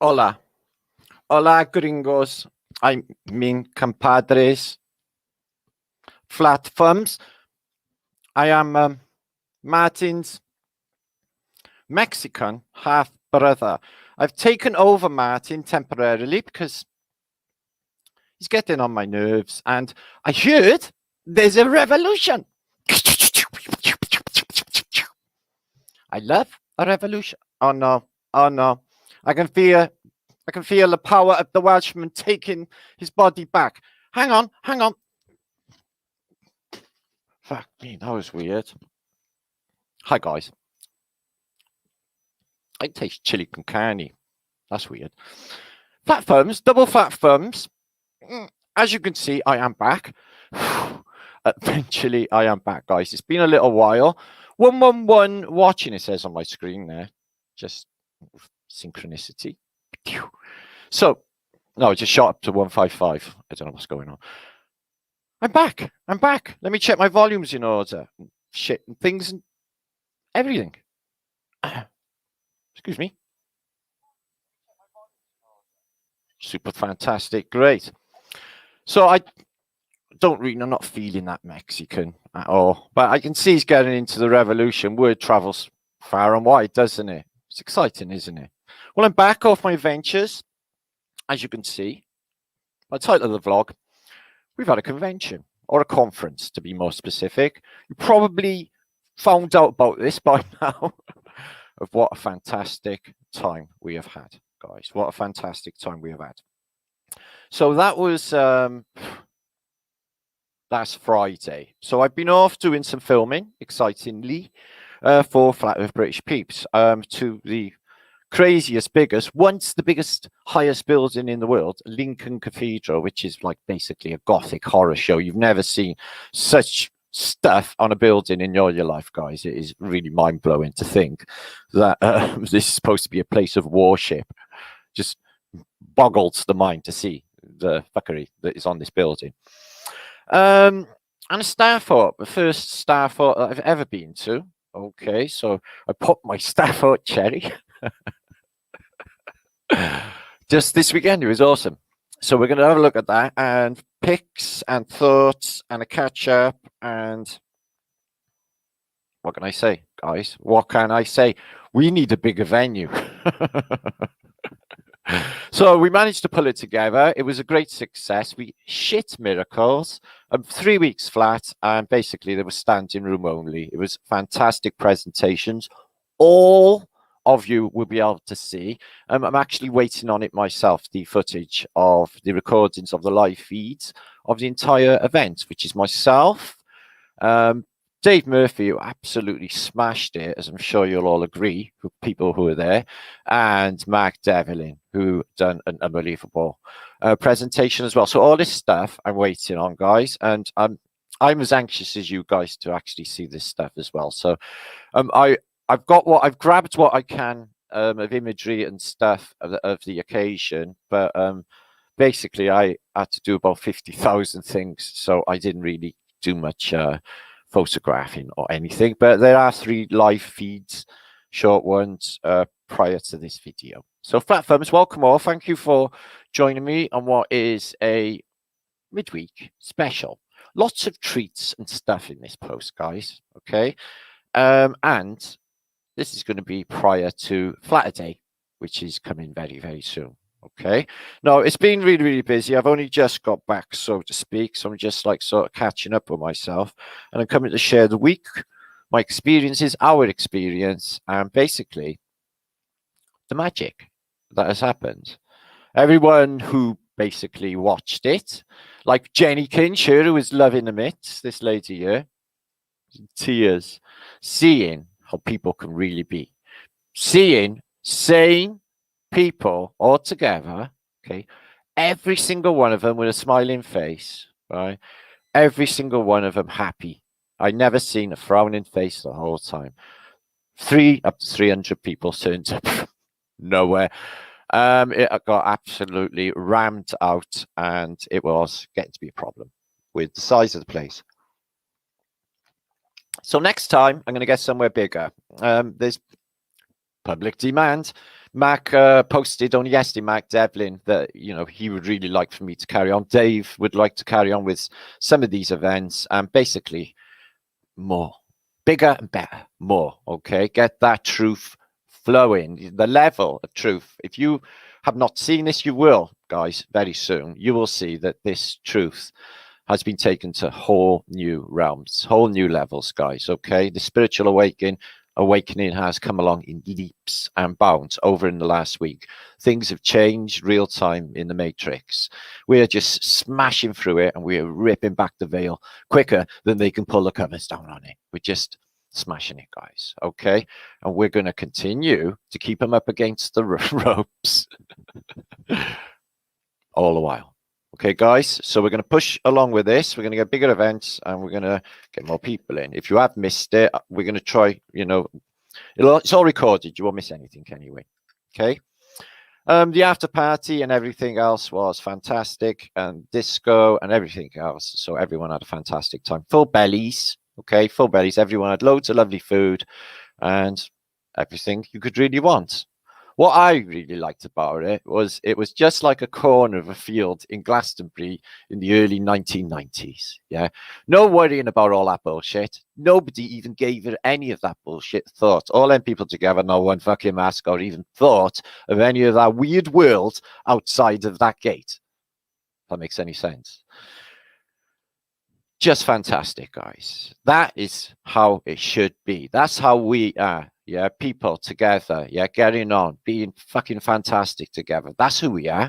Hola. Hola, gringos. I mean, compadres. Flat thumbs. I am Martin's Mexican half brother. I've taken over Martin temporarily because he's getting on my nerves. And I heard there's a revolution. I love a revolution. Oh no. Oh no. I can feel the power of the Welshman taking his body back. Hang on. Fuck me, that was weird. Hi guys. I taste chili con carne. That's weird. Flat thumbs, double flat thumbs. As you can see, I am back. Eventually, I am back, guys. It's been a little while. 111 watching, it says on my screen there. Just synchronicity. So, no, it just shot up to 155. I don't know what's going on. I'm back. Let me check my volumes in order. Shit and things and everything. Excuse me. Super fantastic. Great. So I'm not feeling that Mexican at all. But I can see he's getting into the revolution. Word travels far and wide, doesn't it? It's exciting, isn't it? Well, I'm back off my adventures. As you can see, by the title of the vlog, we've had a convention, or a conference, to be more specific. You probably found out about this by now, of what a fantastic time we have had, guys. What a fantastic time we have had. So that was last Friday. So I've been off doing some filming, excitingly, for Flat Earth British Peeps, to the craziest, biggest, once the biggest, highest building in the world, Lincoln Cathedral, which is like basically a Gothic horror show. You've never seen such stuff on a building in your life, guys. It is really mind-blowing to think that this is supposed to be a place of worship. Just boggles the mind to see the fuckery that is on this building. And a Starfort, the first Starfort that I've ever been to. Okay, so I popped my Starfort cherry just this weekend. It was awesome. So we're going to have a look at that and pics and thoughts and a catch up. And what can I say, guys? What can I say? We need a bigger venue. So we managed to pull it together. It was a great success. We shit miracles. 3 weeks flat, and basically there was standing room only. It was fantastic presentations. All of you will be able to see. I'm actually waiting on it myself, the footage of the recordings of the live feeds of the entire event, which is myself, Dave Murphy, who absolutely smashed it, as I'm sure you'll all agree, with people who were there, and Mark Devlin, who done an unbelievable presentation as well. So all this stuff I'm waiting on, guys, and I'm as anxious as you guys to actually see this stuff as well. So I've grabbed what I can of imagery and stuff of the occasion, but basically I had to do about 50,000 things, so I didn't really do much photographing or anything, but there are 3 live feeds, short ones, prior to this video. So Flat Thumbs, welcome all. Thank you for joining me on what is a midweek special. Lots of treats and stuff in this post, guys. Okay. And this is going to be prior to Flatter Day, which is coming very, very soon. Okay. No, it's been really, really busy. I've only just got back, so to speak. So I'm just like sort of catching up with myself. And I'm coming to share the week, my experiences, our experience, and basically the magic that has happened. Everyone who basically watched it, like Jenny Kinch here, who was loving the mitts, this lady here, tears, seeing how people can really be. Seeing sane people all together, okay, every single one of them with a smiling face, right? Every single one of them happy. I never seen a frowning face the whole time. Up to 300 people turned up from nowhere. It got absolutely rammed out, and it was getting to be a problem with the size of the place. So next time I'm going to get somewhere bigger. There's public demand. Mac posted only yesterday, Mac Devlin, that he would really like for me to carry on. Dave would like to carry on with some of these events, and basically more, bigger and better, more. Okay, get that truth flowing, the level of truth. If you have not seen this, you will, guys, very soon. You will see that this truth has been taken to whole new realms, whole new levels, guys. Okay, the spiritual awakening has come along in leaps and bounds over in the last week. Things have changed real time in the matrix. We are just smashing through it, and we are ripping back the veil quicker than they can pull the covers down on it. We're just smashing it, guys. Okay, and we're going to continue to keep them up against the ropes all the while. Okay, guys, so we're going to push along with this. We're going to get bigger events, and we're going to get more people in. If you have missed it, we're going to try, it's all recorded. You won't miss anything anyway. Okay. The after party and everything else was fantastic, and disco and everything else. So everyone had a fantastic time. Full bellies. Okay, full bellies. Everyone had loads of lovely food and everything you could really want. What I really liked about it was just like a corner of a field in Glastonbury in the early 1990s. Yeah, no worrying about all that bullshit. Nobody even gave it any of that bullshit thought. All them people together, no one fucking mask or even thought of any of that weird world outside of that gate. If that makes any sense. Just fantastic, guys. That is how it should be. That's how we are. Yeah, people together, yeah, getting on, being fucking fantastic together. That's who we are.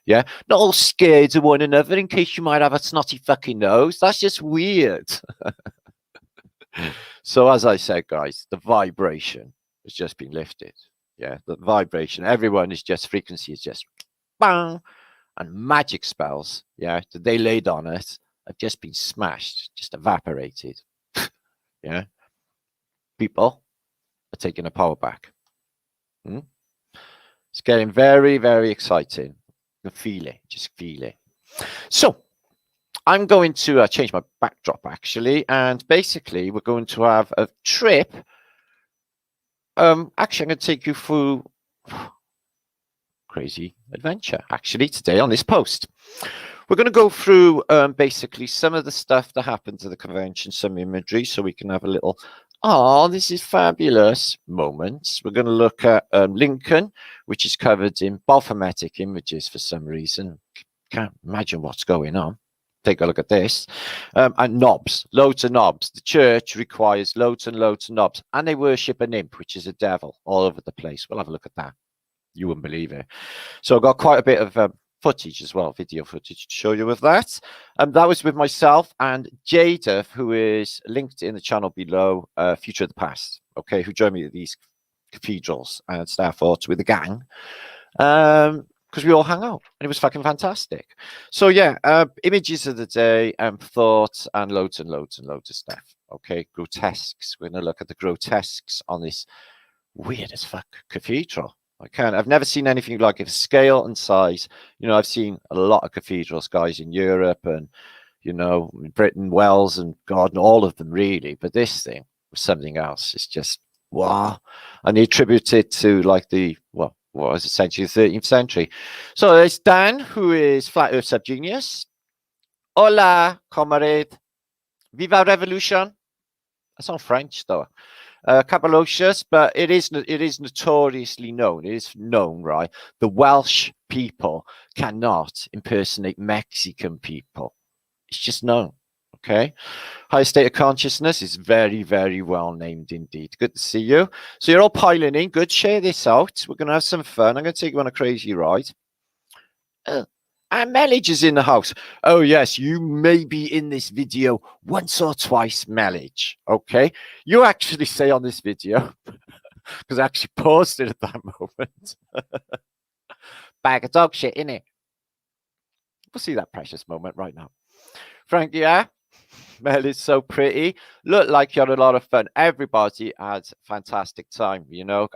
Yeah, not all scared of one another in case you might have a snotty fucking nose. That's just weird. So as I said, guys, the vibration has just been lifted. Yeah, the vibration. Everyone is just, frequency is just bang, and magic spells, yeah, that they laid on it have just been smashed, just evaporated. Yeah, people are taking the power back. It's getting very, very exciting. You feel it, just feel it. So I'm going to change my backdrop, actually, and basically we're going to have a trip. Actually, I'm going to take you through crazy adventure, actually, today on this post. We're going to go through basically some of the stuff that happened to the convention, some imagery, so we can have a little, oh, this is fabulous moments. We're going to look at Lincoln, which is covered in baphometic images for some reason. Can't imagine what's going on. Take a look at this. And knobs, loads of knobs. The church requires loads and loads of knobs, and they worship an imp, which is a devil, all over the place. We'll have a look at that. You wouldn't believe it. So I've got quite a bit of footage as well, video footage to show you of that. That was with myself and Jadeth, who is linked in the channel below, Future of the Past, okay, who joined me at these cathedrals and Starfort with the gang, because we all hung out, and it was fucking fantastic. So yeah, images of the day, thoughts, and loads and loads and loads of stuff. Okay, grotesques. We're going to look at the grotesques on this weird as fuck cathedral. I've never seen anything like it. Scale and size. I've seen a lot of cathedrals, guys, in Europe and, Britain, Wales, and God, and all of them really. But this thing was something else. It's just, wow. And they attribute it to like what was essentially the 13th century. So there's Dan, who is Flat Earth Subgenius. Hola, comrade. Viva Revolution. That's on French, though. Capalocious, but it is notoriously known. It is known, right? The Welsh people cannot impersonate Mexican people. It's just known. Okay. High state of consciousness is very, very well named indeed. Good to see you. So you're all piling in. Good. Share this out. We're going to have some fun. I'm going to take you on a crazy ride. And Melage is in the house. Oh, yes, you may be in this video once or twice, Melage. Okay, you actually say on this video, because I actually paused it at that moment. Bag of dog shit, innit? We'll see that precious moment right now. Frank, yeah, Mel is so pretty. Look like you had a lot of fun. Everybody had a fantastic time,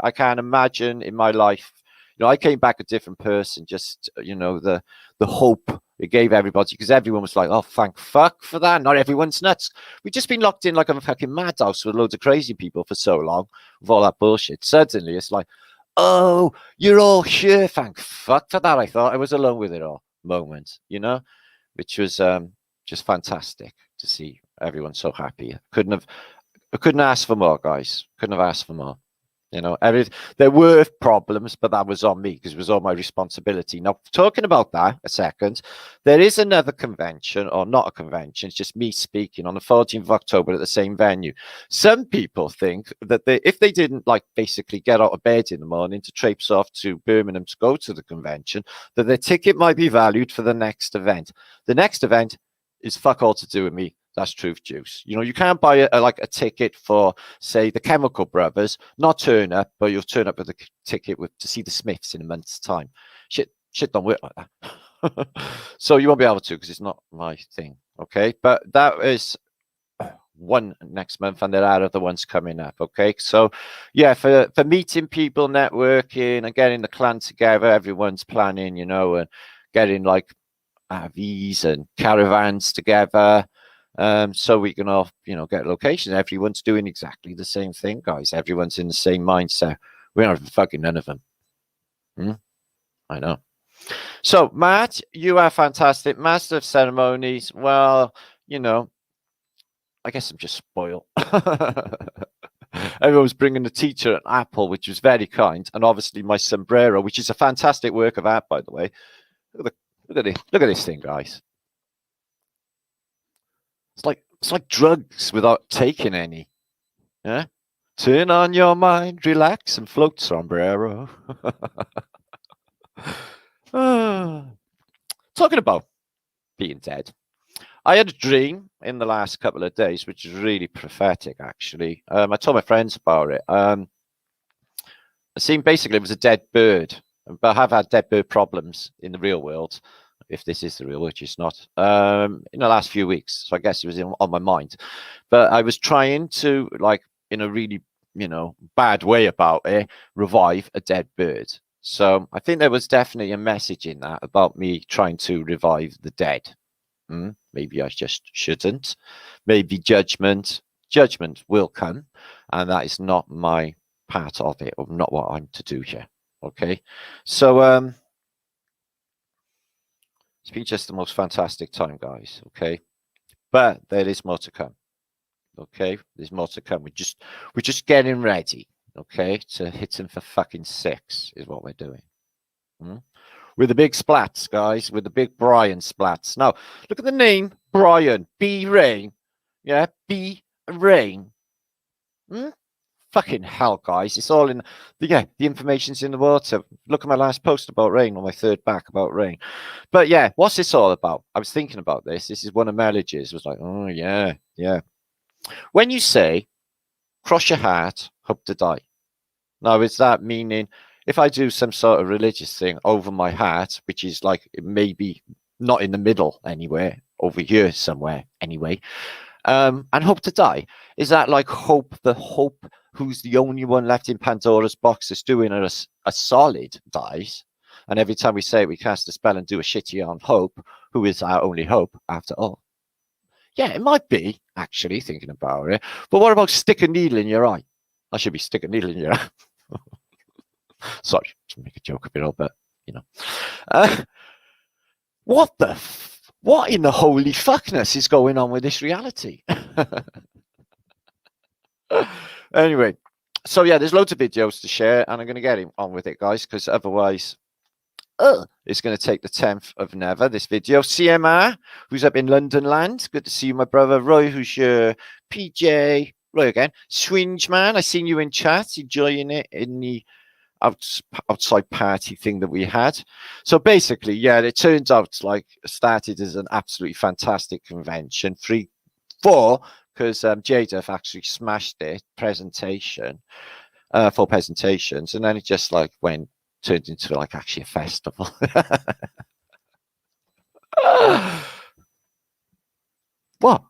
I can't imagine in my life, You know, I came back a different person. Just you know, the hope it gave everybody, because everyone was like, "Oh, thank fuck for that." Not everyone's nuts. We've just been locked in like a fucking madhouse with loads of crazy people for so long with all that bullshit. Suddenly, it's like, "Oh, you're all here. Thank fuck for that." I thought I was alone with it all. Moment, you know, which was just fantastic to see everyone so happy. I couldn't ask for more, guys. Couldn't have asked for more. You know, there were problems, but that was on me because it was all my responsibility. Now, talking about that a second, there is another convention, or not a convention, it's just me speaking on the 14th of October at the same venue. Some people think that if they didn't, like, basically get out of bed in the morning to traipse off to Birmingham to go to the convention, that their ticket might be valued for the next event. The next event is fuck all to do with me. That's truth juice. You know, you can't buy like a ticket for, say, the Chemical Brothers, not turn up, but you'll turn up with a ticket to see the Smiths in a month's time. Shit don't work like that. So you won't be able to, because it's not my thing. Okay, but that is one next month, and there are other ones coming up. Okay, so yeah, for meeting people, networking, and getting the clan together, everyone's planning, you know, and getting like RVs and caravans together. So we can all, you know, get locations. Everyone's doing exactly the same thing, guys. Everyone's in the same mindset. We're not fucking none of them. I know. So, Matt, you are fantastic. Master of ceremonies. Well, you know, I guess I'm just spoiled. Everyone was bringing the teacher an apple, which was very kind, and obviously my sombrero, which is a fantastic work of art, by the way. Look at this thing, guys. It's like drugs without taking any. Yeah. Turn on your mind, relax, and float, sombrero. Talking about being dead, I had a dream in the last couple of days, which is really prophetic, actually. I told my friends about it. I seen basically it was a dead bird, but I have had dead bird problems in the real world, if this is the real, which it's not, in the last few weeks. So I guess it was on my mind. But I was trying to, like, in a really, you know, bad way about it, revive a dead bird. So I think there was definitely a message in that about me trying to revive the dead. Maybe I just shouldn't. Maybe judgment will come, and that is not my part of it, or not what I'm to do here. Okay, so it's been just the most fantastic time, guys. Okay, but there is more to come. Okay, there's more to come. We're just getting ready. Okay, to hit him for fucking 6 is what we're doing. With the big splats, guys. With the big Brian splats. Now, look at the name, Brian. Bee Rain. Yeah, Bee Rain. Fucking hell, guys. It's all in the information's in the water. Look at my last post about rain, or my third back about rain. But yeah, what's this all about? I was thinking about this. This is one of Melodie's. It was like, oh yeah. When you say cross your heart, hope to die. Now, is that meaning if I do some sort of religious thing over my heart, which is like maybe not in the middle anywhere, over here somewhere anyway, and hope to die, is that like hope who's the only one left in Pandora's box that's doing a solid dies, and every time we say it, we cast a spell and do a shitty on Hope, who is our only hope after all? Yeah, it might be, actually, thinking about it. But what about stick a needle in your eye? I should be stick a needle in your eye. Sorry, to make a joke of it all, but, you know. What in the holy fuckness is going on with this reality? Anyway, so yeah, there's loads of videos to share, and I'm going to get on with it, guys, because otherwise it's going to take the 10th of never, this video. CMR, who's up in London land. Good to see you, my brother. Roy, who's your PJ. Roy again. Swinge man, I seen you in chat, enjoying it in the outside party thing that we had. So basically, yeah, it turns out like started as an absolutely fantastic convention. 4, because Jadeth actually smashed it, presentation, 4 presentations, and then it just like turned into like actually a festival. What?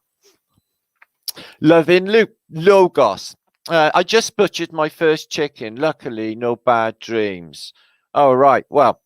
Loving Luke Logos. I just butchered my first chicken. Luckily, no bad dreams. All right. Well,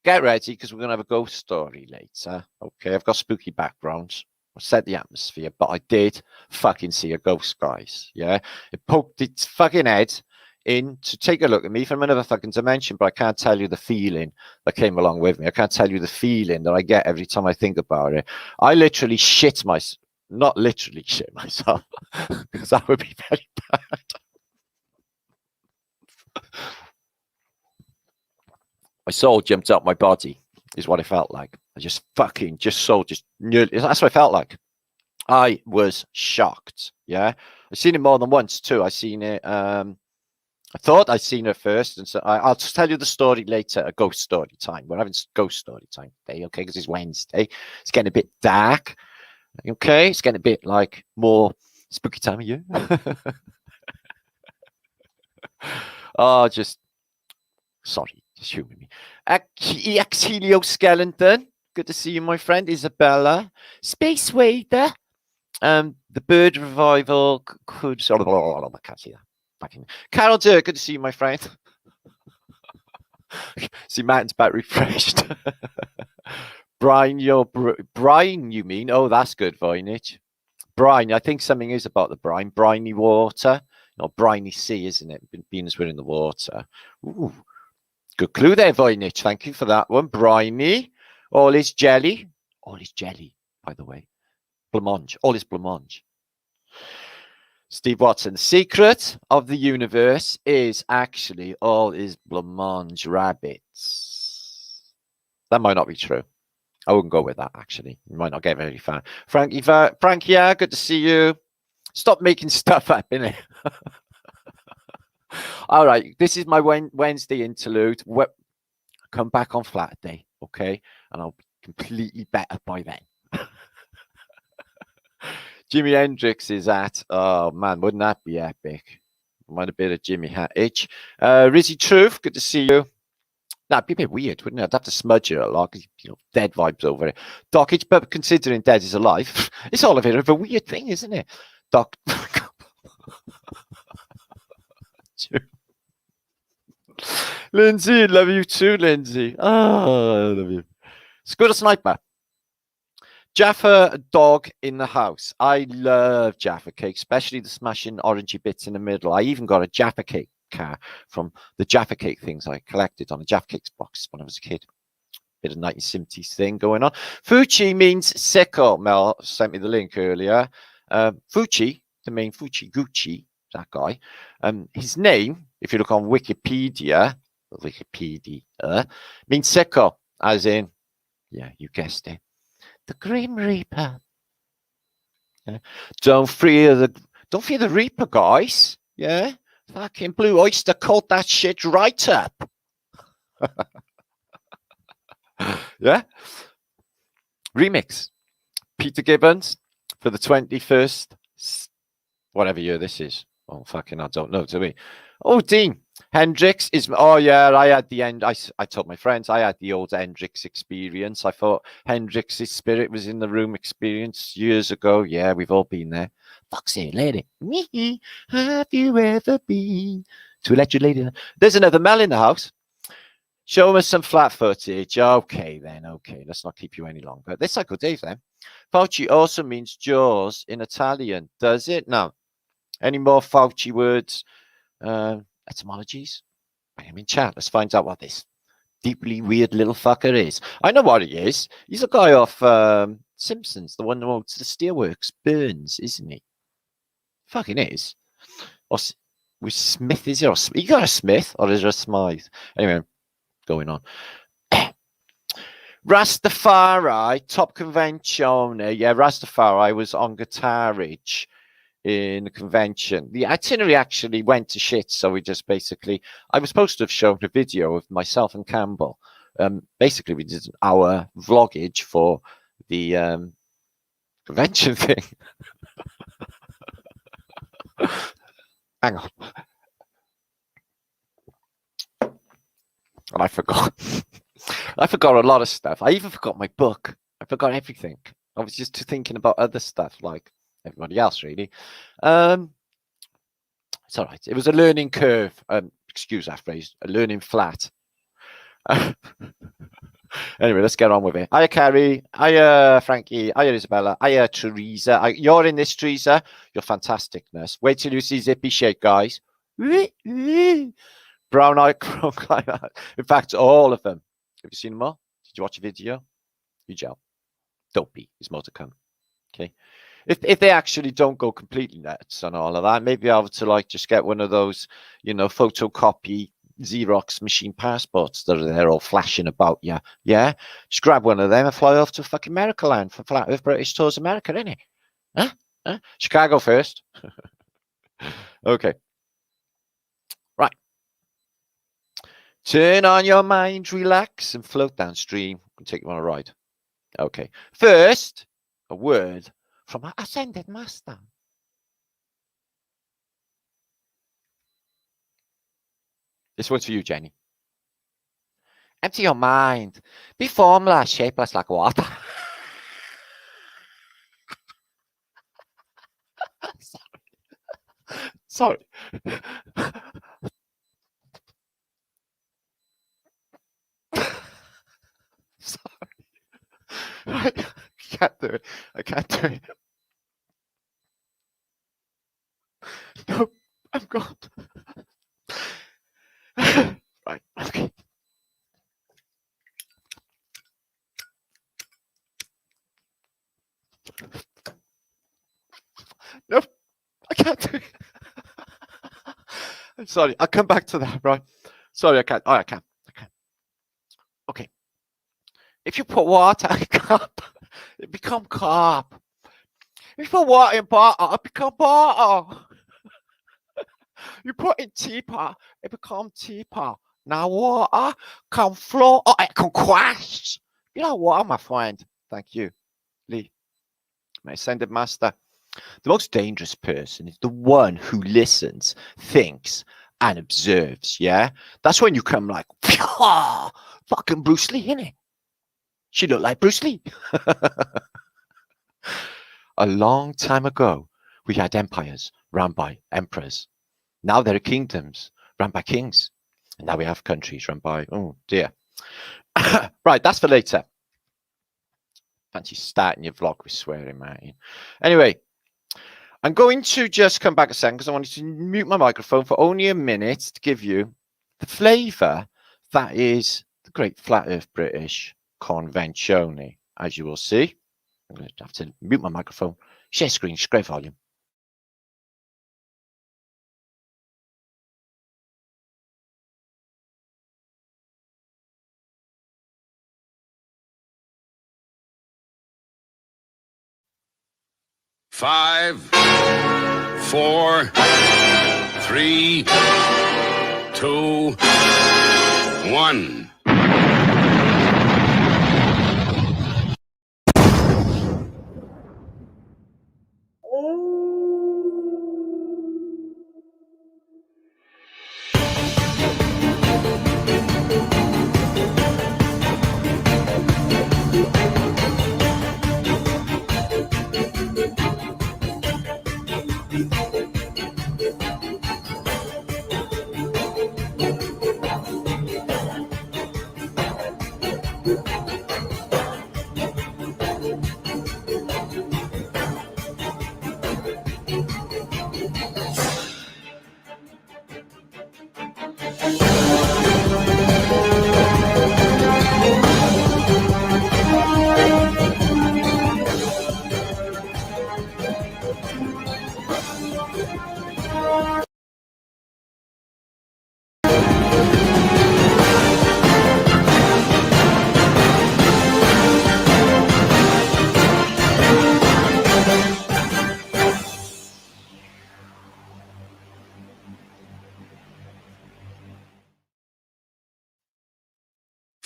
get ready because we're going to have a ghost story later. Okay. I've got spooky backgrounds. I set the atmosphere, but I did fucking see a ghost, guys. Yeah. It poked its fucking head in to take a look at me from another fucking dimension, but I can't tell you the feeling that came along with me. I can't tell you the feeling that I get every time I think about it. I literally shit myself. Not literally shit myself, because that would be very bad. My soul jumped out my body, is what it felt like. I just fucking, just nearly, that's what I felt like. I was shocked. Yeah. I've seen it more than once too. I've seen it, I thought I'd seen her first, and so I'll just tell you the story later. A ghost story time. We're having ghost story time today, okay? Because it's Wednesday. It's getting a bit dark, okay? It's getting a bit like more spooky time of year. Oh, just sorry, just humor me. Exhelioskeleton. Good to see you, my friend. Isabella. Space Wader. The bird revival could. I can't see that. Carol Dirk, good to see you, my friend. See, Martin's back refreshed. Brian, Brian, you mean? Oh, that's good, Voynich. Brine, I think something is about the brine. Briny water. Not briny sea, isn't it? Being as we're in the water. Ooh, good clue there, Voynich. Thank you for that one. Briny. All is jelly. All is jelly, by the way. Blancmange. All is blancmange. Steve Watson, the secret of the universe is actually all is blancmange rabbits. That might not be true. I wouldn't go with that, actually. You might not get very far. Frankie, yeah, good to see you. Stop making stuff up, innit? All right, this is my Wednesday interlude. Come back on flat day, okay? And I'll be completely better by then. Jimi Hendrix is at, oh man, wouldn't that be epic? Might have been a Jimmy itch. Rizzy Truth, good to see you. That'd be a bit weird, wouldn't it? I'd have to smudge it a lot, you know, dead vibes over it. Dockage, but considering dead is alive, it's all a bit of a weird thing, isn't it? Doc. Lindsay, love you too, Lindsay. Oh, I love you. Scooter Sniper. Jaffa dog in the house. I love Jaffa cake, especially the smashing orangey bits in the middle. I even got a Jaffa cake car from the Jaffa cake things I collected on a Jaffa Cakes box when I was a kid. Bit of 1970s thing going on. Fuchi means sickle. Mel sent me the link earlier. Fuchi, the main Fuchi Gucci, that guy. His name, if you look on Wikipedia, means sickle, as in, yeah, you guessed it, the Grim Reaper. Yeah. Don't fear the Reaper, guys. Yeah. Fucking Blue Oyster caught that shit right up. Yeah. Remix. Peter Gibbons for the 21st, whatever year this is. Oh, fucking, I don't know, to me. Oh, Dean. Hendrix is, oh yeah, I had the end. I told my friends I had the old Hendrix experience. I thought Hendrix's spirit was in the room experience years ago. Yeah, we've all been there. Fuck's it, lady. Have you ever been to a lecture lady? There's another Mel in the house. Show us some flat footage. Okay, then. Okay, let's not keep you any longer. This Psycho Dave, then. Fauci also means Jaws in Italian. Does it? No. Any more Fauci words? Etymologies? Bring him in chat. Let's find out what this deeply weird little fucker is. I know what he is. He's a guy off Simpsons, the one who owns the steelworks. Burns, isn't he? Fucking is. Or with Smith, is it? Or you got a Smith, or is there a Smythe? Anyway, going on. Rastafari, top convention. Yeah, Rastafari was on Guitarage in the convention. The itinerary actually went to shit, so we just basically, I was supposed to have shown a video of myself and Cambel. Basically, we did our vloggage for the convention thing. Hang on. And I forgot. I forgot a lot of stuff. I even forgot my book. I forgot everything. I was just thinking about other stuff like everybody else, really. It's all right. It was a learning curve. Excuse that phrase. A learning flat. Anyway, let's get on with it. Hiya, Carrie. Hiya, Frankie. Hiya, Isabella. Hiya, Teresa. You're in this, Teresa. Your fantasticness. Wait till you see Zippy shake, guys. Brown eye crook like that. In fact, all of them. Have you seen them all? Did you watch a video? You gel. Don't be. There's more to come. Okay. If they actually don't go completely nuts and all of that, maybe I'll have to like just get one of those, you know, photocopy Xerox machine passports that are there all flashing about. Yeah. Just grab one of them and fly off to fucking America land for Flat Earth British Tours America, innit? Huh? Chicago first. Okay. Right. Turn on your mind, relax, and float downstream. I'll take you on a ride. Okay. First, a word from our ascended master. This one's for you, Jenny. Empty your mind. Be formless, shapeless like water. Sorry. Sorry. I can't do it. I can't do it. No, I'm gone. Right, okay. No, I can't do it. I'm sorry. I'll come back to that, right? Sorry, I can't. Oh, I can. Okay. If you put water in a cup, it becomes carp. If you put water in bottle, it becomes bottle. You put in teapot, it becomes teapot. Now water can flow or it can crash. You know water, my friend. Thank you, Lee, my ascended master. The most dangerous person is the one who listens, thinks, and observes. Yeah, that's when you come like fucking Bruce Lee, innit? She looked like Bruce Lee. A long time ago, we had empires run by emperors. Now there are kingdoms run by kings. And now we have countries run by, oh dear. Right, that's for later. Fancy starting your vlog with swearing, Martin. Anyway, I'm going to just come back a second because I wanted to mute my microphone for only a minute to give you the flavour that is the Great Flat Earth British Convention. As you will see, I'm going to have to mute my microphone, share screen, great volume. Five, 4, 3, 2, 1.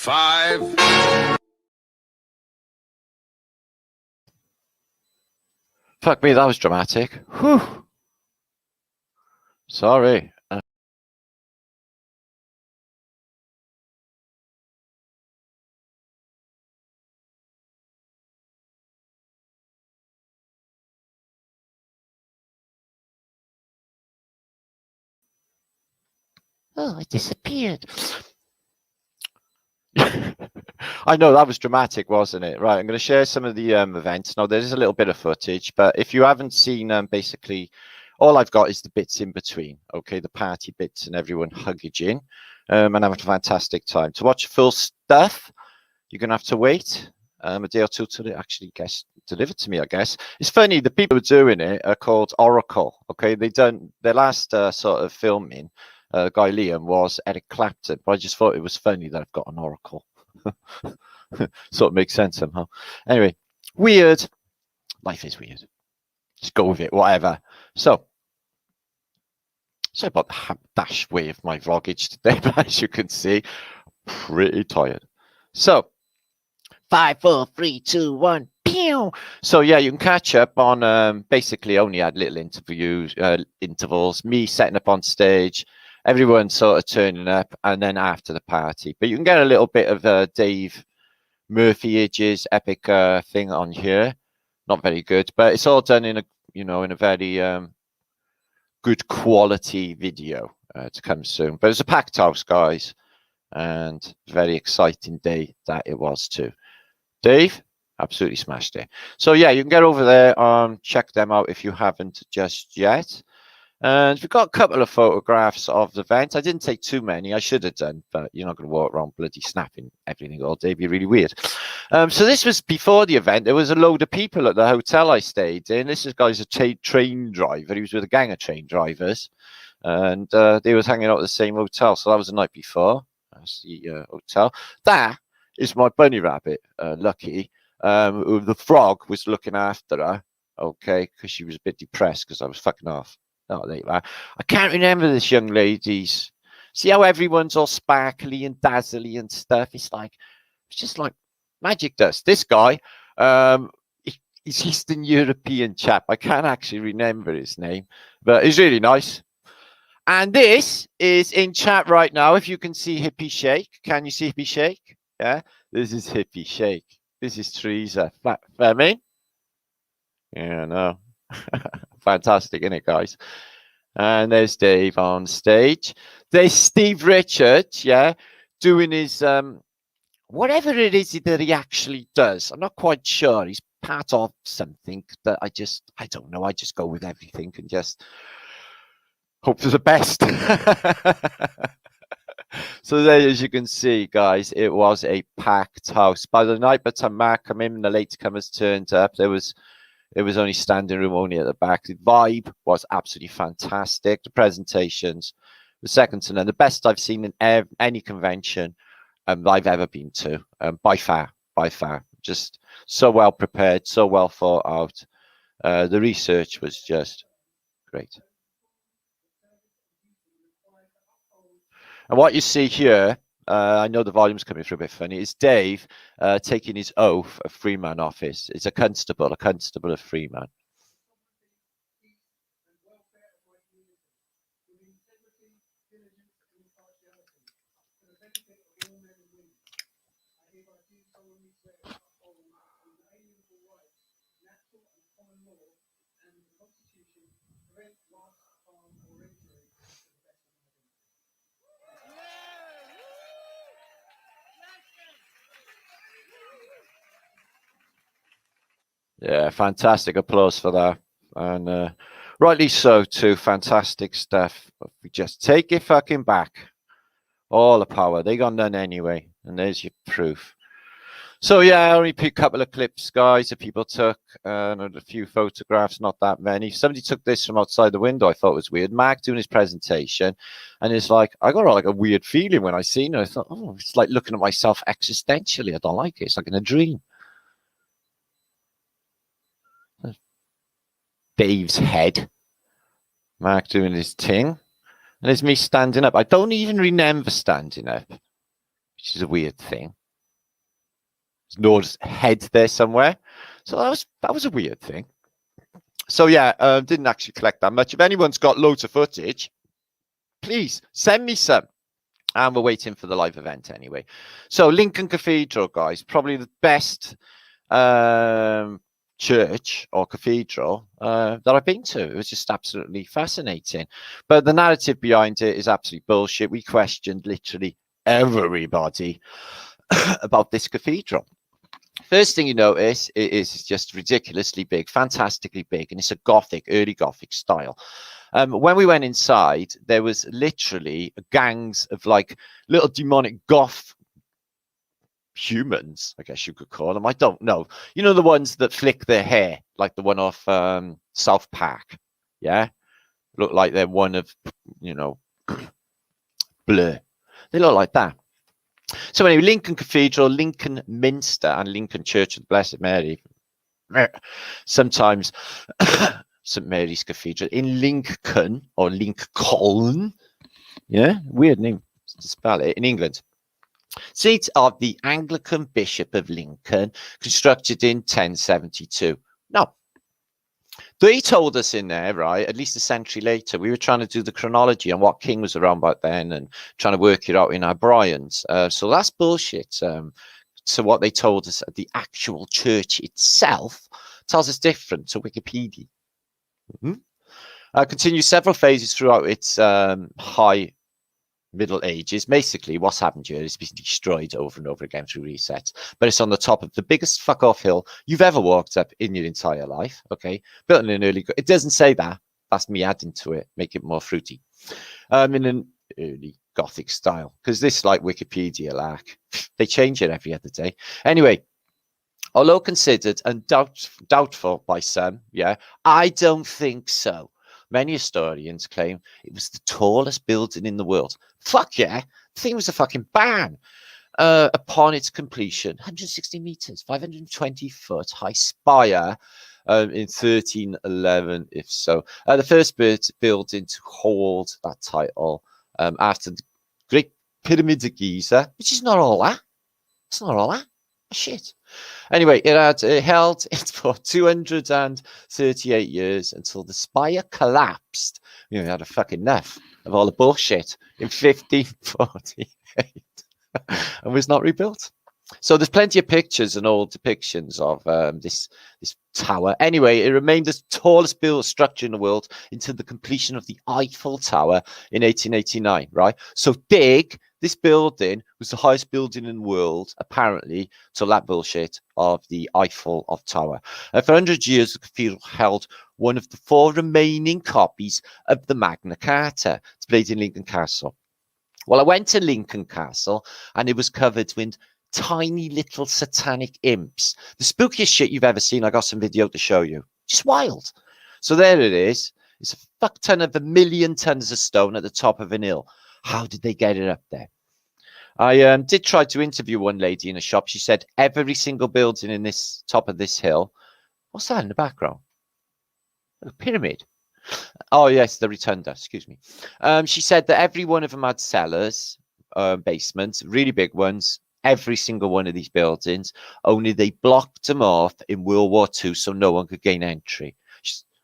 Five. Fuck me, that was dramatic. Whew. Sorry. Oh, it disappeared. I know that was dramatic, wasn't it? Right, I'm going to share some of the events. Now, there's a little bit of footage, but if you haven't seen basically, all I've got is the bits in between, okay, the party bits and everyone hugging and having a fantastic time. To watch full stuff, you're going to have to wait a day or two till it actually gets delivered to me, I guess. It's funny, the people who are doing it are called Oracle, okay? They done their last sort of filming, Guy Liam, was Eric Clapton, but I just thought it was funny that I've got an Oracle. Sort of makes sense somehow. Anyway, weird. Life is weird. Just go with it, whatever. So about the dash way of my vloggage today, but as you can see, pretty tired. So 5, 4, 3, 2, 1. Pew! So yeah, you can catch up on basically only had little intervals, me setting up on stage, everyone sort of turning up, and then after the party. But you can get a little bit of Dave Murphy Edge's epic thing on here. Not very good, but it's all done in a in a very good quality video to come soon. But it's a packed house, guys, and very exciting day that it was too. Dave absolutely smashed it. So yeah, you can get over there, check them out if you haven't just yet. And we've got a couple of photographs of the event. I didn't take too many. I should have done, but you're not going to walk around bloody snapping everything all day. It'd be really weird. So this was before the event. There was a load of people at the hotel I stayed in. This guy's a train driver. He was with a gang of train drivers. And they was hanging out at the same hotel. So that was the night before. That's the hotel. That is my bunny rabbit, Lucky. The frog was looking after her, okay, because she was a bit depressed because I was fucking off. Oh, there you are. I can't remember this young lady's. See how everyone's all sparkly and dazzly and stuff? It's just like magic dust. This guy, he's Eastern European chap. I can't actually remember his name, but he's really nice. And this is in chat right now. If you can see Hippie Shake, can you see Hippie Shake? Yeah, this is Hippie Shake. This is Teresa. I mean, yeah, no. Fantastic, isn't it, guys? And there's Dave on stage. There's Steve Richards, yeah, doing his whatever it is that he actually does. I'm not quite sure. He's part of something that I don't know. I just go with everything and just hope for the best. So there, as you can see, guys, it was a packed house. By the night, by the time Mark came in, the latecomers turned up. It was only standing room only at the back. The vibe was absolutely fantastic. The presentations were second to none. The best I've seen in any convention I've ever been to, by far. Just so well prepared, so well thought out. The research was just great. And what you see here, I know the volume's coming through a bit funny, is Dave taking his oath of Freeman office. It's a constable of Freeman. Yeah, fantastic applause for that. And rightly so too. Fantastic stuff. But we just take it fucking back. All the power. They got none anyway. And there's your proof. So yeah, I only picked a couple of clips, guys, that people took, and a few photographs, not that many. Somebody took this from outside the window. I thought it was weird. Mark doing his presentation, and it's like, I got like a weird feeling when I seen it. I thought, oh, it's like looking at myself existentially. I don't like it. It's like in a dream. Dave's head. Mark doing his thing. And there's me standing up. I don't even remember standing up, which is a weird thing. There's no head there somewhere. So that was a weird thing. So yeah, didn't actually collect that much. If anyone's got loads of footage, please send me some. And we're waiting for the live event anyway. So Lincoln Cathedral, guys, probably the best church or cathedral that I've been to. It was just absolutely fascinating. But the narrative behind it is absolutely bullshit. We questioned literally everybody. about this cathedral. First thing you notice, it is just ridiculously big, fantastically big, and it's a Gothic, early Gothic style. When we went inside, there was literally gangs of like little demonic goth humans, I guess you could call them. I don't know. You know, the ones that flick their hair, like the one off South Park. Yeah, look like they're one of, you know, Blur. They look like that. So anyway, Lincoln Cathedral, Lincoln Minster, and Lincoln Church of the Blessed Mary. Sometimes St. Mary's Cathedral in Lincoln or Lincoln. Yeah, weird name to spell it, in England. Seat of the Anglican Bishop of Lincoln, constructed in 1072. Now, they told us in there, right, at least a century later, we were trying to do the chronology on what king was around back then and trying to work it out in our Bryans. So that's bullshit. So what they told us at the actual church itself tells us different to Wikipedia. Continues several phases throughout its high Middle Ages. Basically, what's happened here is been destroyed over and over again through resets. But it's on the top of the biggest fuck off hill you've ever walked up in your entire life. Okay, built in an early. It doesn't say that. That's me adding to it, make it more fruity. In an early Gothic style, because this, like Wikipedia, lack they change it every other day. Anyway, although considered and doubtful by some, yeah, I don't think so. Many historians claim it was the tallest building in the world. Fuck yeah, the thing was a fucking barn. Upon its completion, 160 meters, 520 foot high spire in 1311, if so. The first building to hold that title after the Great Pyramid of Giza, which is not all that. It's not all that. Shit. Anyway, it held it for 238 years until the spire collapsed. You know, we had a fucking enough of all the bullshit in 1548 and was not rebuilt. So there's plenty of pictures and old depictions of this tower. Anyway, it remained the tallest built structure in the world until the completion of the Eiffel Tower in 1889, right? So big, this building was the highest building in the world, apparently, till that bullshit of the Eiffel Tower. For 100 years, the cathedral held one of the 4 remaining copies of the Magna Carta, displayed in Lincoln Castle. Well, I went to Lincoln Castle, and it was covered with tiny little satanic imps. The spookiest shit you've ever seen. I got some video to show you. Just wild. So there it is. It's a fuck ton of 1 million tons of stone at the top of an hill. How did they get it up there? I did try to interview one lady in a shop. She said every single building in this top of this hill. What's that in the background? A pyramid. Oh yes, the rotunda. Excuse me. She said that every one of them had cellars, basements, really big ones. Every single one of these buildings. Only they blocked them off in World War II so no one could gain entry.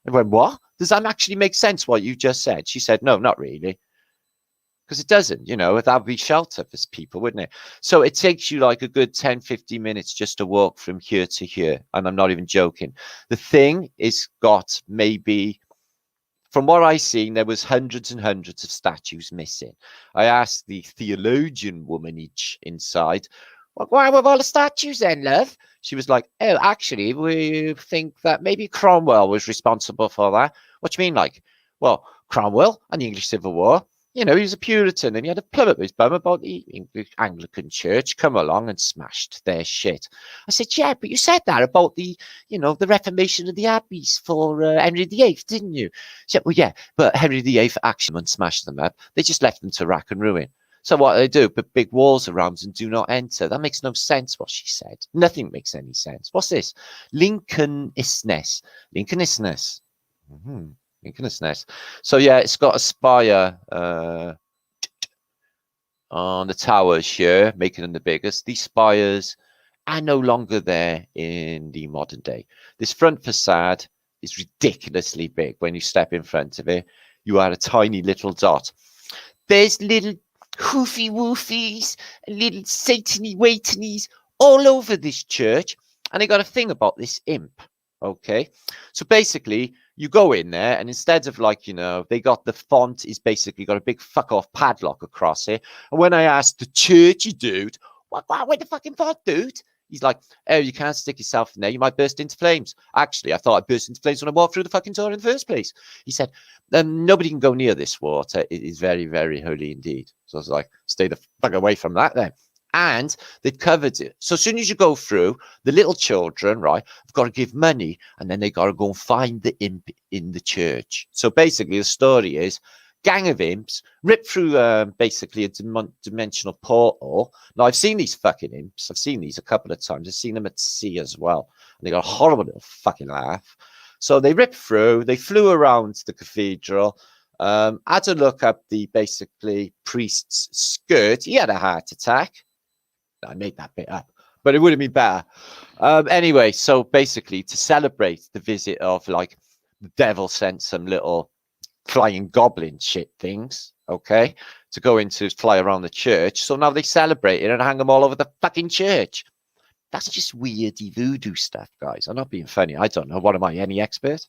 I went, what? Does that actually make sense? What you just said? She said, no, not really. Because it doesn't, you know, that would be shelter for people, wouldn't it? So it takes you like a good 10, 15 minutes just to walk from here to here. And I'm not even joking. The thing is got maybe, from what I seen, there was hundreds and hundreds of statues missing. I asked the theologian womanage inside, well, why were all the statues then, love? She was like, oh, actually, we think that maybe Cromwell was responsible for that. What do you mean, like? Well, Cromwell and the English Civil War, you know, he was a Puritan and he had a plum up his bum about the English Anglican Church come along and smashed their shit. I said, yeah, but you said that about the, you know, the reformation of the abbeys for Henry VIII, didn't you? She said, well, yeah, but Henry VIII actually smashed them up. They just left them to rack and ruin. So what they do, put big walls around and do not enter. That makes no sense, what she said. Nothing makes any sense. What's this? Lincolnishness. Lincolnishness. Lincolnishness. So yeah, it's got a spire on the towers here, making them the biggest. These spires are no longer there in the modern day. This front facade is ridiculously big. When you step in front of it, you are a tiny little dot. There's little hoofy woofies, little satany waitanies all over this church. And they got a thing about this imp. Okay. So basically, you go in there and instead of like, you know, they got the font is basically got a big fuck off padlock across it. And when I asked the churchy dude, What the fucking fuck, dude? He's like, oh, you can't stick yourself in there. You might burst into flames. Actually, I thought I burst into flames when I walked through the fucking door in the first place. He said, nobody can go near this water. It is very, very holy indeed. So I was like, stay the fuck away from that then. And they'd covered it. So as soon as you go through, the little children, right, have got to give money, and then they got to go and find the imp in the church. So basically, the story is, gang of imps rip through basically a dimensional portal. Now, I've seen these fucking imps. I've seen these a couple of times. I've seen them at sea as well. And they got a horrible little fucking laugh. So they ripped through. They flew around the cathedral. Had a look at the basically priest's skirt. He had a heart attack. I made that bit up, but it would have been better. Anyway, so basically to celebrate the visit of like the devil sent some little flying goblin shit things, okay, to go into fly around the church. So now they celebrate it and hang them all over the fucking church. That's just weirdy voodoo stuff, guys. I'm not being funny. I don't know. What am I, any expert?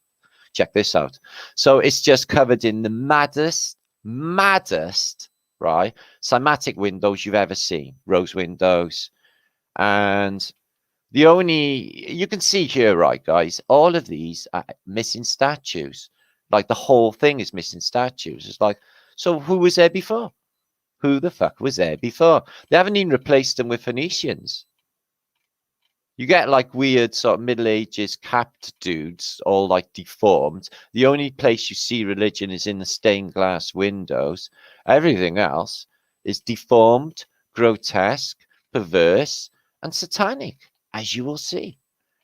Check this out. So it's just covered in the maddest, right, cymatic windows you've ever seen. Rose windows. And the only, you can see here, right, guys, all of these are missing statues. Like the whole thing is missing statues. It's like, so who was there before? Who the fuck was there before? They haven't even replaced them with Phoenicians. You get like weird sort of Middle Ages capped dudes, all like deformed. The only place you see religion is in the stained glass windows. Everything else is deformed, grotesque, perverse, and satanic, as you will see.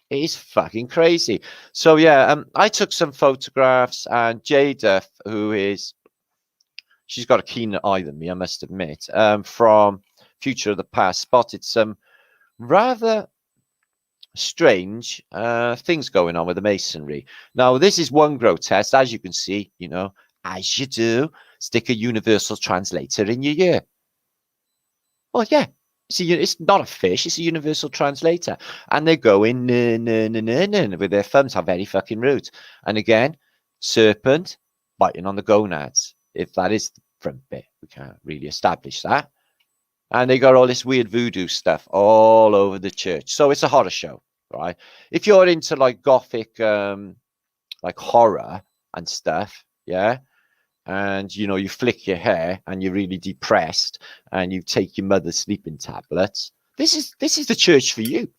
It is fucking crazy. So yeah, I took some photographs, and Jadeth, who is, she's got a keener eye than me, I must admit, from Future of the Past, spotted some rather strange things going on with the masonry. Now, this is one grotesque, as you can see, you know, as you do, stick a universal translator in your ear. Well, yeah. See, it's not a fish, it's a universal translator. And they're going with their thumbs. How very fucking rude. And again, serpent biting on the gonads. If that is the front bit, we can't really establish that. And they got all this weird voodoo stuff all over the church. So it's a horror show, right? If you're into like Gothic, like horror and stuff, yeah, and you know, you flick your hair and you're really depressed and you take your mother's sleeping tablets, this is the church for you.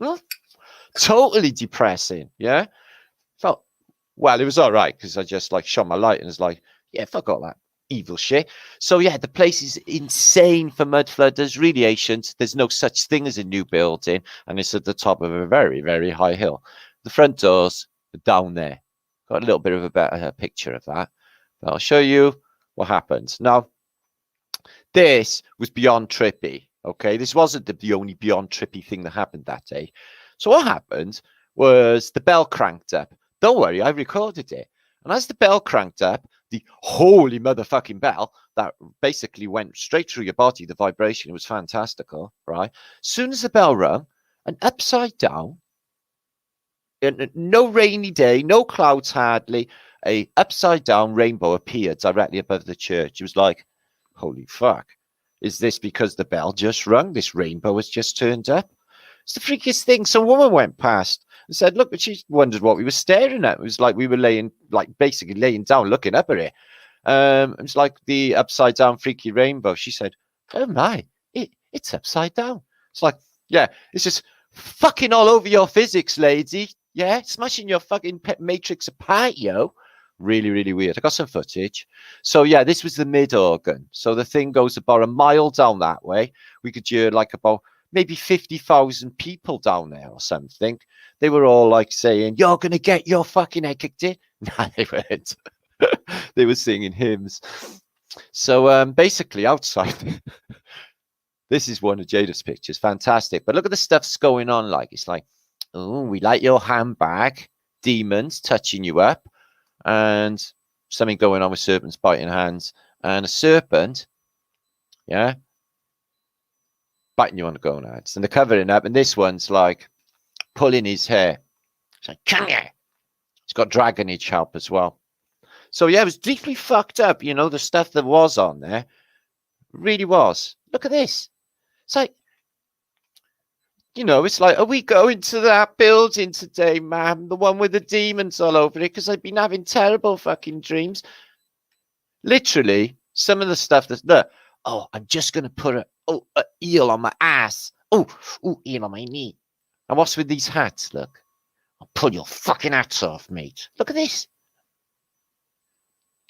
Well, totally depressing. Yeah, felt, well, it was all right because I just like shone my light and it's like, yeah, fuck all that evil shit. So yeah, the place is insane for mud flooders, really ancient. There's no such thing as a new building, and it's at the top of a very, very high hill. The front doors are down there. Got a little bit of a better picture of that. But I'll show you what happened. Now, this was beyond trippy, okay? This wasn't the only beyond trippy thing that happened that day. So what happened was the bell cranked up. Don't worry, I recorded it. And as the bell cranked up, the holy motherfucking bell that basically went straight through your body, the vibration, it was fantastical, right? As soon as the bell rung, and upside down, no rainy day, no clouds hardly, a upside down rainbow appeared directly above the church. It was like, holy fuck, is this because the bell just rung? This rainbow has just turned up. It's the freakiest thing. Some woman went past and said, look, but she wondered what we were staring at. It was like we were laying, like basically laying down, looking up at it. It was like the upside down freaky rainbow. She said, oh my, it's upside down. It's like, yeah, it's just fucking all over your physics, lady. Yeah, smashing your fucking matrix apart, yo. Really, really weird. I got some footage. So yeah, this was the mid organ. So the thing goes about a mile down that way. We could hear like about maybe 50,000 people down there or something. They were all like saying, you're going to get your fucking head kicked in. No, they weren't. They were singing hymns. So basically outside, this is one of Jadeth's pictures. Fantastic. But look at the stuff's going on. Like, it's like, oh, we like your handbag. Demons touching you up. And something going on with serpents biting hands. And a serpent, yeah, biting you on the gonads. And they're covering up. And this one's like pulling his hair. It's like, come here. It's got dragonage help as well. So yeah, it was deeply fucked up. You know, the stuff that was on there really was. Look at this. It's like, you know, it's like, are we going to that building today, ma'am? The one with the demons all over it? Because I've been having terrible fucking dreams. Literally, some of the stuff that's, look, oh, I'm just going to put a eel on my ass. Oh, eel on my knee. And what's with these hats? Look, I'll pull your fucking hats off, mate. Look at this.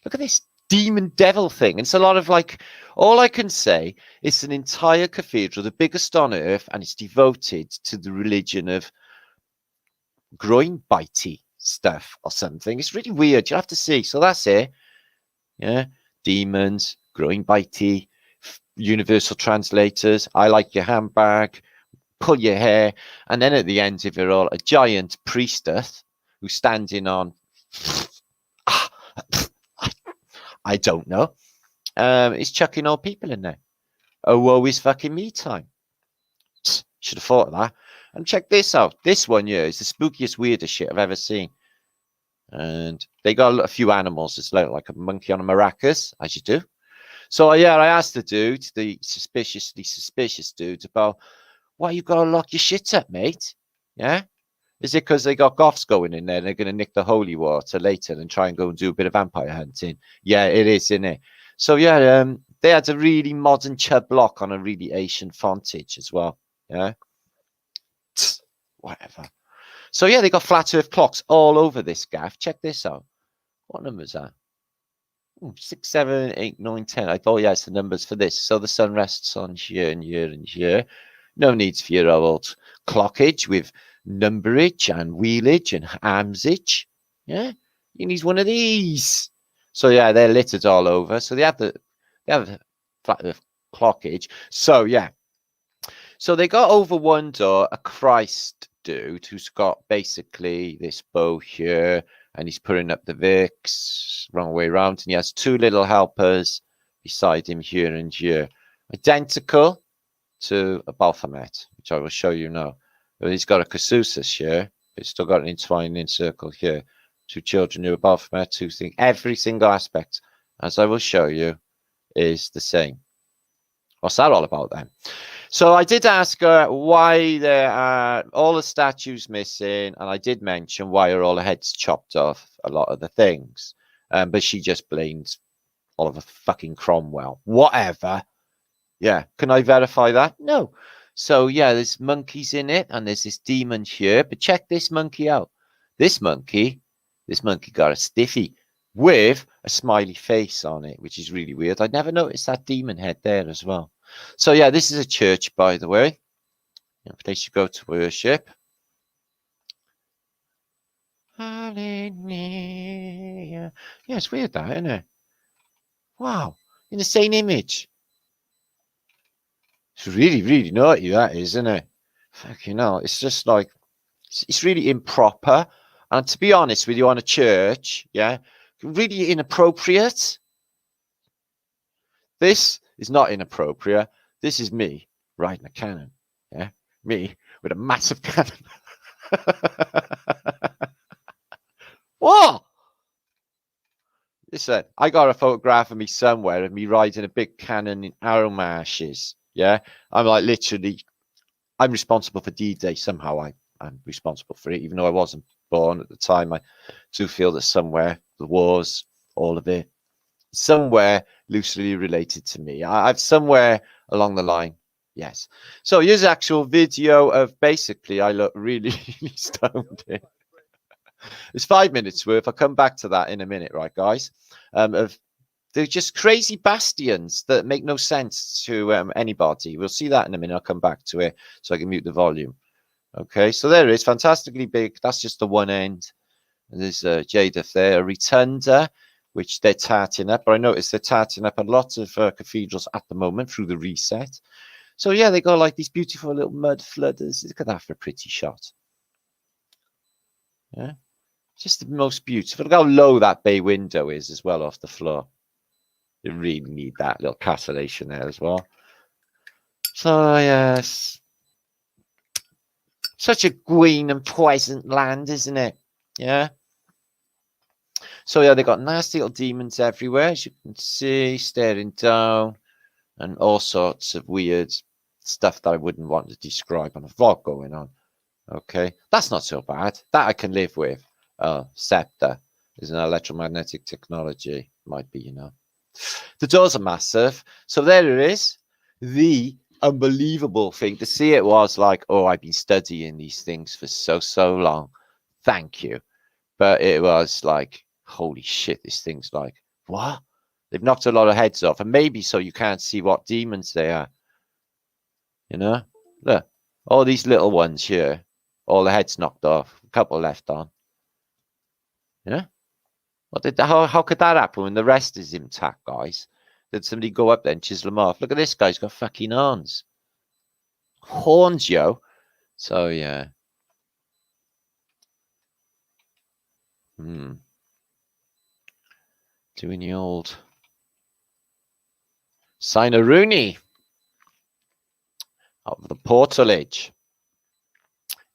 Look at this demon devil thing. It's a lot of like, all I can say, it's an entire cathedral, the biggest on earth, and it's devoted to the religion of groin bitey stuff or something. It's really weird. You have to see. So that's it. Yeah. Demons, groin bitey, universal translators. I like your handbag, pull your hair. And then at the end of it all, a giant priestess who's standing on, I don't know. It's chucking all people in there. Oh, woe is fucking me time. Should have thought of that. And check this out. This one here is the spookiest, weirdest shit I've ever seen. And they got a few animals. It's like a monkey on a maracas, as you do. So, yeah, I asked the dude, the suspiciously suspicious dude, about, why you got to lock your shit up, mate? Yeah? Is it because they got goths going in there and they're going to nick the holy water later and try and go and do a bit of vampire hunting? Yeah, it is, isn't it? So, yeah, they had a really modern chub block on a really ancient frontage as well. Yeah? Whatever. So, yeah, they got flat earth clocks all over this gaff. Check this out. What number is that? 6, 7, 8, 9, 10. I thought, yeah, it's the numbers for this. So the sun rests on here and here and here. No needs for your old clockage with numberage and wheelage and armsage. Yeah, you need one of these. So yeah, they're littered all over. So they have the flat earth clockage. So yeah, so they got over one door a Christ dude who's got basically this bow here, and he's putting up the Vicks wrong way around, and he has two little helpers beside him here and here, identical to a Baphomet, which I will show you now. But he's got a Caduceus here, but it's still got an entwining circle here. Two children who are Baphomet, two things. Every single aspect, as I will show you, is the same. What's that all about then? So I did ask her why there are all the statues missing, and I did mention why are all the heads chopped off a lot of the things. But she just blames Oliver fucking Cromwell. Whatever. Yeah. Can I verify that? No. So yeah, there's monkeys in it, and there's this demon here. But check this monkey out. This monkey got a stiffy with a smiley face on it, which is really weird. I'd never noticed that demon head there as well. So yeah, this is a church, by the way. A place you go to worship. Hallelujah. Yeah, it's weird that, isn't it? Wow. In the same image. It's really, really naughty, that is, isn't it? Fucking hell. It's just like, it's really improper. And to be honest with you, on a church, yeah, really inappropriate. This is not inappropriate. This is me riding a cannon. Yeah, me with a massive cannon. What? Listen, I got a photograph of me somewhere of me riding a big cannon in arrow marshes. Yeah, I'm like literally, I'm responsible for D-Day. Somehow I'm responsible for it, even though I wasn't born at the time. I do feel that somewhere, the wars, all of it, somewhere loosely related to me. I've somewhere along the line. Yes. So here's actual video of basically I look really, really stoned here. It's 5 minutes worth. I'll come back to that in a minute, right, guys? They're just crazy bastions that make no sense to anybody. We'll see that in a minute. I'll come back to it so I can mute the volume. Okay, so there it is. Fantastically big. That's just the one end. And there's Jadeth there, a rotunda, which they're tarting up. But I noticed they're tarting up a lot of cathedrals at the moment through the reset. So yeah, they got like these beautiful little mud flooders. Look at that for a pretty shot. Yeah, just the most beautiful. Look how low that bay window is as well off the floor. You really need that little castellation there as well. So yes, such a green and pleasant land, isn't it? Yeah. So yeah, they got nasty little demons everywhere, as you can see, staring down, and all sorts of weird stuff that I wouldn't want to describe on a vlog going on. Okay, that's not so bad. That I can live with. Scepter is an electromagnetic technology. Might be, you know. The doors are massive. So there it is. The unbelievable thing to see it was like, oh, I've been studying these things for so long. Thank you. But it was like, holy shit, this thing's like, what? They've knocked a lot of heads off. And maybe so you can't see what demons they are. You know? Look, all these little ones here, all the heads knocked off, a couple left on. Yeah? What did how could that happen when the rest is intact, guys? Did somebody go up there and chisel them off? Look at this guy's got fucking horns. Horns, yo. So yeah. Doing the old Sign-a-Rooney out of the portalage.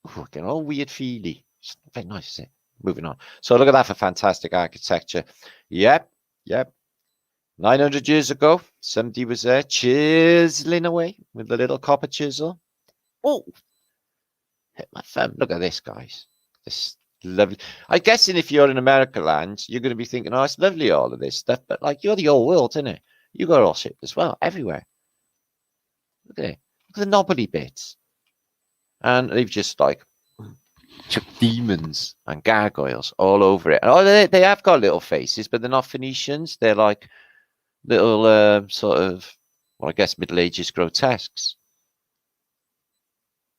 Ooh, getting all weird feely. It's very nice, is it? Moving on. So look at that for fantastic architecture. Yep. 900 years ago, somebody was there chiseling away with a little copper chisel. Oh, hit my thumb. Look at this, guys. This lovely. I'm guessing if you're in America land, you're going to be thinking, oh, it's lovely, all of this stuff. But like, you're the old world, isn't it? You got all shit as well, everywhere. Look at it. Look at the knobbly bits. And they've just like took demons and gargoyles all over it. And oh, they have got little faces, but they're not Phoenicians. They're like little sort of, well, I guess Middle Ages grotesques.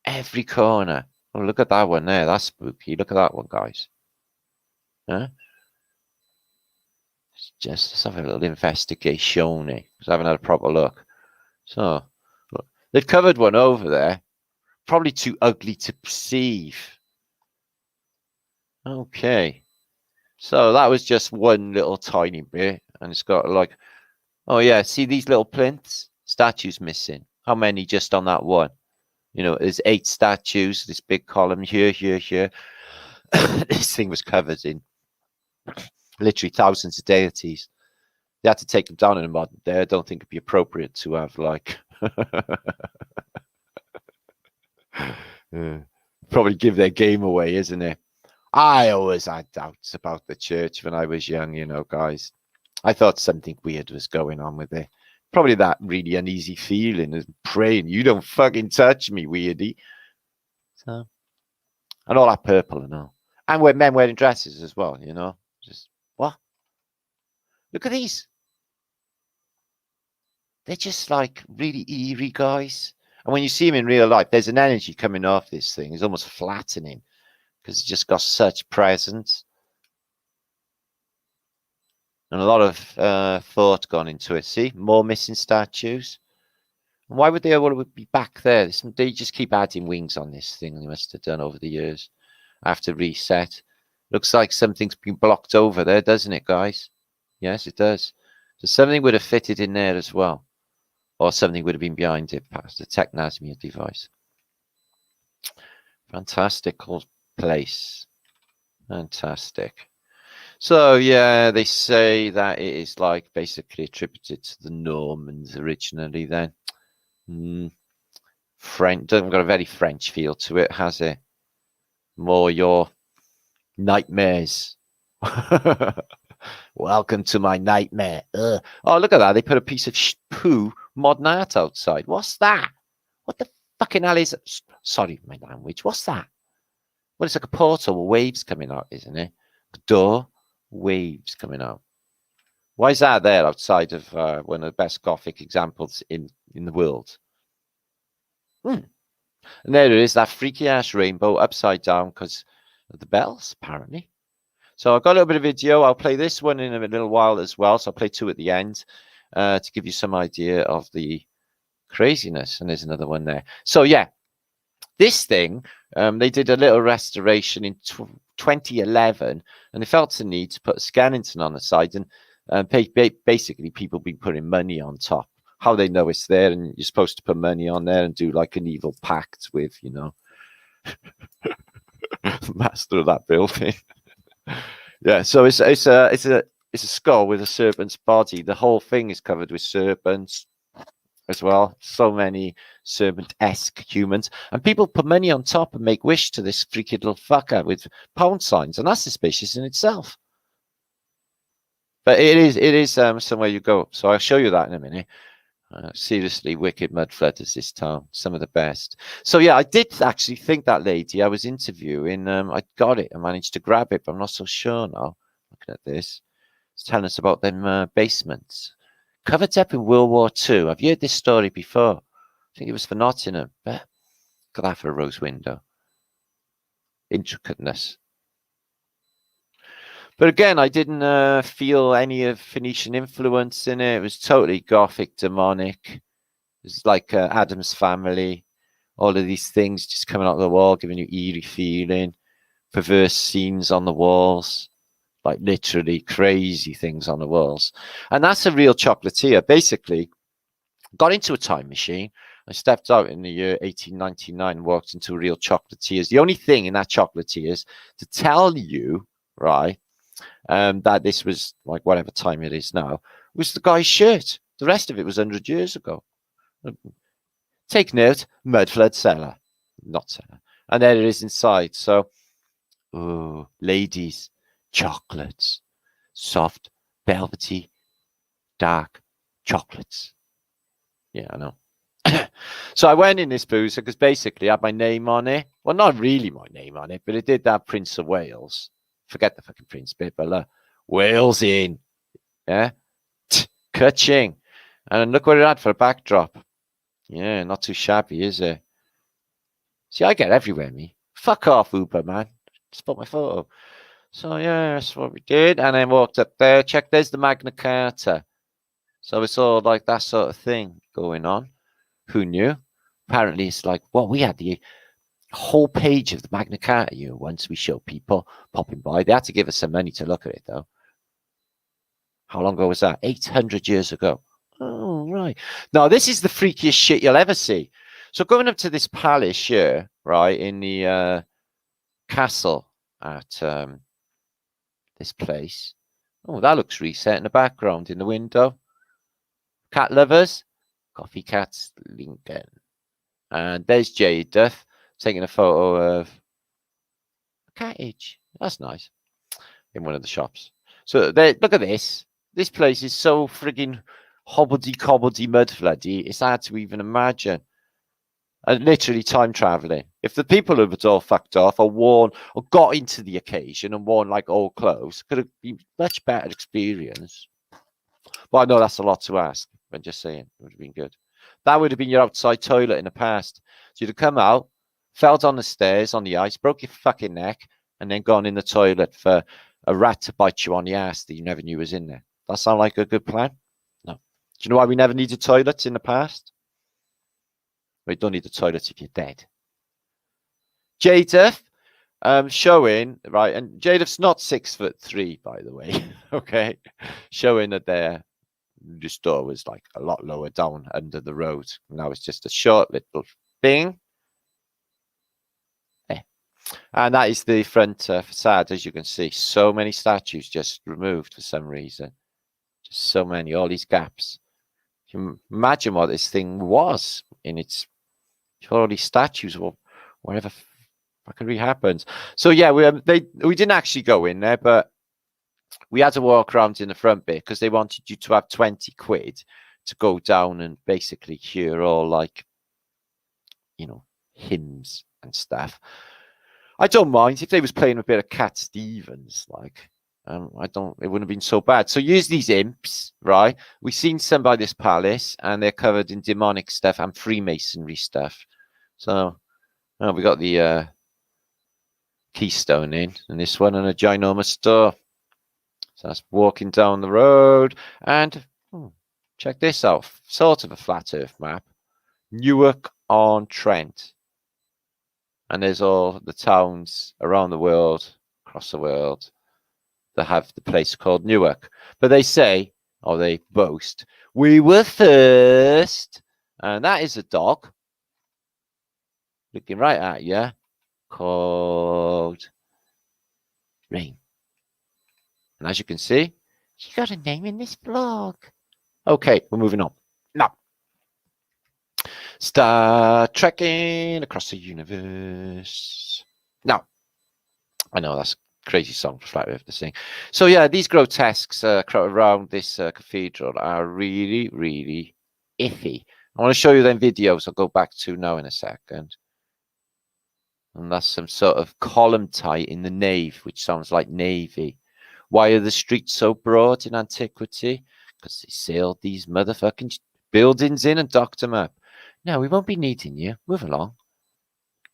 Every corner. Oh, look at that one there. That's spooky. Look at that one, guys. Huh? Let's have a little investigation. Because I haven't had a proper look. So, look, they've covered one over there. Probably too ugly to perceive. Okay. So that was just one little tiny bit. And it's got like, oh yeah, see these little plinths? Statues missing. How many just on that one? You know, there's 8 statues, this big column here. This thing was covered in literally thousands of deities. They had to take them down in a modern day. I don't think it'd be appropriate to have like probably give their game away, isn't it? I always had doubts about the church when I was young, you know, guys. I thought something weird was going on with it. Probably that really uneasy feeling of praying, you don't fucking touch me, weirdy. So, and all that purple and all. And with men wearing dresses as well, you know. Just, what? Look at these. They're just like really eerie, guys. And when you see them in real life, there's an energy coming off this thing. It's almost flattening because it's just got such presence. And a lot of thought gone into it. See, more missing statues. And why would they want to be back there? They just keep adding wings on this thing. They must have done over the years. After reset. Looks like something's been blocked over there, doesn't it, guys? Yes, it does. So something would have fitted in there as well. Or something would have been behind it past the Technasmia device. Fantastic place. Fantastic. So, yeah, they say that it is like basically attributed to the Normans originally then. French, doesn't got a very French feel to it, has it? More your nightmares. Welcome to my nightmare. Oh, look at that. They put a piece of poo modern art outside. What's that? What the fucking hell is it? Sorry, my language. What's that? Well, it's like a portal with waves coming out, isn't it? A door, waves coming out. Why is that there outside of one of the best Gothic examples in the world? And there it is, that freaky ass rainbow upside down because of the bells, apparently. So I've got a little bit of video. I'll play this one in a little while as well. So I'll play 2 at the end to give you some idea of the craziness. And there's another one there. So yeah, this thing, they did a little restoration in 2011, and they felt the need to put a skeleton on the side, and basically people been putting money on top. How they know it's there, and you're supposed to put money on there and do like an evil pact with, you know, master of that building. Yeah, so it's a skull with a serpent's body. The whole thing is covered with serpents. as well. So many serpent-esque humans. And people put money on top and make wish to this freaky little fucker with pound signs. And that's suspicious in itself. But it is somewhere you go. So I'll show you that in a minute. Seriously, wicked mud flooders this town. Some of the best. So yeah, I did actually think that lady I was interviewing, I got it. I managed to grab it, but I'm not so sure now. Looking at this. It's telling us about them basements. Covered up in World War II. I've heard this story before. I think it was for Nottingham. But got that for a rose window. Intricateness. But again, I didn't feel any of Phoenician influence in it. It was totally Gothic, demonic. It was like Adam's Family. All of these things just coming out of the wall, giving you eerie feeling. Perverse scenes on the walls. Like literally crazy things on the walls. And that's a real chocolatier. Basically, got into a time machine. I stepped out in the year 1899 and walked into a real chocolatiers. The only thing in that chocolatiers to tell you, right, that this was like whatever time it is now, was the guy's shirt. The rest of it was 100 years ago. Take note, mud flood cellar, not cellar. And there it is inside. So, oh, ladies, chocolates, soft, velvety, dark chocolates. Yeah, I know. So I went in this boozer because basically I had my name on it. Well, not really my name on it, but it did that Prince of Wales. Forget the fucking Prince bit, but Wales in. Yeah. Kutching. And look what it had for a backdrop. Yeah, not too shabby, is it? See, I get everywhere, me. Fuck off, Uber, man. Just put my photo. So, yeah, that's what we did. And then walked up there. Check, there's the Magna Carta. So it's all like that sort of thing going on. Who knew? Apparently, it's like, well, we had the whole page of the Magna Carta here once. We showed people popping by. They had to give us some money to look at it, though. How long ago was that? 800 years ago. Oh, right. Now, this is the freakiest shit you'll ever see. So going up to this palace here, right, in the castle at this place. Oh, that looks reset in the background in the window. Cat lovers, Coffee Cats, Lincoln. And there's Jadeth taking a photo of a cottage. That's nice. In one of the shops. So look at this. This place is so frigging hobbledy-cobbledy mud floody. It's hard to even imagine. And literally time traveling. If the people who had all fucked off or worn or got into the occasion and worn like old clothes, could have been much better experience. But I know that's a lot to ask. I'm just saying, it would have been good. That would have been your outside toilet in the past. So you'd have come out, fell down the stairs on the ice, broke your fucking neck, and then gone in the toilet for a rat to bite you on the ass that you never knew was in there. That sound like a good plan? No. Do you know why we never needed toilets in the past? We don't need the toilets if you're dead. Jadeth, showing, right, and Jadeth's not 6'3", by the way, okay? Showing that the store was like a lot lower down under the road. Now it's just a short little thing. And that is the front facade, as you can see. So many statues just removed for some reason. Just so many, all these gaps. You can imagine what this thing was in its, all these statues or whatever fucking happens. So yeah, we didn't actually go in there, but we had to walk around in the front bit because they wanted you to have 20 quid to go down and basically hear all like, you know, hymns and stuff. I don't mind if they was playing a bit of Cat Stevens, like, it wouldn't have been so bad. So use these imps, right? We've seen some by this palace and they're covered in demonic stuff and Freemasonry stuff. So we got the keystone in and this one and a ginormous door. So that's walking down the road and check this out. Sort of a flat earth map. Newark-on-Trent. And there's all the towns around the world, across the world, that have the place called Newark. But they say, or they boast, we were first. And that is a dog looking right at you called Rain. And as you can see, she got a name in this vlog. Okay, we're moving on. Now, Start trekking across the universe. Now, I know that's a crazy song for Flat Earth to sing. So yeah, these grotesques around this cathedral are really, really iffy. I want to show you them videos I'll go back to now in a second. And that's some sort of column tie in the nave, which sounds like navy. Why are the streets so broad in antiquity? Because they sailed these motherfucking buildings in and docked them up. No, we won't be needing you. Move along.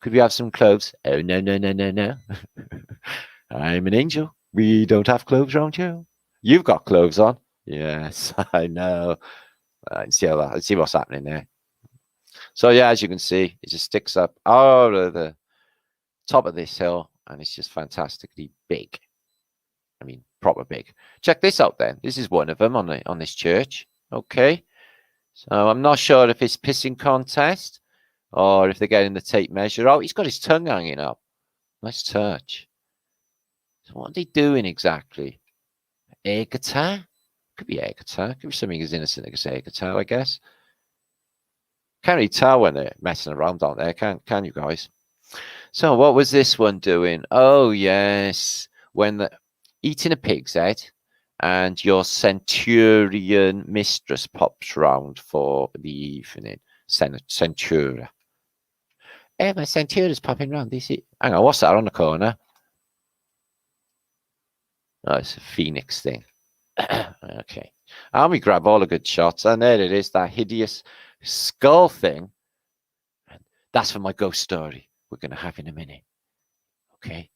Could we have some clothes? Oh, no, no, no, no, no. I'm an angel. We don't have clothes around you. You've got clothes on. Yes, I know. See how that, see what's happening there. So yeah, as you can see, it just sticks up out of the top of this hill, and it's just fantastically big. I mean, proper big. Check this out then. This is one of them on this church. Okay. So I'm not sure if it's pissing contest or if they're getting the tape measure out. He's got his tongue hanging up. Nice touch. So what are they doing exactly? Air guitar? Could be air guitar. Could be something as innocent as air guitar, I guess. Can't really tell when they're messing around out there, can you guys? So what was this one doing? Oh, yes. When the eating a pig's head and your centurion mistress pops round for the evening. Centura. Hey, my centuria's popping round. Hang on, what's that on the corner? Oh, it's a phoenix thing. Okay. And we grab all the good shots. And there it is, that hideous skull thing. That's for my ghost story we're going to have in a minute. Okay.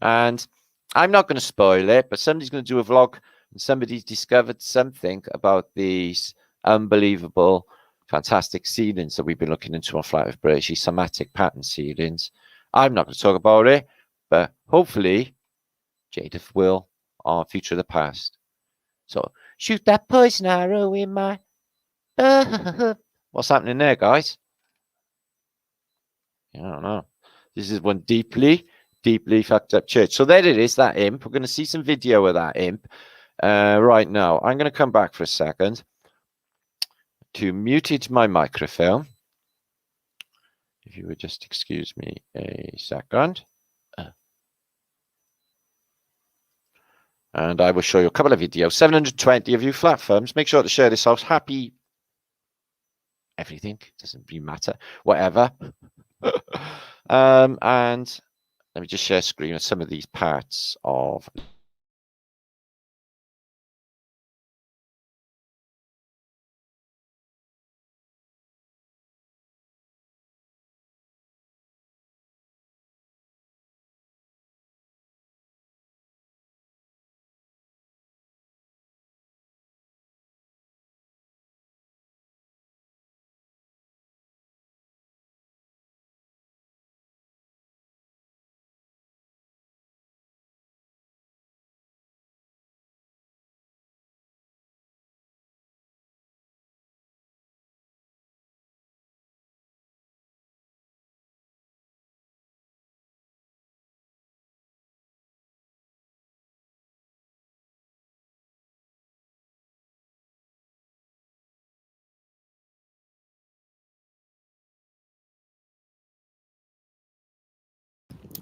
And I'm not going to spoil it, but somebody's going to do a vlog and somebody's discovered something about these unbelievable, fantastic ceilings that we've been looking into on Flat Earth British, somatic pattern ceilings. I'm not going to talk about it, but hopefully Jadeth will on Future of the Past. So, shoot that poison arrow in my... What's happening there, guys? I don't know. This is one deeply fucked up church. So there it is, that imp. We're going to see some video of that imp right now. I'm going to come back for a second to muted my microphone. If you would just excuse me a second. And I will show you a couple of videos. 720 of you flat firms. Make sure to share this out. Happy everything. Doesn't really matter. Whatever. And let me just share screen with some of these parts of...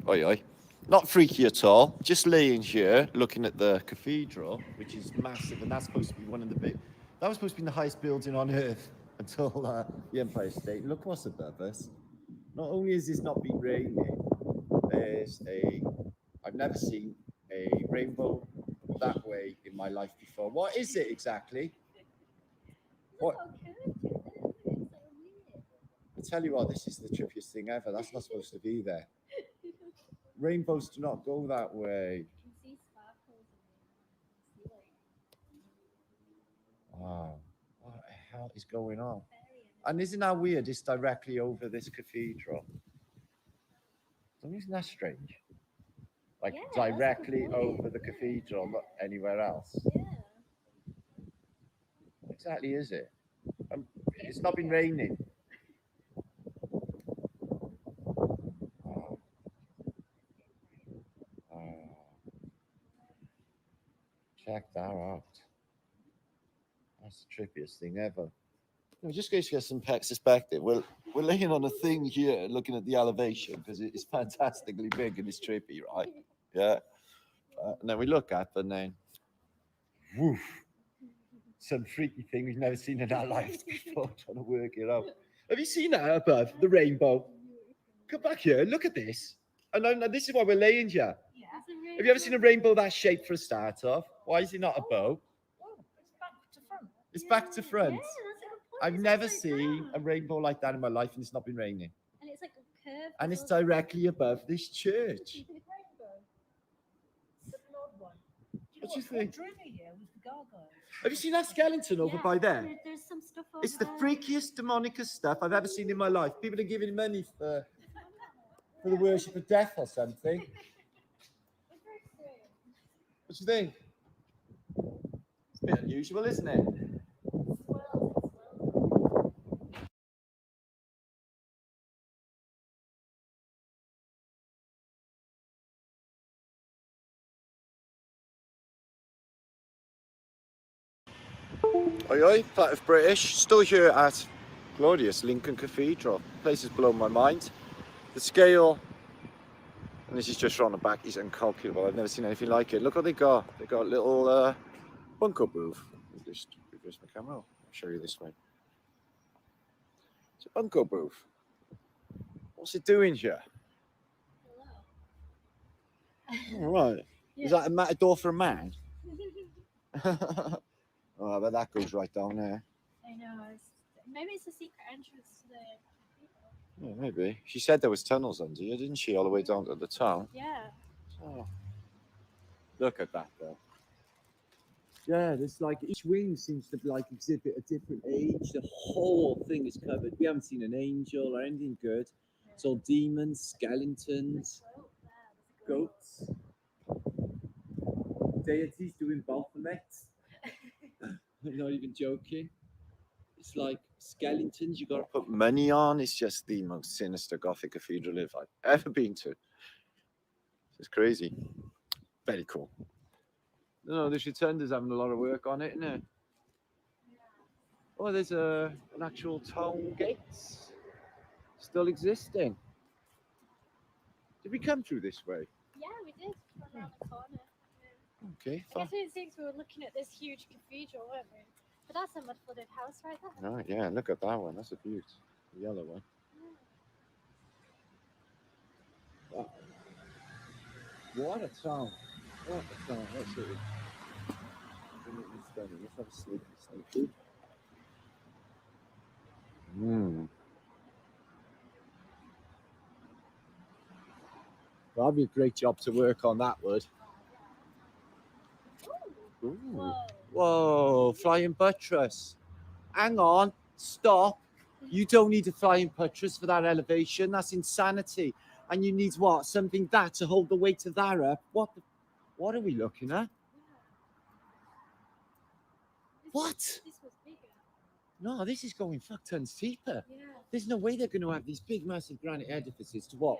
Oi, oi. Not freaky at all. Just laying here, looking at the cathedral, which is massive, and that's supposed to be one of the big... That was supposed to be the highest building on Earth until the Empire State. Look what's above us. Not only has this not been raining, there's a... I've never seen a rainbow that way in my life before. What is it exactly? What? I tell you what, this is the trippiest thing ever. That's not supposed to be there. Rainbows do not go that way. Wow, what the hell is going on? And isn't that weird? It's directly over this cathedral. Isn't that strange? Like directly over the cathedral, not anywhere else. Yeah. What exactly is it? It's not been raining. Oh. Oh. Check that out. That's the trippiest thing ever. Just going to get some perspective. We're laying on a thing here, looking at the elevation because it's fantastically big and it's trippy, right? Yeah. And then we look up and then, woof, some freaky thing we've never seen in our lives before. Trying to work it out. Have you seen that above the rainbow? Come back here. Look at this. And this is why we're laying here. Yeah. Have you ever seen a rainbow that shape for a start off? Why is it not a bow? Oh, it's back to front. It's back to front. Yeah, that's a good point. I've It's never upside seen down. a rainbow like that in my life, and it's not been raining. And it's like a curve. And it's directly above this church. Rainbow. It's an odd one. What do you think? Drew me here was the gargoyle. Have you seen that skeleton over by there? There's some stuff over It's the there. freakiest, demonicest stuff I've ever seen in my life. People are giving money for the worship of death or something. What do you think? It's a bit unusual, isn't it? Oi, oi, part of British, still here at glorious Lincoln Cathedral. The place has blown my mind. The scale, and this is just on the back, is incalculable. I've never seen anything like it. Look what they got. They got a little bunker booth. Just reverse my camera. I'll show you this way. It's a bunker booth. What's it doing here? All right. Yeah. Is that a matador for a man? Oh, but that goes right down there. I know. Maybe it's a secret entrance to the. Yeah, maybe. She said there was tunnels under here, didn't she? All the way down to the town. Yeah. Oh. Look at that, though. Yeah, there's like each wing seems to like exhibit a different age. The whole thing is covered. We haven't seen an angel or anything good. It's all demons, skeletons, goats, deities doing Baphomet. I'm not even joking. It's like skeletons you got to put money on. It's just the most sinister Gothic cathedral if I've ever been to. It's crazy. Very cool. No, the Shitunda's having a lot of work on it, isn't it? Oh, there's an actual town gates still existing. Did we come through this way? Yeah, we did. Around the corner. Yeah. Okay. I guess we didn't think we were looking at this huge cathedral, weren't we? But that's a mud-flooded house right there. Oh, yeah, look at that one. That's a beaut. The yellow one. Wow. What a town. What a town. Let's see. Let's have a sleep. Well, that'd be a great job to work on, that would. Ooh. Whoa. Whoa, flying buttress. Hang on, stop. You don't need a flying buttress for that elevation. That's insanity. And you need what? Something that to hold the weight of that up. What are we looking at? What? This was bigger. No, this is going fuck tons deeper. Yeah. There's no way they're going to have these big, massive granite edifices to what?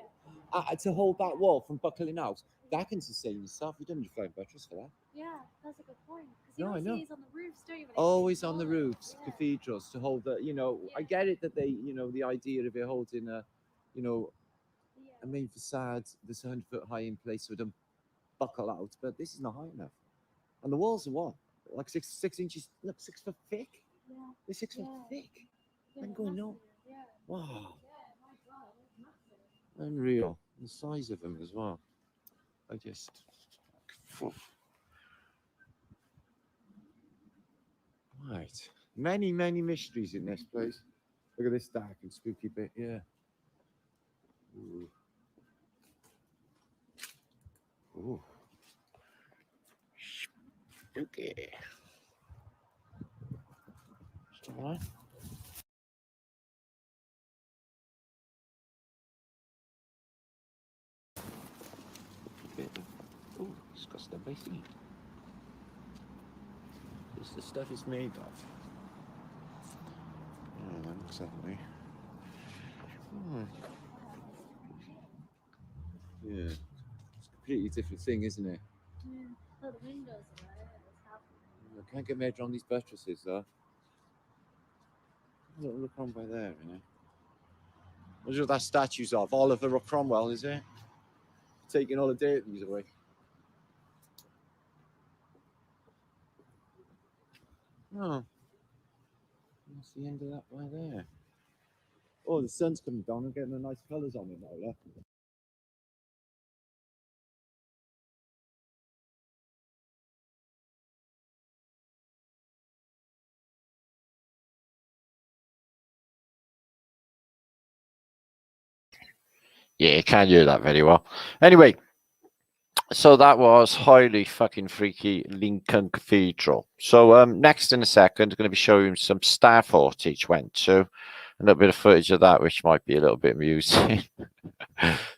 To hold that wall from buckling out. That can sustain yourself. You don't need a flying buttress for that. Yeah, that's a good point. No, I know. He's on the roofs, don't you? Always on the roofs, Yeah. cathedrals to hold the, I get it that they, the idea of it holding a, a main facade that's 100 foot high in place so it don't buckle out, but this is not high enough. And the walls are what? Like six inches, look, 6 foot thick? Yeah. They're 6 foot thick. Yeah, I'm going, no. Yeah. Wow. Yeah, my God, that's massive. Unreal. The size of them as well. I just. Right. Many, many mysteries in this place. Look at this dark and spooky bit, yeah. Ooh. Ooh. Spooky. All right. Oh, it's got stuff I see. This the stuff it's made of. Yeah, that looks that way. Yeah. It's a completely different thing, isn't it? Yeah. Oh, the windows are there. I can't get my head around these buttresses though. Look on by there, you know. What's that statues of? Oliver Cromwell, is it? Taking all the deities away. Oh. That's the end of that by there. Oh, the sun's coming down and getting the nice colours on it now, look. Yeah, you can't hear that very well. Anyway, so that was highly fucking freaky Lincoln Cathedral. So next in a second, I'm going to be showing some Starfort each went to. A little bit of footage of that, which might be a little bit amusing.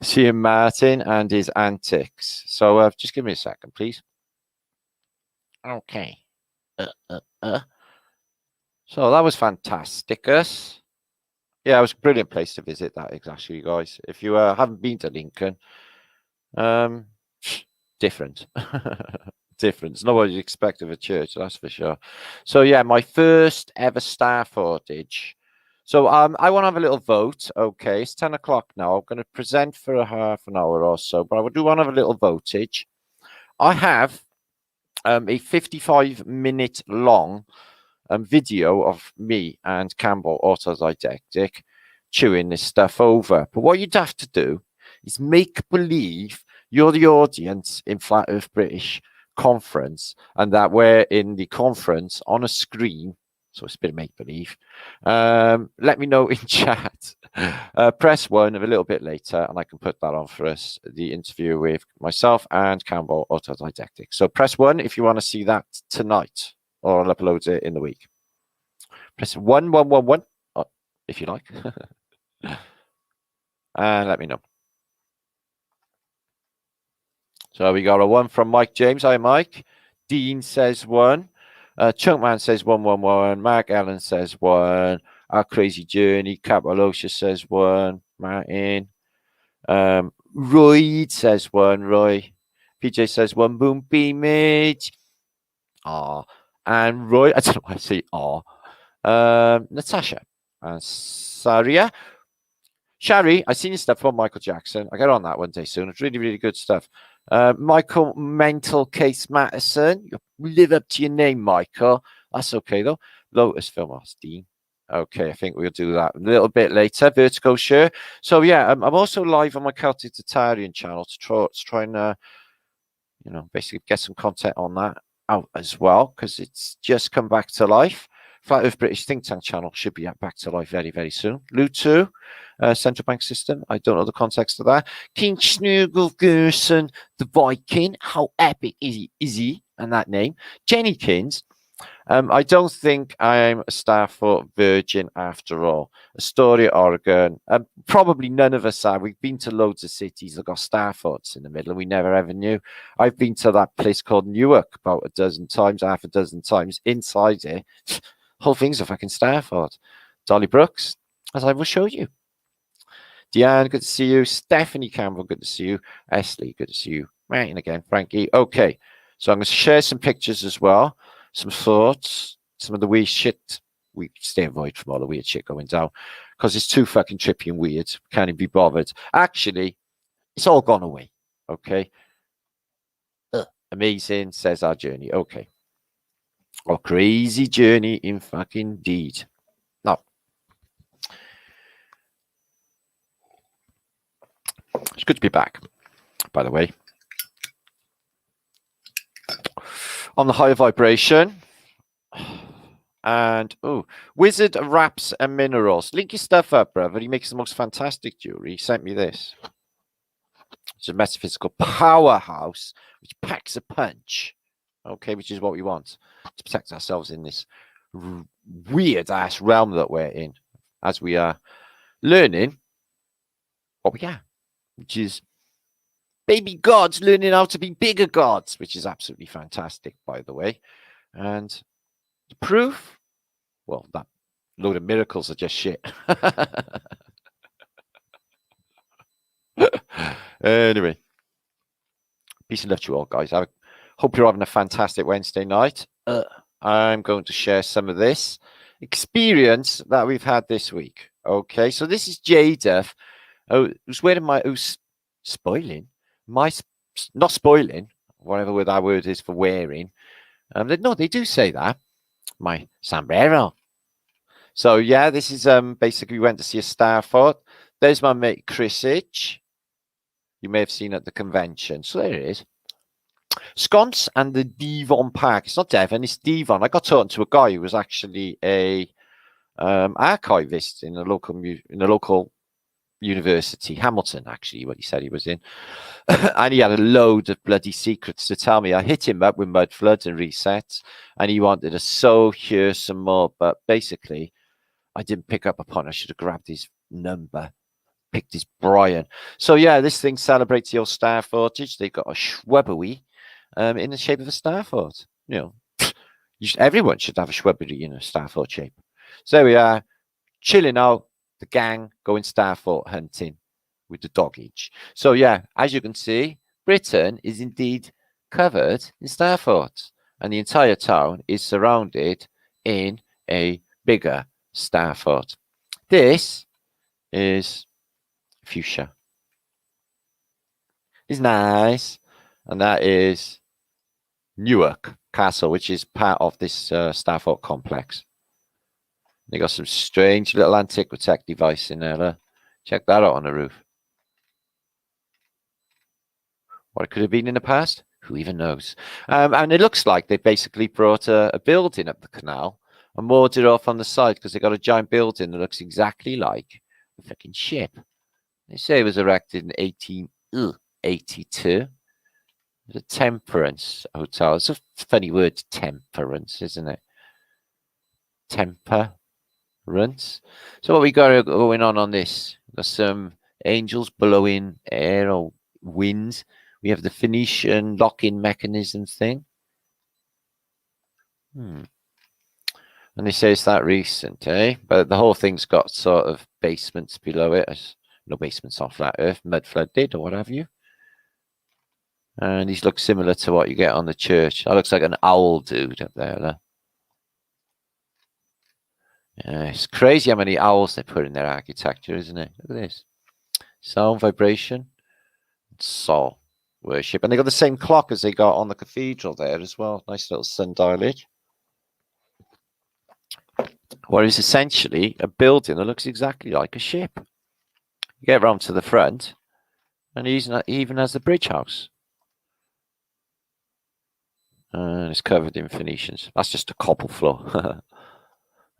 Seeing Martin and his antics. So just give me a second, please. Okay. So that was fantastic. Yeah, it was a brilliant place to visit. That actually, guys. If you haven't been to Lincoln, different. Different. It's not what you'd expect of a church, that's for sure. So yeah, my first ever Starfortage. So I want to have a little vote. Okay, it's 10 o'clock now. I'm going to present for a half an hour or so, but I do want to have a little votage. I have a 55-minute long video of me and Cambel, Auto Didectic, chewing this stuff over. But what you'd have to do is make believe you're the audience in Flat Earth British conference and that we're in the conference on a screen. So it's a bit of make believe. Let me know in chat. Press 1 a little bit later and I can put that on for us, the interview with myself and Cambel, Auto Didectic. So press 1 if you want to see that tonight, or I'll upload it in the week. Press 1 if you like. And let me know. So we got a 1 from Mike James. Hi, Mike. Dean says 1. Chunkman says 111. Mark Allen says 1. Our Crazy Journey. Capalocia says 1. Martin. Roy says 1. Roy. PJ says 1. Boom Beamage. And Roy. I don't know why I say Natasha. And Saria. Shari, I seen your stuff on Michael Jackson. I get on that one day soon. It's really, really good stuff. Michael Mental Case Matteson. You live up to your name, Michael. That's okay, though. Lotus Film Dean. Okay, I think we'll do that a little bit later. Vertigo Share. So, yeah, I'm also live on my Celtic Tatarian channel to try and, basically get some content on that out as well, because it's just come back to life. Flat Earth British Think Tank channel should be back to life very, very soon. Lutu, Central Bank System. I don't know the context of that. King Snuggle Gerson, the Viking. How epic is he? And that name. Jennykins. I don't think I'm a Starfort virgin after all. Astoria, Oregon. Probably none of us are. We've been to loads of cities that got Starforts in the middle and we never ever knew. I've been to that place called Newark about a dozen times, half a dozen times. Inside it, whole thing's a fucking Starfort. Dolly Brooks, as I will show you. Deanne, good to see you. Stephanie Campbell, good to see you. Esley, good to see you. Martin again. Frankie. Okay, so I'm going to share some pictures as well. Some thoughts, some of the weird shit. We stay avoid from all the weird shit going down because it's too fucking trippy and weird. Can't even be bothered. Actually, it's all gone away. Okay. Amazing, says our journey. Okay. Our crazy journey in fucking deed. Now, it's good to be back, by the way. On the higher vibration. And, Wizard Wraps and Minerals. Link your stuff up, brother. He makes the most fantastic jewelry. He sent me this. It's a metaphysical powerhouse which packs a punch. Okay, which is what we want to protect ourselves in this weird-ass realm that we're in as we are learning what we are, which is baby gods learning how to be bigger gods, which is absolutely fantastic, by the way. And the proof, well, that load of miracles are just shit. Anyway, peace and love to you all, guys. I hope you're having a fantastic Wednesday night. I'm going to share some of this experience that we've had this week. Okay, so this is Jadeth, who's wearing who's spoiling not spoiling, whatever that word is for wearing. They do say that. My sombrero. So yeah, this is basically we went to see a Starfort. There's my mate Chris Itch. You may have seen at the convention. So there it is. Sconce and the Devon Park. It's not Devon, it's Devon. I got talking to a guy who was actually a archivist in a local university, Hamilton, actually, what he said he was in. And he had a load of bloody secrets to tell me. I hit him up with mud floods and resets, and he wanted to hear some more. But basically, I didn't pick up upon. I should have grabbed his number, picked his Brian. So yeah, this thing celebrates the old Starfortage. They've got a Schwebbery in the shape of a Starfort. You know, everyone should have a Schwebbery in a Starfort shape. So there we are, chilling out, the gang going Starfort hunting with the doggage. So yeah, as you can see, Britain is indeed covered in Starforts, and the entire town is surrounded in a bigger Starfort. This is fuchsia. It's nice, and that is Newark Castle, which is part of this Starfort complex. They got some strange little Antarctica device in there. Check that out on the roof. What it could have been in the past, who even knows? And it looks like they basically brought a building up the canal and moored it off on the side because they got a giant building that looks exactly like a fucking ship. They say it was erected in 1882. It's a temperance hotel. It's a funny word, temperance, isn't it? Temperance. So what we got going on this? We've got some angels blowing air or wind. We have the Phoenician lock-in mechanism thing. And they say it's that recent, eh? But the whole thing's got sort of basements below it. There's no basements on flat Earth. Mud flood did or what have you. And these look similar to what you get on the church. That looks like an owl dude up there. Yeah, it's crazy how many owls they put in their architecture, isn't it? Look at this. Sound, vibration, soul worship. And they got the same clock as they got on the cathedral there as well. Nice little sundialage. What is essentially a building that looks exactly like a ship. You get around to the front, and it even has the bridge house. And it's covered in Phoenicians. That's just a cobble floor.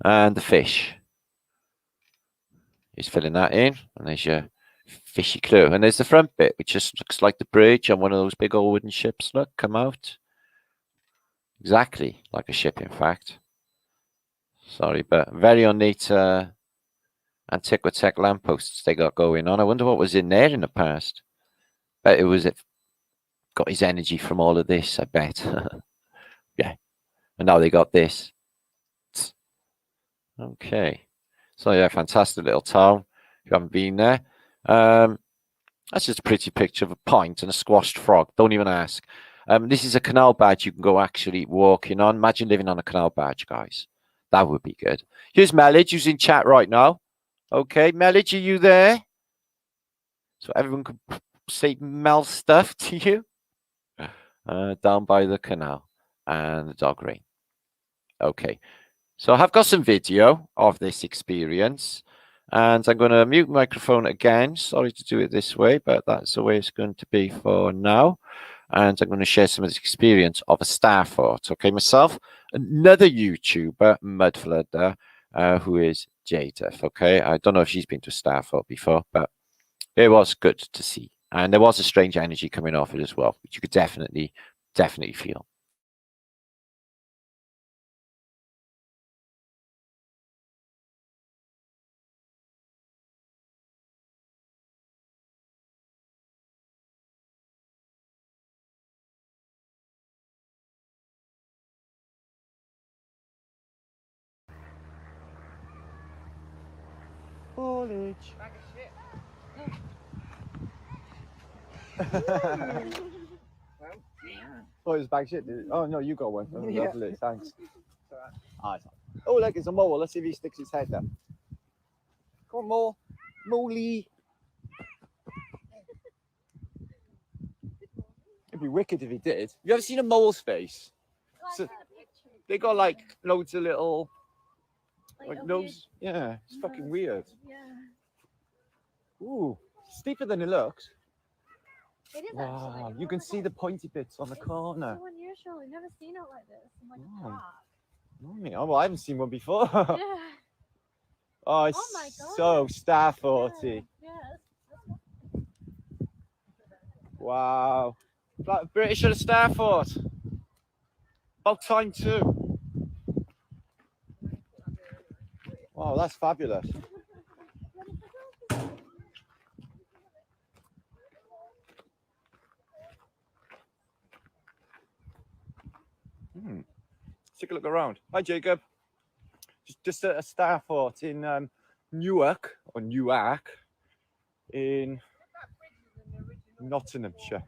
And the fish. He's filling that in, and there's your fishy clue. And there's the front bit, which just looks like the bridge on one of those big old wooden ships. Look, come out. Exactly like a ship, in fact. Sorry, but very ornate Antarctica lampposts they got going on. I wonder what was in there in the past. Bet it got his energy from all of this, I bet. Yeah. And now they got this. Okay. So yeah, fantastic little town. If you haven't been there. That's just a pretty picture of a pint and a squashed frog. Don't even ask. This is a canal barge you can go actually walking on. Imagine living on a canal barge, guys. That would be good. Here's Melage, who's in chat right now. Okay, Melage, are you there? So everyone can say Mel stuff to you. Down by the canal and the dog ring. Okay. So I have got some video of this experience, and I'm going to mute microphone again. Sorry to do it this way, but that's the way it's going to be for now. And I'm going to share some of this experience of a Starfort. Okay, myself, another YouTuber, Mudflooder, who is Jadeth. Okay, I don't know if she's been to Starfort before, but it was good to see. And there was a strange energy coming off it as well, which you could definitely feel. Foliage. Oh, it was bag shit, dude. Oh, no, you got one. Oh, Yeah. lovely, thanks. Ah, Oh, look, it's a mole. Let's see if he sticks his head up. Come on, mole. Moley. It'd be wicked if he did. You ever seen a mole's face? Like So- in a picture. They got like loads of little, Like like a nose. Yeah, it's fucking nose. weird. Yeah. Ooh, steeper than it looks. It is Wow, actually. you can see the pointy bits on the It's corner. so unusual. We've never seen it like this. I'm like, Oh. wow. Blimey. Oh, well, I haven't seen one before. Yeah. Oh, it's Oh my God. so Starforty. Yeah. Wow. Like British at a Starfort. About time too. Wow, that's fabulous. Take a look around. Hi, Jacob. Just at a Starfort in Newark in Nottinghamshire.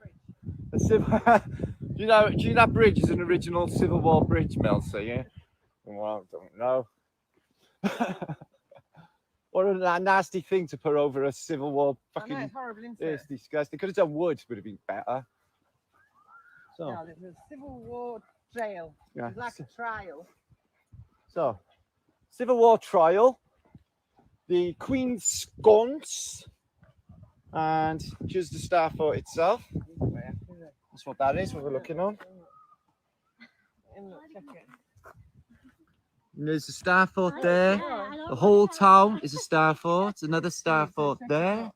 Do you know that bridge is an original Civil War bridge, Melsa? Yeah. Well, I don't know. What a nasty thing to put over a Civil War I know, fucking. it's horrible, isn't It's it? disgusting. They could have done wood, would have been better. So, No, there's a Civil War trail. yeah. It's like a trial. So, Civil War trial, the Queen's sconce, and here's the Starfort itself. That's what that is, what we're looking on. And there's the Starfort there. The whole town is a Starfort. Another Starfort there.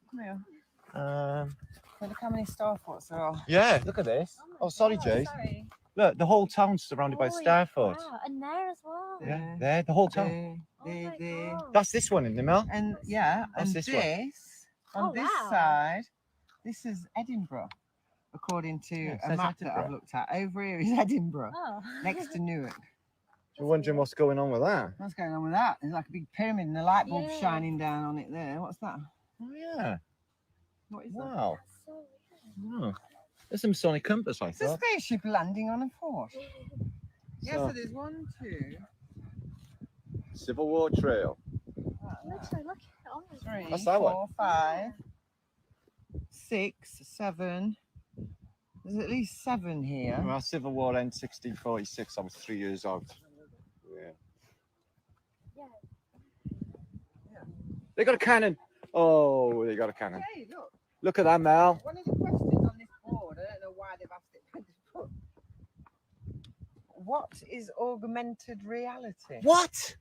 Look how many Starforts there are. Yeah, look at this. Oh, sorry, Jay. Sorry. Look, the whole town's surrounded by Starfort. Wow. And there as well. Yeah, there, the whole town. Oh my God. That's this one in the mill. And yeah, That's and this this, one. on Oh, this wow. side, this is Edinburgh, according to Yeah, it a says map that I've Edinburgh. looked at. Over here is Edinburgh, Oh. next to Newark. You're wondering what's going on with that? What's going on with that? There's like a big pyramid and a light bulb Yeah. shining down on it there. What's that? Oh, yeah. What is that? Wow. That's so weird. Oh. There's some Sonic compass, I It's a thought. spaceship landing on a fort. Yeah, So- so there's 1, 2, Civil War Trail. Literally, look. Oh my 3, That's that one. 4, 5, 6, 7. There's at least 7 here. Well, Civil War end 1646. I was 3 years old. Yeah. Yeah. They got a cannon. Oh, they got a cannon. Hey, look. Look at that, Mel. One of the questions on this board, I don't know why they've asked it, but it's put, what is augmented reality? What?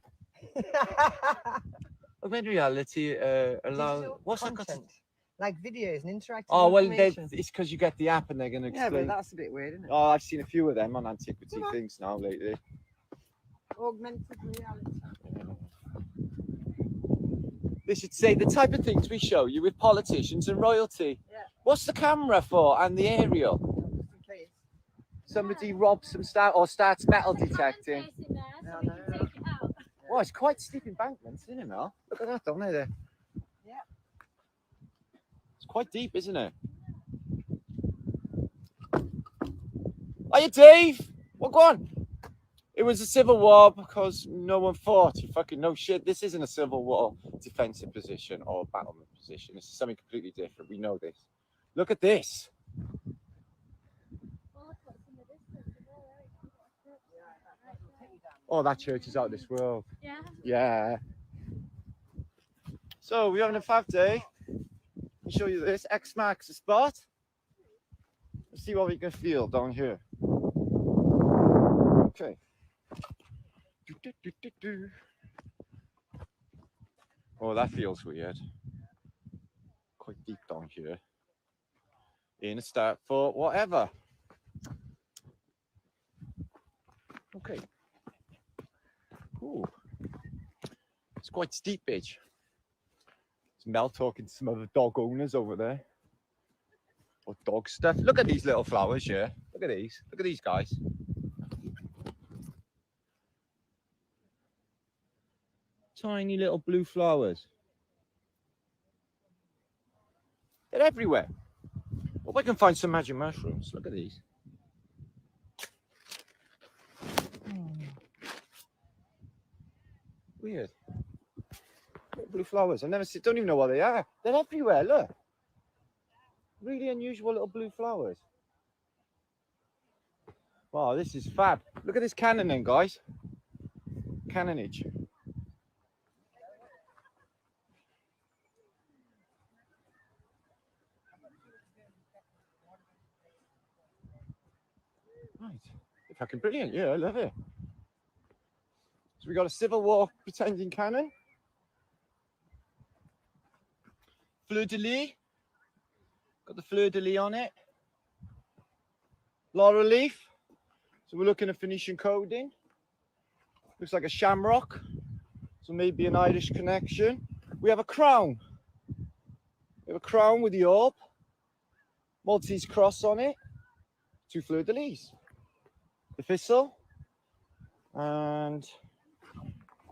Augmented reality allow. Digital What's that got? content, like videos and interactive Oh well, information. it's because you get the app and they're going to Yeah, explain. but that's a bit weird, isn't it? Oh, I've seen a few of them on antiquity Come on. things now lately. Augmented reality. They should say the type of things we show you with politicians and royalty. Yeah. What's the camera for and the aerial? Just in case. Somebody robs some or starts metal detecting. Facing there, so Yeah, we I can know. take it out. Well, it's quite steep embankments, isn't it, Mel? Look at that, don't they? There. Yeah. It's quite deep, isn't it? Hiya, Dave. Well, go on. It was a civil war because no one fought. You fucking no shit. This isn't a civil war defensive position or battlement position. This is something completely different. We know this. Look at this. Oh, look what's in the distance as well, there we go. Oh, that church is out of this world. Yeah. Yeah. So we're having a fab day. I'll show you this. X marks the spot. Let's see what we can feel down here. Okay. Oh, that feels weird. Quite deep down here. In a start for whatever. Okay. Ooh. It's quite steep, bitch. It's Mel talking to some other dog owners over there. Or dog stuff. Look at these little flowers here. Look at these. Look at these guys. Tiny little blue flowers. They're everywhere. Hope I can find some magic mushrooms. Look at these. Weird. Little blue flowers. I've never seen, don't even know what they are. They're everywhere, look. Really unusual little blue flowers. Wow, this is fab. Look at this cannon then, guys. Cannonage. Right. They're fucking brilliant. Yeah, I love it. So we got a Civil War pretending cannon. Fleur de lis. Got the fleur de lis on it. Laurel leaf. So we're looking at Phoenician coding. Looks like a shamrock. So maybe an Irish connection. We have a crown. We have a crown with the orb. Maltese cross on it. 2 fleur de lis. The thistle. And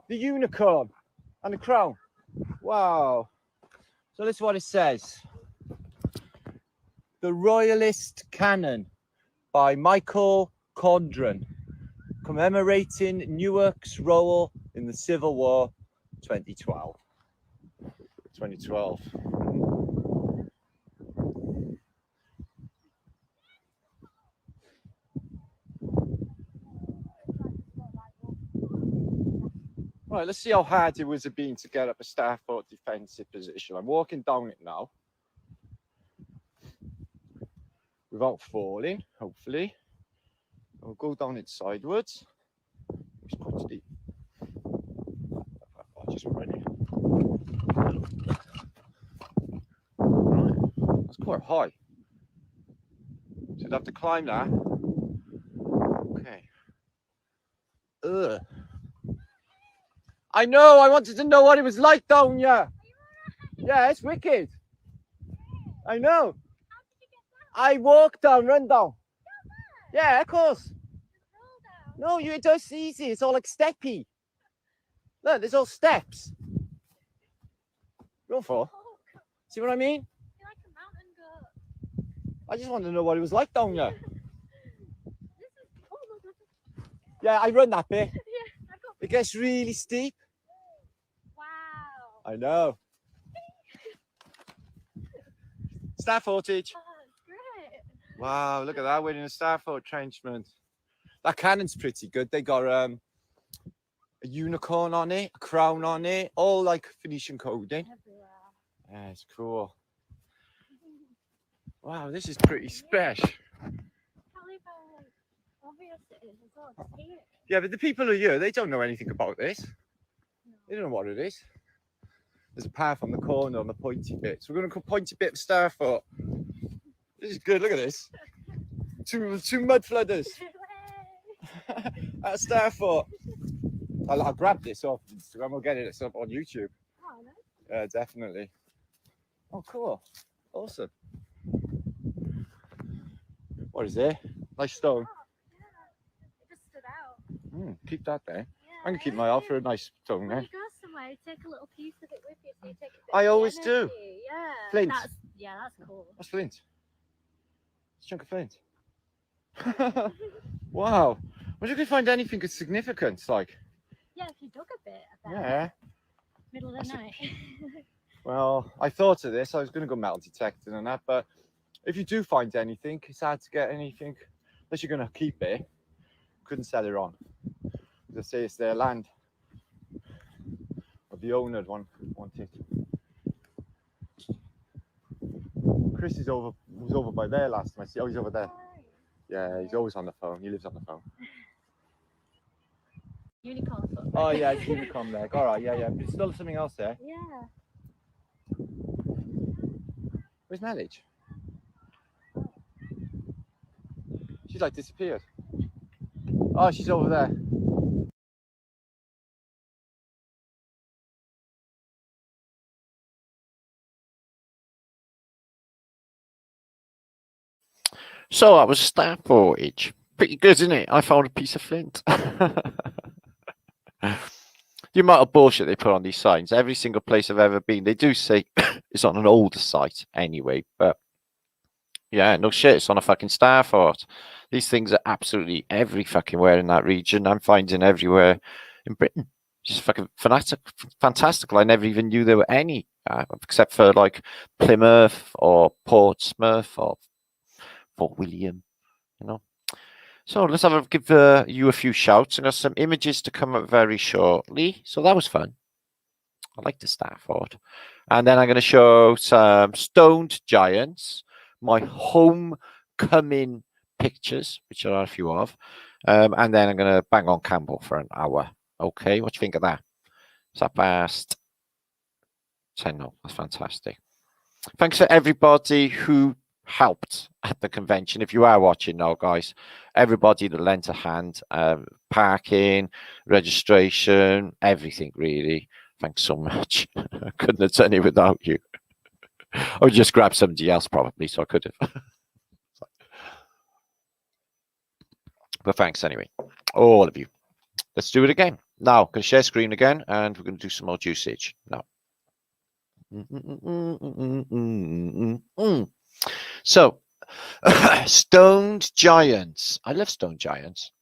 the unicorn. And the crown. Wow. So this is what it says. The Royalist Cannon by Michael Condren, commemorating Newark's role in the Civil War 2012. 2012. Right, let's see how hard it was been to get up a Starfort defensive position. I'm walking down it now. Without falling, hopefully. I'll go down it sideways. It's quite steep. I'll just run it. Right. That's quite high. So I'd have to climb that. Okay. Ugh. I know, I wanted to know what it was like down here. Yeah, it's wicked. I know. I walk down, run down. Yeah, of course. No, it's just easy. It's all like steppy. Look, there's all steps. Go for. See what I mean? You're like a mountain goat. I just wanted to know what it was like down here. Oh my God. Yeah, I run that bit. Yeah, I've got. It gets really steep. Wow. I know. Star footage. Oh, that's great. Wow, look at that. We're in a Starfort entrenchment. That cannon's pretty good. They got a unicorn on it, a crown on it, all like Phoenician coding. Everywhere. Yeah, it's cool. Wow, this is pretty special. Can't believe how obvious it is as well. It's here. Yeah, but the people who are here, they don't know anything about this. No. They don't know what it is. There's a path on the corner on the pointy bit. So we're going to go pointy bit of Starfort. This is good. Look at this. Two mud flooders at Starfort. I'll grab this off Instagram. We'll get it up on YouTube. Oh, nice. Yeah, definitely. Oh, cool. Awesome. What is it? Nice stone. Oh, yeah. It just stood out. Keep that there. Yeah. I'm going to keep my eye for a nice stone When there. you go somewhere, you take a little piece of it with you, so you take a bit I of the always do. energy. Yeah. Flint. That's cool. That's flint. It's a chunk of flint. Wow. Wonder if we find anything of significance, like. Yeah, if you dug a bit, I bet. Yeah. Middle of That's the a- night. Well, I thought of this. I was going to go metal detecting and that, but if you do find anything, it's hard to get anything unless you're going to keep it. Couldn't sell it on. They say it's their land, or the owner wanted. Chris was over by there last time. I see. Oh, he's over there. Yeah, he's always on the phone. He lives on the phone. Unicorn foot. Oh yeah, it's unicorn leg. All right, yeah. But there's still something else there. Yeah. Where's Nellage? She's like disappeared. Oh, she's over there. So that was star footage. Pretty good, isn't it? I found a piece of flint. The amount of bullshit they put on these signs. Every single place I've ever been, they do say it's on an older site anyway. But yeah, no shit, it's on a fucking Starfort. These things are absolutely every fucking where in that region. I'm finding everywhere in Britain. just fucking fantastical. I never even knew there were any, except for like Plymouth or Portsmouth or Fort William, you know. So let's give you a few shouts. I got some images to come up very shortly. So that was fun. I like the Starfort. And then I'm going to show some stoned giants, my homecoming pictures, which there are a few of. And then I'm going to bang on Cambel for an hour. Okay, what do you think of that? Is that past 10? No, that's fantastic. Thanks for everybody who helped at the convention. If you are watching now, guys, everybody that lent a hand, parking, registration, everything really. Thanks so much. I couldn't have done it without you. I would just grab somebody else probably, so I could have. But thanks anyway, all of you. Let's do it again. Now, I'm going to share screen again, and we're going to do some more usage. Now. So, stoned giants. I love stone giants.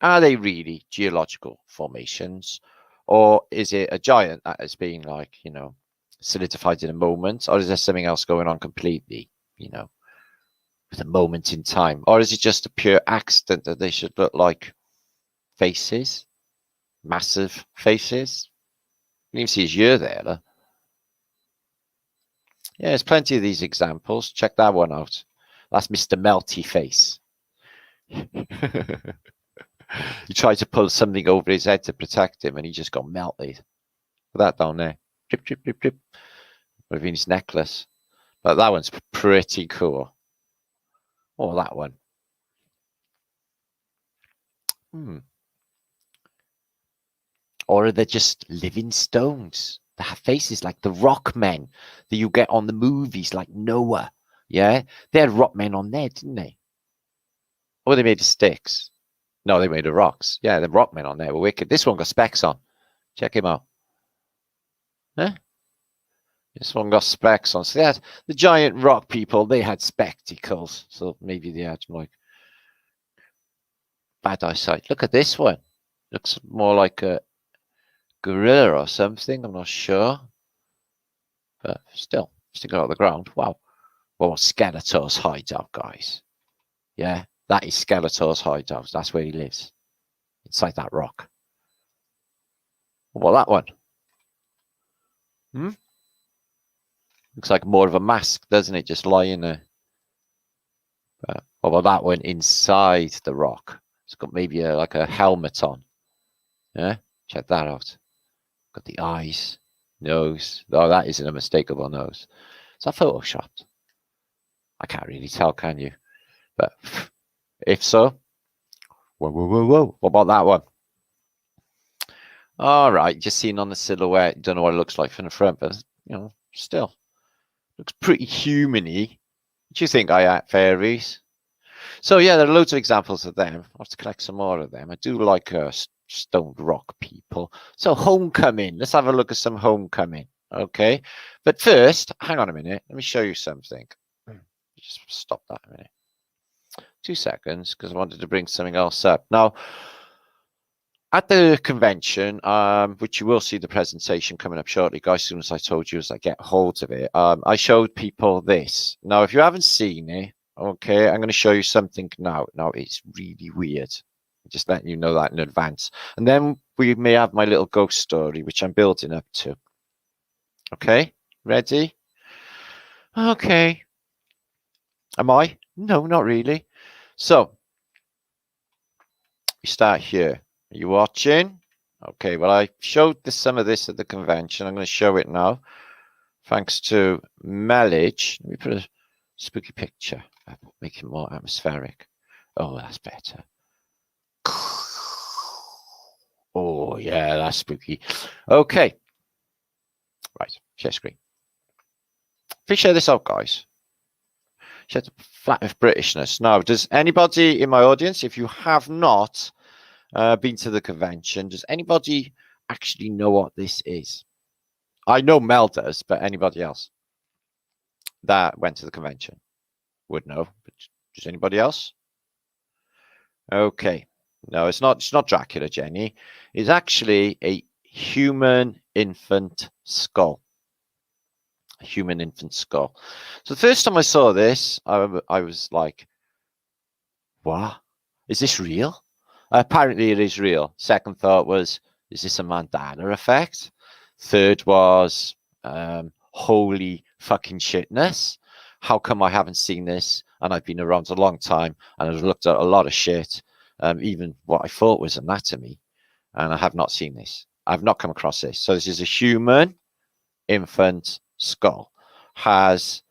Are they really geological formations? Or is it a giant that has been like, you know, solidified in a moment? Or is there something else going on completely, you know, with a moment in time? Or is it just a pure accident that they should look like faces? Massive faces? You can even see his ear there. Huh? Yeah, there's plenty of these examples. Check that one out. That's Mr. Melty Face. He tried to pull something over his head to protect him, and he just got melted. Put that down there. Drip, drip, drip, drip. Would have been his necklace. But that one's pretty cool. Oh, that one. Or are they just living stones? They have faces like the rock men that you get on the movies, like Noah. Yeah? They had rock men on there, didn't they? Or they made of sticks. No, they made of rocks. Yeah, the rock men on there were wicked. This one got specs on. Check him out. Huh? This one got specs on. So they had the giant rock people, they had spectacles. So maybe they had like bad eyesight. Look at this one. Looks more like a gorilla or something. I'm not sure. But still, sticking out of the ground. Wow. Well, Skeletor's hideout, guys. Yeah, that is Skeletor's hideout. That's where he lives. Inside that rock. What about that one? Looks like more of a mask, doesn't it? Just lying there. What about that one inside the rock? It's got maybe like a helmet on. Yeah, check that out. Got the eyes, nose. Oh, that isn't a mistakable nose. Is that photoshopped? I can't really tell, can you? But if so, whoa, whoa, whoa, whoa. What about that one? All right, just seen on the silhouette. Don't know what it looks like from the front, but you know, still looks pretty human-y. What do you think, fairies? So yeah, there are loads of examples of them. I'll have to collect some more of them. I do like stoned rock people. So homecoming. Let's have a look at some homecoming. Okay, but first, hang on a minute. Let me show you something. Just stop that a minute. 2 seconds, because I wanted to bring something else up. Now, at the convention, which you will see the presentation coming up shortly, guys, as soon as I told you, as I get hold of it, I showed people this. Now, if you haven't seen it, okay, I'm going to show you something now. Now, it's really weird. Just letting you know that in advance. And then we may have my little ghost story, which I'm building up to. Okay, ready? Okay. Am I? No, not really. So, we start here. Are you watching? Okay, well, I showed some of this at the convention. I'm going to show it now. Thanks to Melage. Let me put a spooky picture up, make it more atmospheric. Oh, that's better. Oh, yeah, that's spooky. Okay. Right, share screen. Please share this out, guys. Share the flat of Britishness. Now, does anybody in my audience, if you have not been to the convention, does anybody actually know what this is? I know Mel does, but anybody else that went to the convention would know. But does anybody else? Okay. No, it's not. It's not Dracula, Jenny. It's actually a human infant skull. A human infant skull. So the first time I saw this, I was like, "What? Is this real?" Apparently, it is real. Second thought was, "Is this a Mandela effect?" Third was, "Holy fucking shitness! How come I haven't seen this?" And I've been around a long time, and I've looked at a lot of shit, even what I thought was anatomy, and I have not seen this. I've not come across this. So this is a human infant skull. Has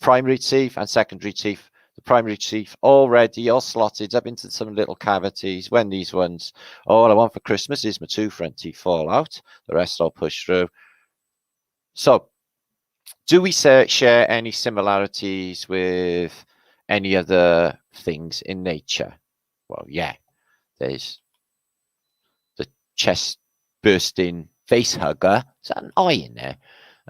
primary teeth and secondary teeth. The primary teeth already all slotted up into some little cavities. When these ones, all I want for Christmas is my two front teeth fall out. The rest all push through. So, do we share any similarities with any other things in nature? Well, yeah. There's the chest bursting face hugger. Is that an eye in there?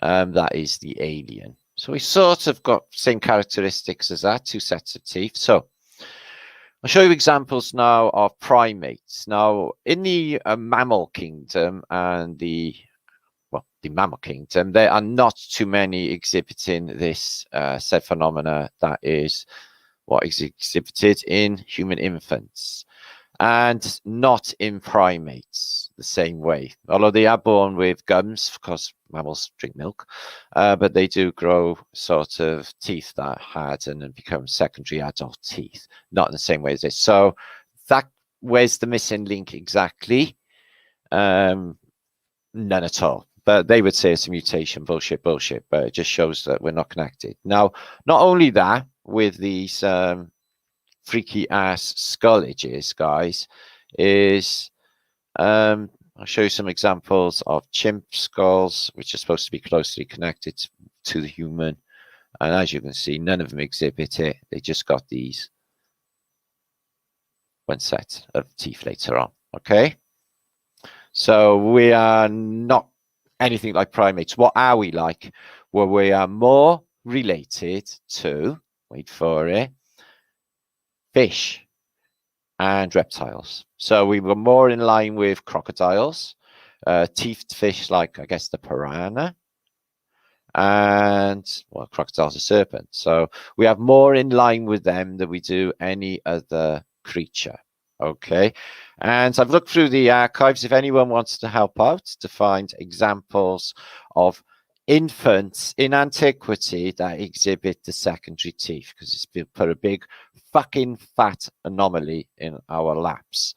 That is the alien. So we sort of got same characteristics as that, two sets of teeth. So I'll show you examples now of primates. Now, in the mammal kingdom and the mammal kingdom, there are not too many exhibiting this said phenomena that is what is exhibited in human infants, and not in primates the same way. Although they are born with gums, because mammals drink milk, but they do grow sort of teeth that harden and become secondary adult teeth, not in the same way as this. So that, where's the missing link exactly? None at all. But they would say it's a mutation, bullshit, but it just shows that we're not connected. Now, not only that, with these freaky ass skull edges, guys, is I'll show you some examples of chimp skulls, which are supposed to be closely connected to the human. And as you can see, none of them exhibit it. They just got these one set of teeth later on. Okay. So we are not anything like primates. What are we like? Well, we are more related to, wait for it, fish and reptiles. So we were more in line with crocodiles, teethed fish like, I guess, the piranha, and, well, crocodiles are serpents. So we have more in line with them than we do any other creature. Okay, and I've looked through the archives. If anyone wants to help out to find examples of infants in antiquity that exhibit the secondary teeth, because it's put a big fucking fat anomaly in our laps.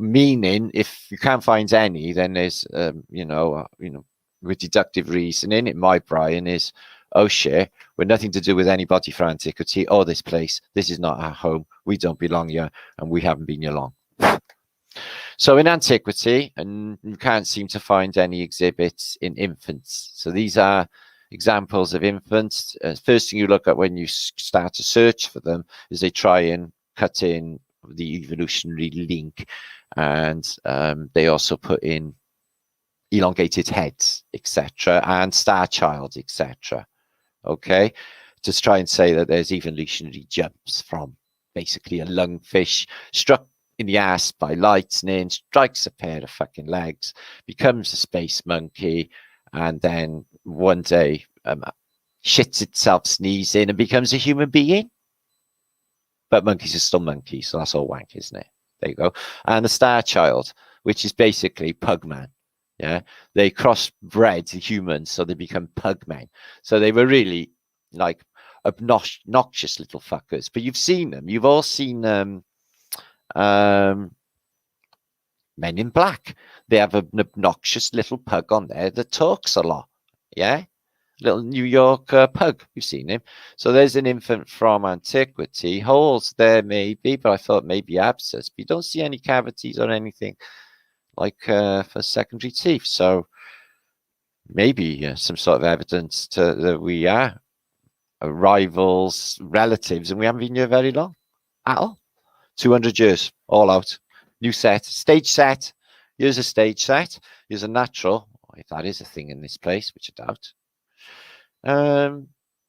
Meaning, if you can't find any, then there's, with deductive reasoning, in my brain is, oh shit, we're nothing to do with anybody for antiquity or this place. This is not our home. We don't belong here, and we haven't been here long. So in antiquity, and you can't seem to find any exhibits in infants. So these are examples of infants. First thing you look at when you start to search for them is they try and cut in the evolutionary link, and they also put in elongated heads, etc., and star child, etc. Okay, just try and say that there's evolutionary jumps from basically a lungfish struck in the ass by lightning, strikes a pair of fucking legs, becomes a space monkey, and then one day shits itself sneezing and becomes a human being. But monkeys are still monkeys, so that's all wank, isn't it? There you go. And the star child, which is basically Pugman. Yeah, they crossbred humans, so they become pugmen. So they were really like obnoxious little fuckers. But you've seen them. You've all seen Men in Black. They have an obnoxious little pug on there that talks a lot. Yeah, little New York pug. You've seen him. So there's an infant from antiquity. Holes there maybe, but I thought maybe abscess. But you don't see any cavities or anything like for secondary teeth. So maybe some sort of evidence that we are rivals, relatives, and we haven't been here very long at all. 200 years, all out. New set, stage set. Here's a stage set. Here's a natural, if that is a thing in this place, which I doubt.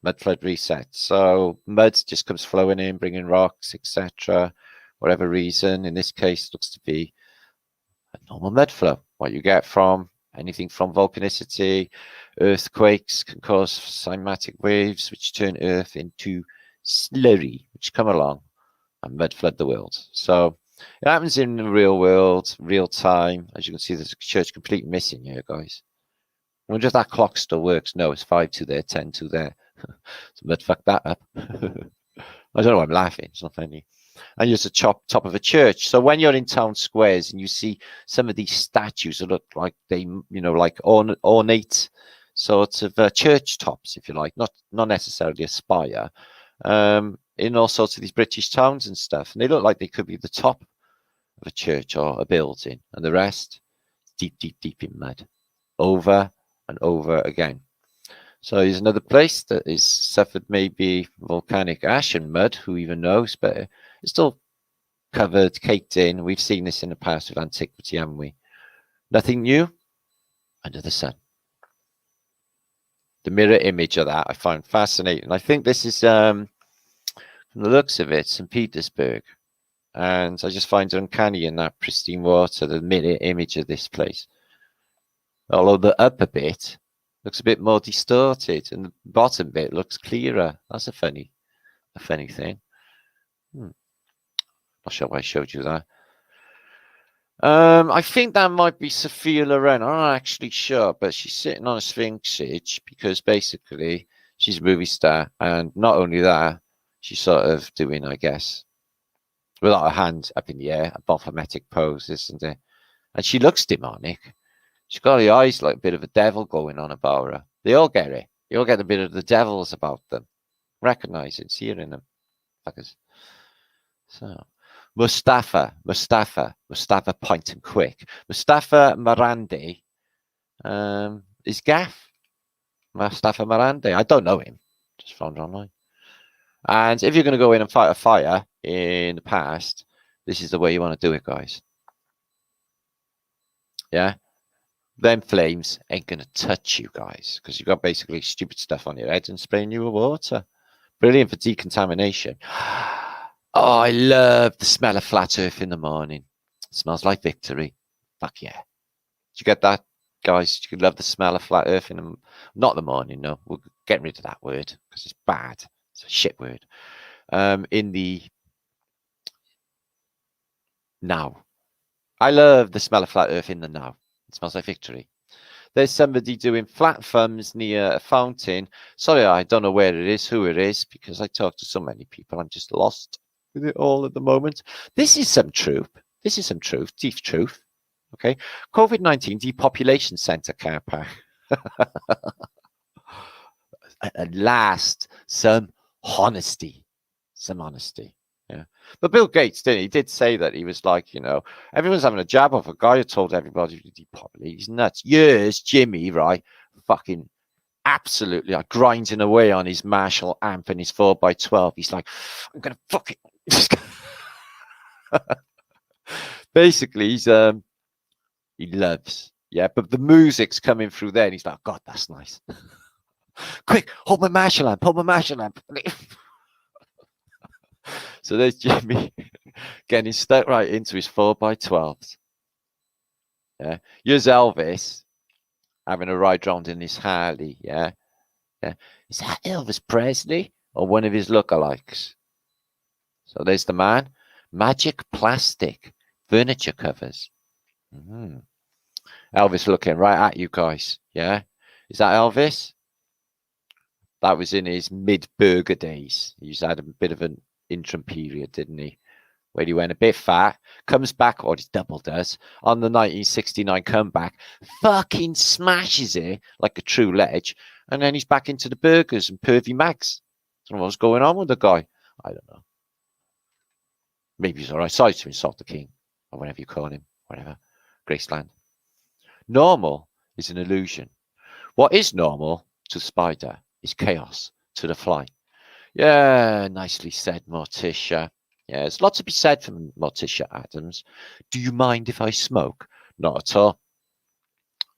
Mud flood reset. So mud just comes flowing in, bringing rocks, etc. whatever reason. In this case, looks to be a normal mud flow. What you get from anything from volcanicity, earthquakes can cause cymatic waves, which turn earth into slurry, which come along and mud flood the world. So it happens in the real world, real time. As you can see, there's a church completely missing here, guys. I wonder if that clock still works. No, it's 5-2 there, 10-2 there. So mud fucked that up. I don't know why I'm laughing. It's not funny. And you're at the top of a church. So when you're in town squares and you see some of these statues that look like they, like ornate sort of church tops, if you like, not necessarily a spire, in all sorts of these British towns and stuff. And they look like they could be the top of a church or a building, and the rest deep, deep, deep in mud, over and over again. So here's another place that is suffered maybe volcanic ash and mud, who even knows, but it's still covered, caked in. We've seen this in the past with antiquity, haven't we? Nothing new under the sun. The mirror image of that I find fascinating. I think this is, from the looks of it, St. Petersburg. And I just find it uncanny in that pristine water, the mirror image of this place. Although the upper bit looks a bit more distorted and the bottom bit looks clearer. That's a funny thing. Not sure why I showed you that. I think that might be Sophia Loren. I'm not actually sure, but she's sitting on a sphinxage because basically she's a movie star. And not only that, she's sort of doing, I guess, without her hand up in the air, a Baphometic pose, isn't it? And she looks demonic. She's got the eyes like a bit of a devil going on about her. They all get it. They all get a bit of the devils about them. Recognize it, see it in them. Fuckers. So, Mustafa Point and Quick. Mustafa Marandi is gaff. Mustafa Marandi. I don't know him. Just found online. And if you're going to go in and fight a fire in the past, this is the way you want to do it, guys. Yeah? Them flames ain't going to touch you guys because you've got basically stupid stuff on your head and spraying you with water. Brilliant for decontamination. Oh, I love the smell of flat earth in the morning. It smells like victory. Fuck yeah. Did you get that, guys? You love the smell of flat earth in the... Not the morning, no. We're getting rid of that word because it's bad. It's a shit word. In the... Now. I love the smell of flat earth in the now. It smells like victory. There's somebody doing flat thumbs near a fountain. Sorry, I don't know where it is, who it is, because I talk to so many people. I'm just lost with it all at the moment. This is some truth. This is some truth, deep truth. Okay. COVID-19 depopulation center car park. At last, some honesty. Some honesty. Yeah. But Bill Gates, didn't he? He did say that. He was like, everyone's having a jab off a guy who told everybody to depopulate. He's nuts. Yes, Jimmy, right? Fucking absolutely like grinding away on his Marshall amp and his 4x12. He's like, I'm going to fuck it. Basically, he's he loves. Yeah, but the music's coming through there and he's like, God, that's nice. Quick, hold my Marshall amp, hold my Marshall amp. So there's Jimmy getting stuck right into his 4x12s. Yeah. Here's Elvis having a ride round in his Harley. Yeah. Yeah. Is that Elvis Presley or one of his lookalikes? So there's the man. Magic plastic furniture covers. Elvis looking right at you guys. Yeah. Is that Elvis? That was in his mid-burger days. He's had a bit of an interim period, didn't he? Where he went a bit fat, comes back, or his double does, on the 1969 comeback, fucking smashes it like a true ledge, and then he's back into the burgers and pervy mags. I don't know what's going on with the guy. I don't know. Maybe he's all right. Sorry to insult the king, or whatever you call him, whatever. Graceland. Normal is an illusion. What is normal to the spider is chaos to the fly. Yeah, nicely said, Morticia. Yeah, there's lots to be said from Morticia Adams. Do you mind if I smoke? Not at all.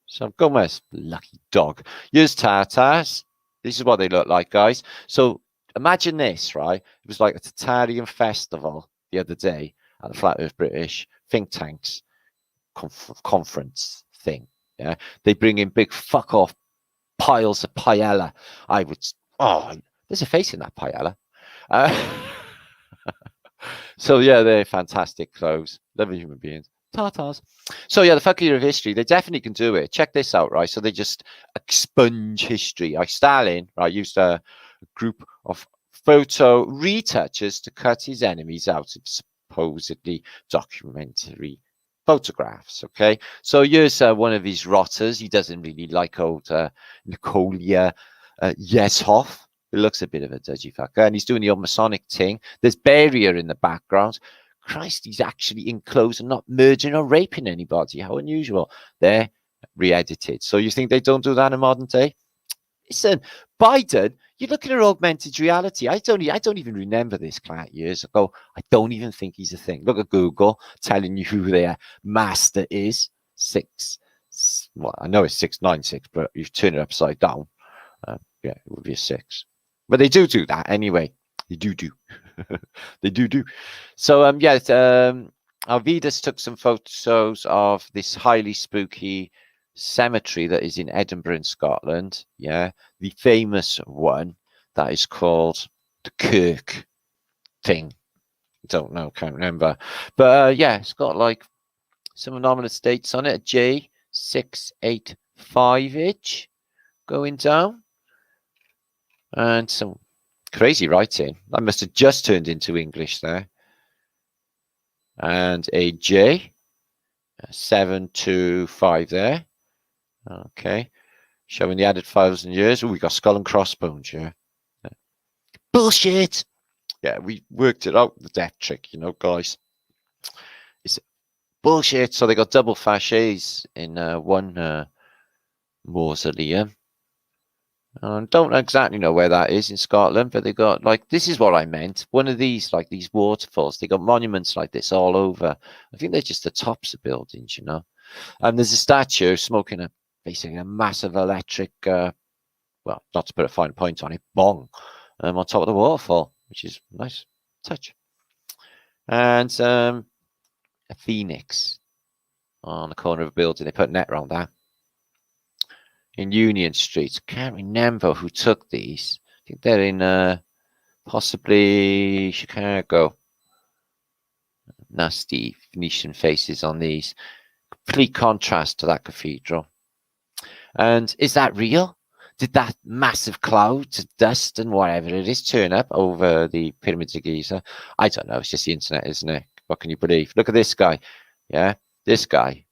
So Gomez, lucky dog. Here's Tartars. This is what they look like, guys. So imagine this, right? It was like a Tatarian festival the other day, at the Flat Earth British think tanks conference thing. Yeah, they bring in big fuck off piles of paella. I would. Oh, there's a face in that paella. So yeah, they're fantastic clothes. Lovely human beings. Tartars. So yeah, the fuck year of history, they definitely can do it. Check this out, right? So they just expunge history. Like Stalin, right, used a group of photo retouchers to cut his enemies out of supposedly documentary photographs. Okay, so here's one of his rotters. He doesn't really like old Nikolia Yeshoff. It looks a bit of a dodgy fucker, and he's doing the old Masonic thing. There's barrier in the background. Christ, he's actually in clothes and not murdering or raping anybody. How unusual. They're re-edited. So you think they don't do that in modern day? Listen, Biden, you look at her augmented reality. I don't even remember this client years ago. I don't even think he's a thing. Look at Google telling you who their master is. Well, I know it's 696, but you turn it upside down. Yeah, it would be a 6. But they do that anyway. They do. They do. So Alvidas took some photos of this highly spooky cemetery that is in Edinburgh in Scotland. Yeah, the famous one that is called the Kirk thing. Don't know, can't remember. But yeah, it's got like some anomalous dates on it. J685 going down. And some crazy writing. I must have just turned into English there. And a J, 725 there. Okay. Showing the added 1,000 years. Oh, we got skull and crossbones here. Bullshit. Yeah, we worked it out, the death trick, you know, guys. It's bullshit. So they got double fasces in one mausoleum. Don't exactly know where that is in Scotland, but they got like, this is what I meant. One of these, like these waterfalls, they got monuments like this all over. I think they're just the tops of buildings, you know. And there's a statue smoking basically a massive electric, well, not to put a fine point on it, bong, on top of the waterfall, which is a nice touch. And a phoenix on the corner of a building. They put a net around that. In Union Street. Can't remember who took these. I think they're in possibly Chicago. Nasty Venetian faces on these. Complete contrast to that cathedral. And is that real? Did that massive cloud, dust and whatever it is turn up over the pyramids of Giza? I don't know. It's just the internet, isn't it? What can you believe? Look at this guy. Yeah, this guy.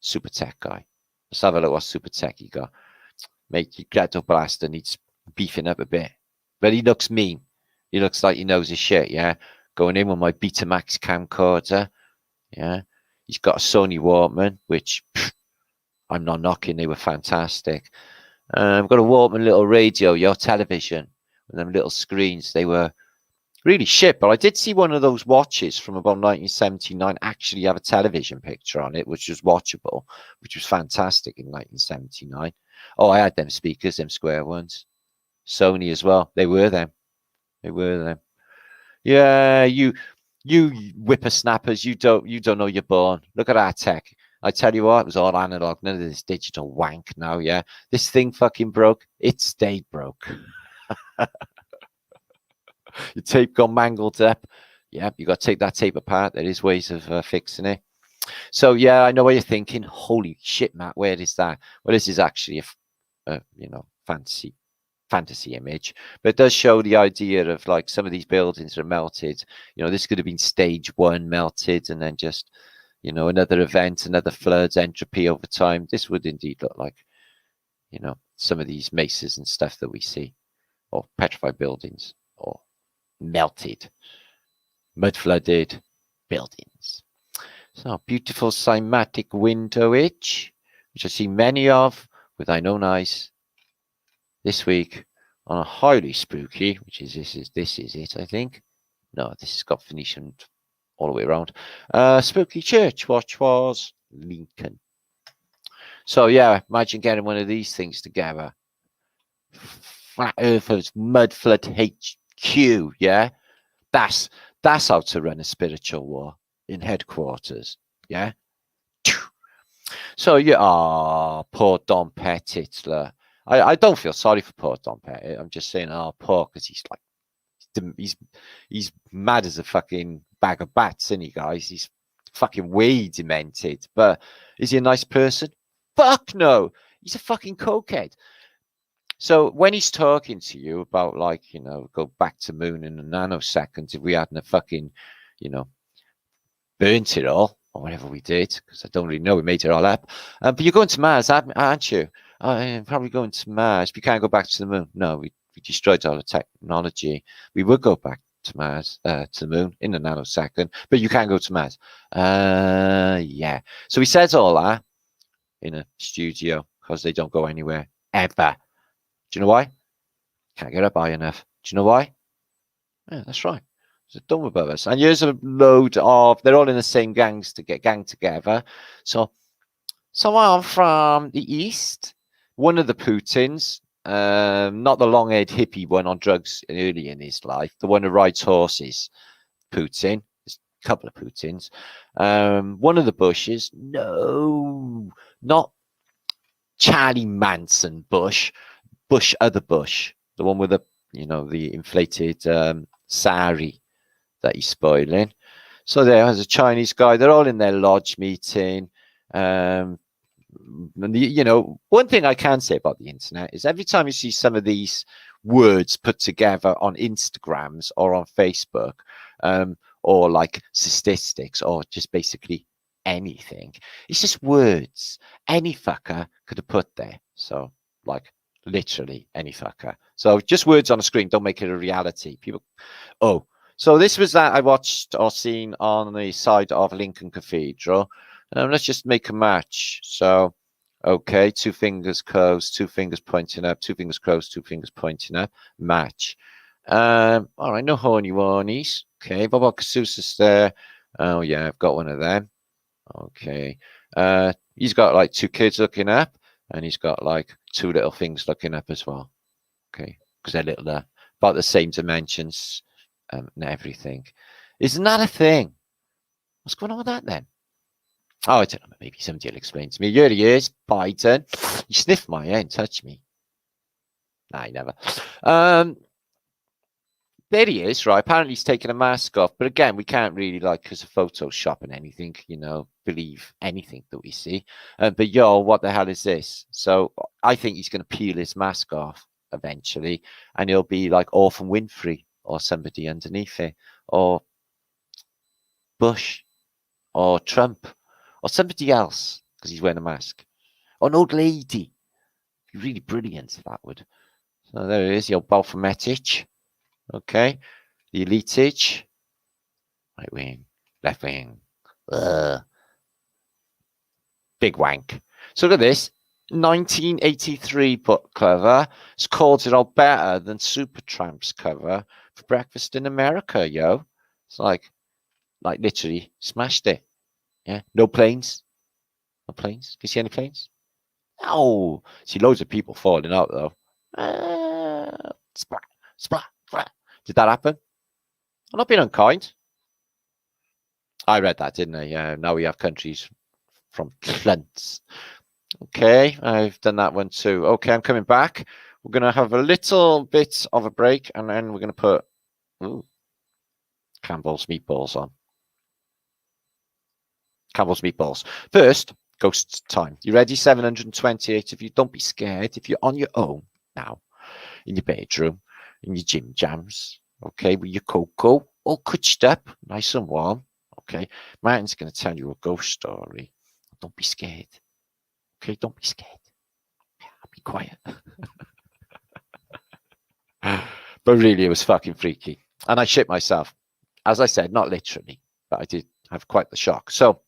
Super tech guy. Let's have a look what super tech he got. Mate, your ghetto blaster needs beefing up a bit. But he looks mean. He looks like he knows his shit, yeah? Going in with my Betamax camcorder. Yeah. He's got a Sony Walkman, which I'm not knocking. They were fantastic. I've got a Walkman little radio, your television, with them little screens. They were really shit, but I did see one of those watches from about 1979 actually have a television picture on it, which was watchable, which was fantastic in 1979. Oh, I had them speakers, them square ones. Sony as well. They were them. Yeah, you whippersnappers, you don't know you're born. Look at our tech. I tell you what, it was all analog, none of this digital wank now, yeah. This thing fucking broke. It stayed broke. Your tape got mangled up. Yeah, you got to take that tape apart. There is ways of fixing it. So yeah, I know what you're thinking. Holy shit, Matt, where is that? Well, this is actually a fantasy image, but it does show the idea of like some of these buildings are melted. You know, this could have been stage 1 melted, and then just, you know, another event, another floods, entropy over time. This would indeed look like, you know, some of these mesas and stuff that we see, or petrified buildings, or melted, mud flooded buildings. So beautiful cymatic window itch, which I see many of with thine own eyes this week on a highly spooky, which is this is it, I think. No, this has got Venetian all the way around. Spooky church, which was Lincoln. So yeah, imagine getting one of these things together. Flat Earthers, mud flood HQ, yeah? That's how to run a spiritual war. in headquarters. Yeah. So yeah, poor Don Pettit. I don't feel sorry for poor Don Pettit. I'm just saying, oh, poor, because he's like, he's mad as a fucking bag of bats, isn't he, guys? He's fucking way demented. But is he a nice person? Fuck no. He's a fucking cokehead. So when he's talking to you about, like, you know, go back to moon in a nanosecond if we hadn't a fucking, you know, burnt it all or whatever we did, because I don't really know, we made it all up. But you're going to Mars, aren't you? Probably going to Mars. We can't go back to the moon. No, we destroyed all the technology. We would go back to Mars, to the moon in a nanosecond, but you can't go to Mars. Yeah. So he says all that in a studio because they don't go anywhere ever. Do you know why? Can't get up high enough. Do you know why? Yeah, that's right. It's dumb above us. And here's a load of, they're all in the same gang together. So someone from the East, one of the Putins, not the long-haired hippie one on drugs early in his life, the one who rides horses, Putin. There's a couple of Putins. One of the Bushes, no, not Charlie Manson Bush, other Bush, the one with the, you know, the inflated sari that he's spoiling. So there's a Chinese guy. They're all in their lodge meeting. And you know, one thing I can say about the internet is every time you see some of these words put together on Instagrams or on Facebook, or like statistics or just basically anything, it's just words. Any fucker could have put there. So like literally any fucker. So just words on a screen don't make it a reality. People, oh, so this was that I watched or seen on the side of Lincoln Cathedral. Let's just make a match. So, okay, 2 fingers closed, 2 fingers pointing up, 2 fingers closed, 2 fingers pointing up. Match. All right, no horny warnies. Okay, Bob Casus's there. Oh yeah, I've got one of them. Okay. He's got like 2 kids looking up, and he's got like 2 little things looking up as well. Okay, because they're little, about the same dimensions. And everything. Isn't that a thing? What's going on with that then? Oh, I don't know. Maybe somebody will explain to me. Here he is, Biden. You sniffed my hair and touched me. Nah, he never. There he is, right? Apparently he's taking a mask off. But again, we can't really, like, because of Photoshop and anything, you know, believe anything that we see. But yo, what the hell is this? So I think he's going to peel his mask off eventually. And he'll be like Orphan Winfrey or somebody underneath it. Or Bush. Or Trump. Or somebody else, because he's wearing a mask. Or an old lady. Really brilliant, that would. So there it is, your Balfometic. Okay. The Liedtke. Right wing. Left wing. Big wank. So look at this. 1983 book cover. It's called it all better than Supertramp's cover for Breakfast in America, yo. It's like literally smashed it. Yeah. No planes. No planes. Can you see any planes? No. See loads of people falling out though. Splat, splat, splat. Did that happen? I'm not being unkind. I read that, didn't I? Yeah. Now we have countries from clunts. Okay, I've done that one too. Okay, I'm coming back. We're gonna have a little bit of a break, and then we're gonna put Cambel's meatballs on. Cambel's meatballs. First, ghost time. You ready? 728 of you. Don't be scared. If you're on your own now, in your bedroom, in your gym jams, okay, with your cocoa, all cutched up, nice and warm. Okay, Martin's gonna tell you a ghost story. Don't be scared. Okay, don't be scared. Be quiet. But really, it was fucking freaky. And I shit myself. As I said, not literally, but I did have quite the shock. So,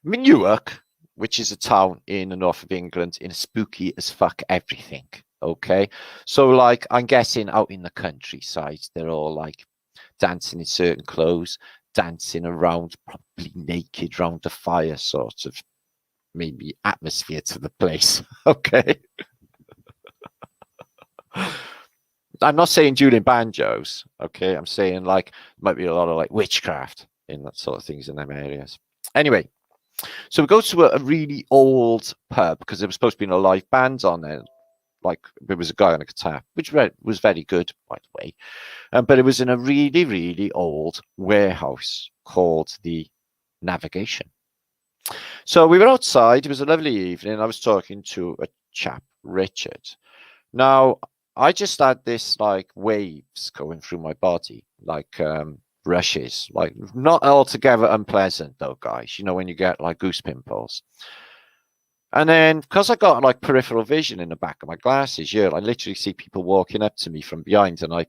I'm in Newark, which is a town in the north of England, in a spooky as fuck everything. Okay. So, like, I'm guessing out in the countryside, they're all like dancing in certain clothes, dancing around, probably naked around the fire, sort of. Maybe atmosphere to the place. Okay. I'm not saying dueling banjos. Okay. I'm saying like might be a lot of like witchcraft. in that sort of things in them areas. Anyway, so we go to a really old pub because there was supposed to be a live band on there. Like there was a guy on a guitar, which was very good, by the way. But it was in a really, really old warehouse called the Navigation. So we were outside. It was a lovely evening. I was talking to a chap, Richard. Now, I just had this like waves going through my body, like rushes, like not altogether unpleasant though, guys. You know, when you get like goose pimples. And then because I got like peripheral vision in the back of my glasses, yeah, I literally see people walking up to me from behind, and I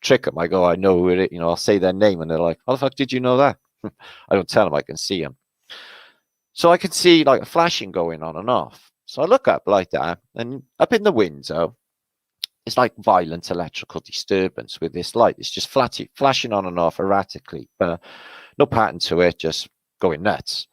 trick them. I go, I know who it is. You know, I'll say their name, and they're like, "How the fuck did you know that?" I don't tell them. I can see them. So I can see like a flashing going on and off. So I look up like that, and up in the window, it's like violent electrical disturbance with this light. It's just flashing on and off erratically, but no pattern to it, just going nuts.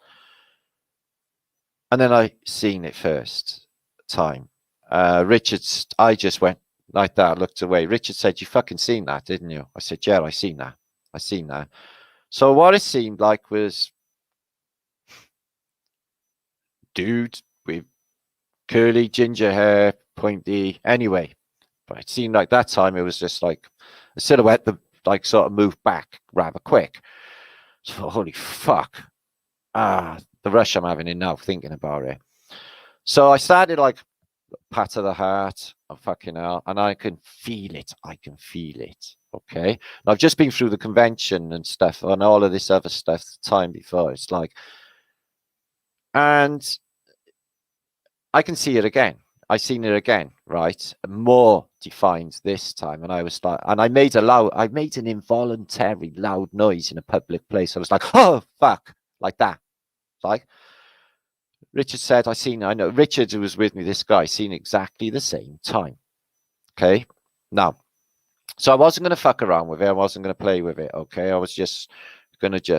And then I seen it first time. Richard's, I just went like that, looked away. Richard said, "You fucking seen that, didn't you?" I said, "Yeah, I seen that. I seen that." So what it seemed like was dude with curly ginger hair, pointy. Anyway, but it seemed like that time it was just like a silhouette that like sort of moved back rather quick. So holy fuck. The rush I'm having in now thinking about it. So I started like pat of the heart, oh, fucking hell, and I can feel it. I can feel it. Okay. And I've just been through the convention and stuff and all of this other stuff the time before. It's like, and I can see it again. I seen it again, right? More defined this time. And I was like, and I made an involuntary loud noise in a public place. I was like, oh fuck, like that. Like Richard said, I know Richard, who was with me, this guy, seen exactly the same time. Okay. Now, so I wasn't going to fuck around with it. I wasn't going to play with it. Okay. I was just going to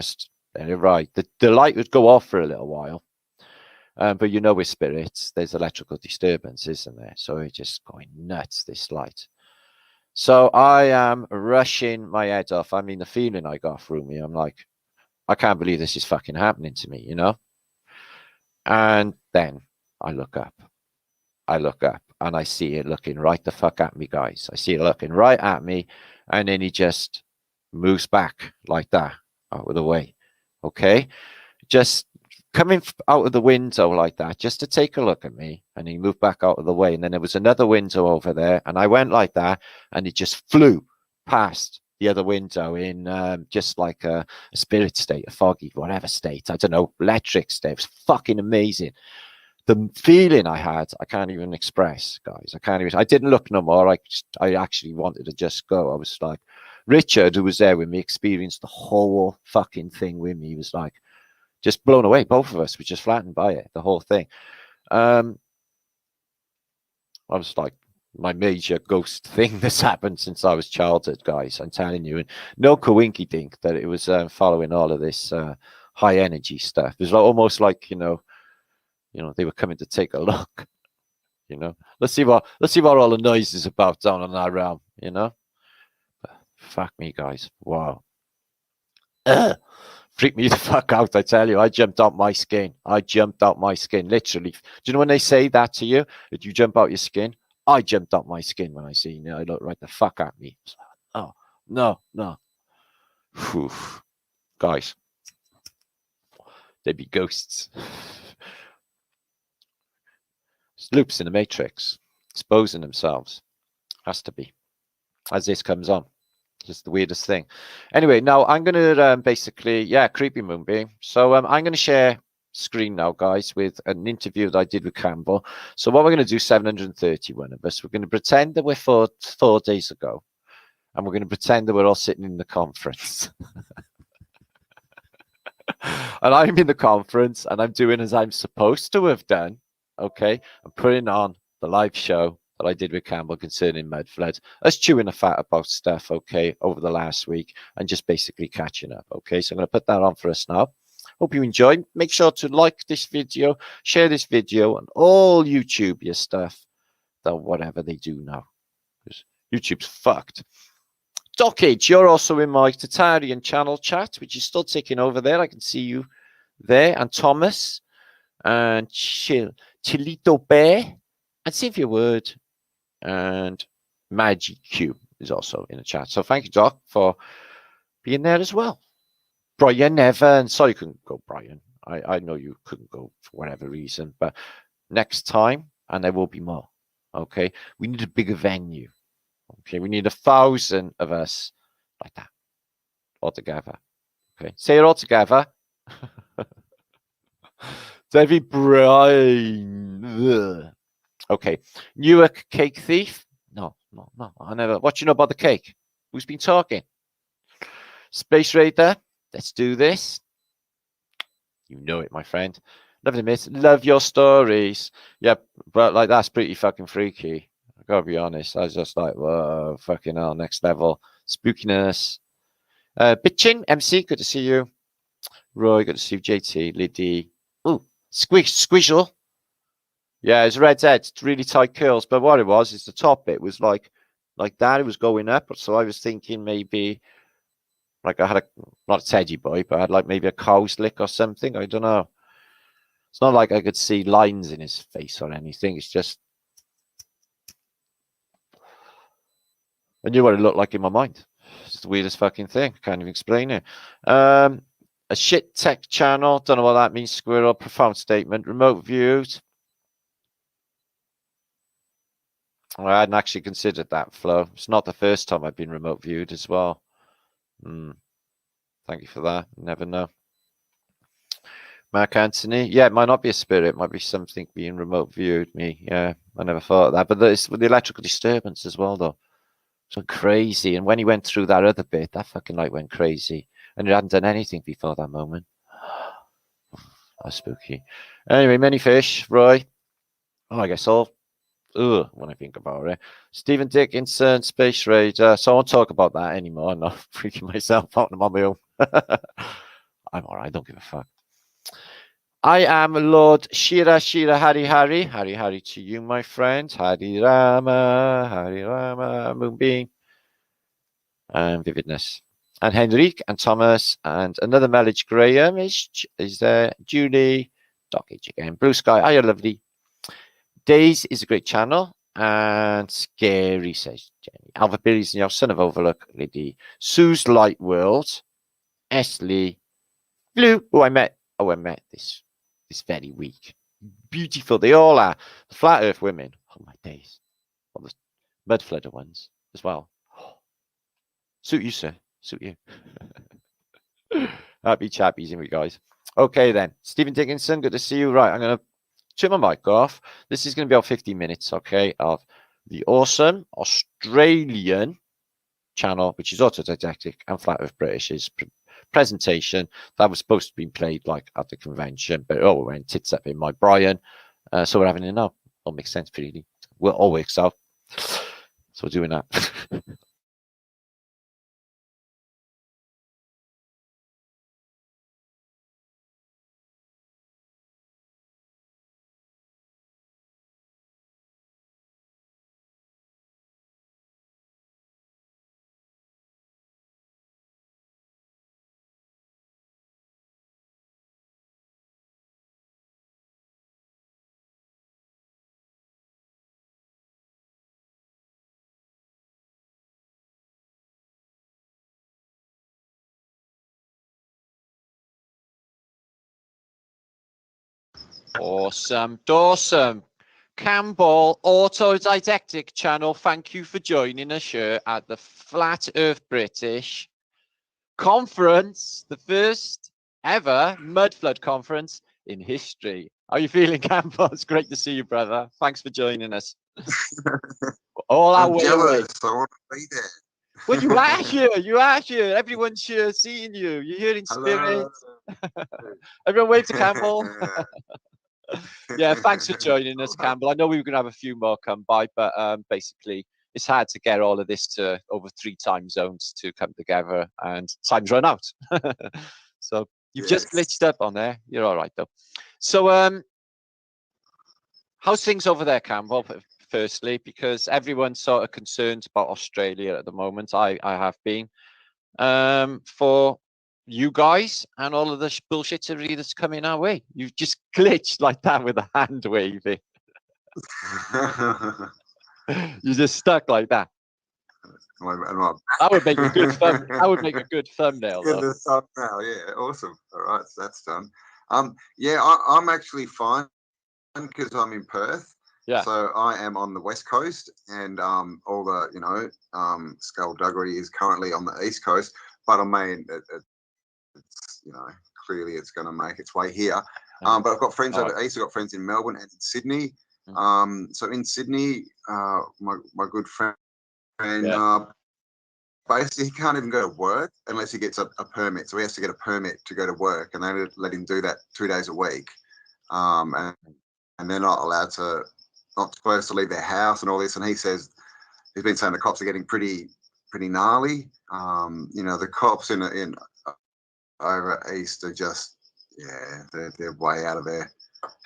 let it ride. The light would go off for a little while. But you know, with spirits, there's electrical disturbance, isn't there? So it's just going nuts, this light. So I am rushing my head off. I mean, the feeling I got through me, I'm like, I can't believe this is fucking happening to me, you know? And then I look up and I see it looking right the fuck at me, guys. I see it looking right at me. And then he just moves back like that out of the way. Okay. Just coming out of the window like that, just to take a look at me. And he moved back out of the way. And then there was another window over there. And I went like that. And it just flew past the other window in just like a spirit state, a foggy, whatever state. I don't know, electric state. It was fucking amazing. The feeling I had, I can't even express, guys. I didn't look no more. I actually wanted to just go. I was like, Richard, who was there with me, experienced the whole fucking thing with me. He was like, just blown away. Both of us were just flattened by it, the whole thing. I was like, my major ghost thing that's happened since I was childhood, guys. I'm telling you, and no coinky dink that it was following all of this high energy stuff. It was like, almost like you know, they were coming to take a look. You know, let's see what all the noise is about down on that realm. You know, but fuck me, guys. Wow. Freaked me the fuck out, I tell you. I jumped out my skin. Literally. Do you know when they say that to you? That you jump out your skin? I jumped out my skin when I seen it. I looked right the fuck at me. Oh, no. Whew. Guys, they'd be ghosts. It's loops in the Matrix. Exposing themselves. Has to be. As this comes on. Just the weirdest thing. Anyway, now I'm going to basically, creepy moonbeam. So I'm going to share screen now, guys, with an interview that I did with Cambel. So what we're going to do, 731 of us, we're going to pretend that we're four days ago. And we're going to pretend that we're all sitting in the conference. And I'm in the conference and I'm doing as I'm supposed to have done. Okay. I'm putting on the live show that I did with Cambel concerning mud floods, us chewing the fat about stuff, okay, over the last week and just basically catching up, okay? So I'm going to put that on for us now. Hope you enjoy. Make sure to like this video, share this video, and all YouTube your stuff, whatever they do now. Because YouTube's fucked. Dockage, you're also in my Tatarian channel chat, which is still ticking over there. I can see you there. And Thomas and Chilito Bear and Sylvia Word and Magic Q is also in the chat. So thank you, Doc, for being there as well. Brian Evan, sorry you couldn't go, Brian. I know you couldn't go for whatever reason, but next time, and there will be more. Okay, we need a bigger venue. Okay, we need 1,000 of us like that all together. Okay, say it all together. David Brian. Okay, Newark cake thief. No. I never. What you know about the cake? Who's been talking? Space Raider. Let's do this. You know it, my friend. Love to miss. Love your stories. Yeah, but like that's pretty fucking freaky. I gotta be honest. I was just like, whoa, fucking hell, next level. Spookiness. Bitchin, MC, good to see you. Roy, good to see you. JT, Liddy. Ooh, Squishel. Yeah, it's Red's head. It's really tight curls. But what it was is the top bit was like that. It was going up. So I was thinking maybe like I had not a teddy boy, but I had like maybe a cow's lick or something. I don't know. It's not like I could see lines in his face or anything. It's just I knew what it looked like in my mind. It's the weirdest fucking thing. Can't even explain it. A shit tech channel. Don't know what that means. Squirrel. Profound statement. Remote views. I hadn't actually considered that, Flo. It's not the first time I've been remote viewed as well. Thank you for that. You never know. Mark Anthony. Yeah, it might not be a spirit. It might be something being remote viewed. Me. Yeah, I never thought of that. But it's with the electrical disturbance as well, though. So crazy. And when he went through that other bit, that fucking light went crazy. And it hadn't done anything before that moment. That's spooky. Anyway, many fish, Roy. Oh, I guess all. Ugh, when I think about it. Stephen Dickinson, Space Raider. So I won't talk about that anymore. I'm not freaking myself out. I'm on my own. I'm all right. I don't give a fuck. I am Lord Shira Hari to you, my friend. Hari Rama, Moonbeam, and Vividness. And Henrique and Thomas and another Melage Graham is there. Julie, Dockage again. Blue Sky, hiya, lovely. Days is a great channel. And Scary, says Jenny. Alva Billy's your son of Overlook, Liddy. Sue's Light World. Esley. Blue, who I met this very week. Beautiful, they all are. The flat earth women. Oh my days. All the mud flooder ones as well. Suit you, sir. Suit you. Happy chappies in we guys. Okay then. Stephen Dickinson, good to see you. Right, I'm gonna turn my mic off. This is gonna be about 50 minutes, okay, of the awesome Australian channel, which is Auto Didectic and Flat Earth British's presentation that was supposed to be played like at the convention, but oh, went tits up in my Brian. So we're having it now. All makes sense, really. Well, all works out. So we're doing that. Awesome. Cambel Auto Didectic Channel, thank you for joining us here at the Flat Earth British Conference, the first ever mud flood conference in history. How are you feeling, Campbell? It's great to see you, brother. Thanks for joining us. All our way away. I want to be there. Well, you are here. You are here. Everyone's here seeing you. You're here in spirit. Everyone wave to Campbell. Yeah, thanks for joining us, Campbell. I know we were going to have a few more come by, but basically it's hard to get all of this to over 3 time zones to come together, and time's run out. So you've just glitched up on there. You're all right, though. So how's things over there, Campbell? firstly, because everyone's sort of concerned about Australia at the moment. I have been. For you guys and all of the bullshittery that's coming our way. You've just glitched like that with a hand waving. You just stuck like that. That would make a good thumb. That would make a good thumbnail. In the thumbnail, yeah, awesome. All right, so that's done. Yeah, I'm actually fine because I'm in Perth. Yeah. So I am on the west coast, and all the skullduggery is currently on the east coast. But I mean, it's clearly it's going to make its way here. But I've got friends over east. I've got friends in Melbourne and in Sydney. So in Sydney, my good friend. Basically, he can't even go to work unless he gets a permit. So he has to get a permit to go to work, and they let him do that 2 days a week. And they're not supposed to leave their house and all this. And he says he's been saying the cops are getting pretty gnarly. The cops in over east are just they're way out of their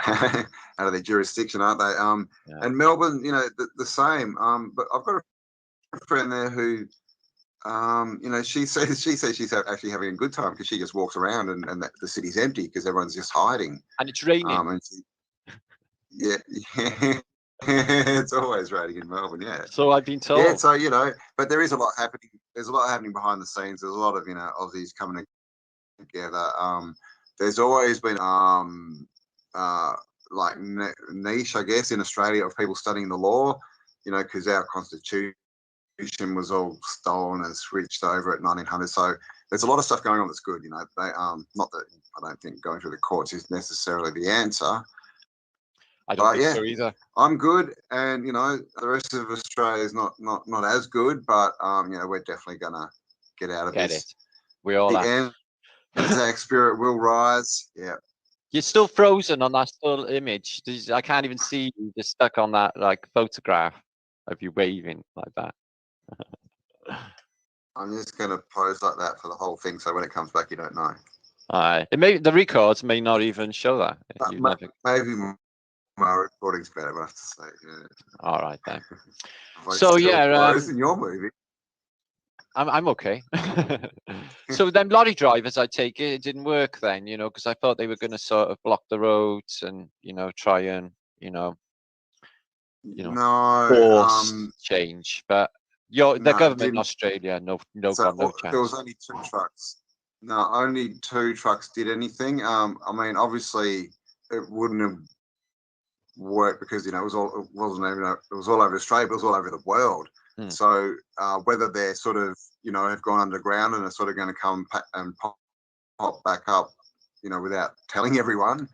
out of their jurisdiction, aren't they? And Melbourne, the same. But I've got a friend there who. She says she's actually having a good time because she just walks around and the city's empty because everyone's just hiding. And it's raining. Yeah, it's always raining in Melbourne. Yeah. So I've been told. Yeah, so but there is a lot happening. There's a lot happening behind the scenes. There's a lot of Aussies coming together. There's always been like niche, I guess, in Australia of people studying the law. Because our constitution was all stolen and switched over at 1900. So there's a lot of stuff going on that's good. They not that I don't think going through the courts is necessarily the answer. I don't think so either. I'm good, and the rest of Australia is not as good, but we're definitely gonna get out of this. We all the Anzac spirit will rise. Yeah. You're still frozen on that still image. I can't even see you. Just stuck on that photograph of you waving like that. I'm just going to pose like that for the whole thing, so when it comes back, you don't know. The records may not even show that. Maybe my recording's better, I have to say. Yeah. All right then. So in your movie. I'm okay. So them lorry drivers, I take it didn't work then, because I thought they were going to sort of block the roads and try and force change, but. The government in Australia, no chance. There was only 2 trucks. No, only 2 trucks did anything. I mean, obviously, it wouldn't have worked because it was all over Australia, but it was all over the world. So whether they're sort of have gone underground and are sort of going to come and pop back up, without telling everyone.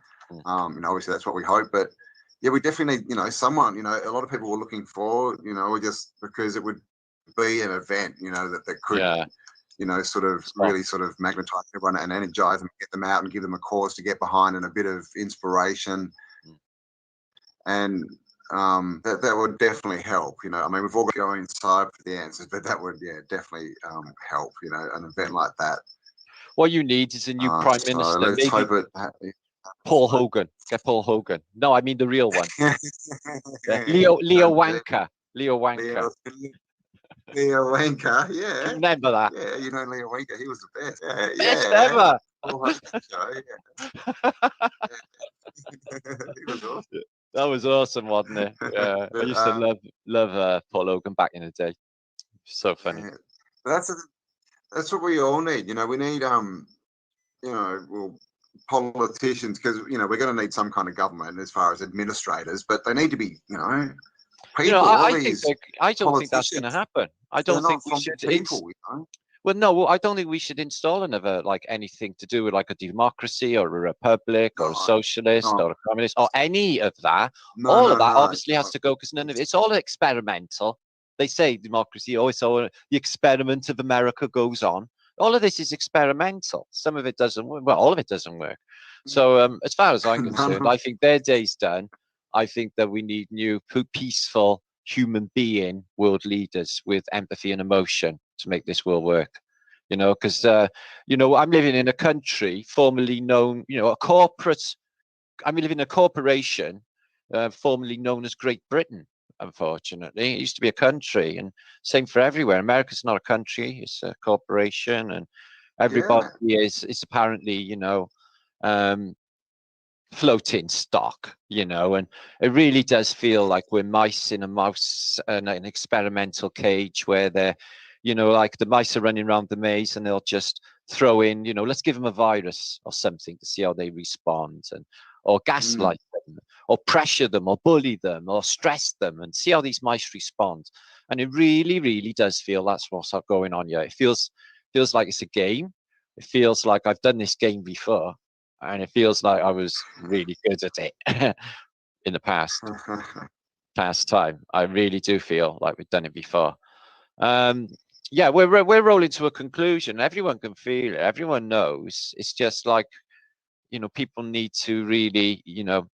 Obviously that's what we hope, but yeah, we definitely need someone. A lot of people were looking for just because it would be an event, that could, sort of really sort of magnetize everyone and energize them, get them out and give them a cause to get behind and a bit of inspiration. And that would definitely help. I mean, we've all got to go inside for the answers, but that would definitely help. An event like that. What you need is a new prime minister. So let's hope it. Paul Hogan. Get Paul Hogan. No, I mean the real one. Leo Wanker. Leo Wanker. Leo Wanker, yeah. Remember that? Yeah, Leo Wanker, he was the best. Best ever. He was awesome. That was awesome, wasn't it? Yeah, I used to love Paul Hogan back in the day. So funny. Yeah. That's what we all need. We need politicians, because we're going to need some kind of government as far as administrators, but they need to be people. I don't think that's going to happen. I don't think we should. Well, no, I don't think we should install another anything to do with a democracy or a republic or a socialist or a communist or any of that. All of that obviously has to go because none of it's all experimental. They say democracy, the experiment of America goes on. All of this is experimental. Some of it doesn't work. Well, all of it doesn't work. So as far as I'm concerned, I think their day's done. I think that we need new, peaceful, human being world leaders with empathy and emotion to make this world work. Because, I'm living in a country formerly known, a corporate, I live in a corporation formerly known as Great Britain. unfortunately. It used to be a country, and same for everywhere. America's not a country, it's a corporation, and everybody is apparently, you know, floating stock, you know, and it really does feel like we're mice in a mouse, an experimental cage where they're, you know, like the mice are running around the maze and they'll just throw in, you know, let's give them a virus or something to see how they respond, and or gaslight them or pressure them or bully them or stress them and see how these mice respond. And it really, really does feel that's what's going on here. It feels like it's a game. It feels like I've done this game before, and it feels like I was really good at it in the past time. I really do feel like we've done it before. Yeah, we're rolling to a conclusion. Everyone can feel it. Everyone knows. It's just like, you know, people need to really, you know,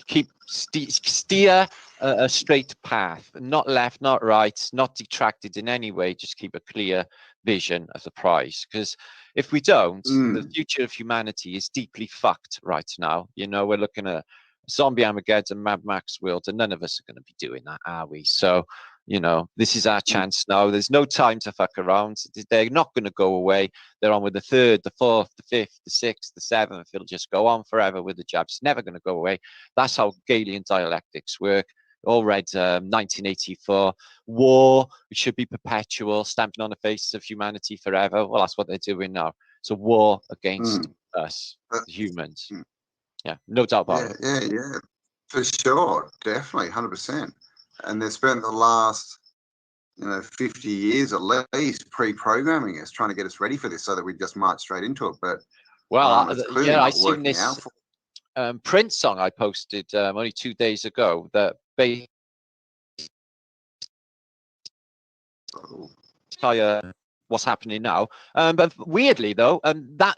keep steer a straight path, not left, not right, not detracted in any way. Just keep a clear vision of the prize, because if we don't, the future of humanity is deeply fucked right now. You know, we're looking at zombie Armageddon, Mad Max world, and none of us are going to be doing that, are we? So, you know, this is our chance now. There's no time to fuck around. They're not going to go away. They're on with the 3rd, the 4th, the 5th, the 6th, the 7th. It'll just go on forever with the jabs. It's never going to go away. That's how Galilean dialectics work. All read 1984. War, it should be perpetual, stamping on the faces of humanity forever. Well, that's what they're doing now. So war against us, humans. Yeah, no doubt about it. Yeah, for sure, definitely, 100%. And they spent the last, you know, 50 years at least pre-programming us, trying to get us ready for this, so that we just march straight into it. But well, yeah, I not seen this Prince song I posted only 2 days ago that what's happening now. But weirdly though, that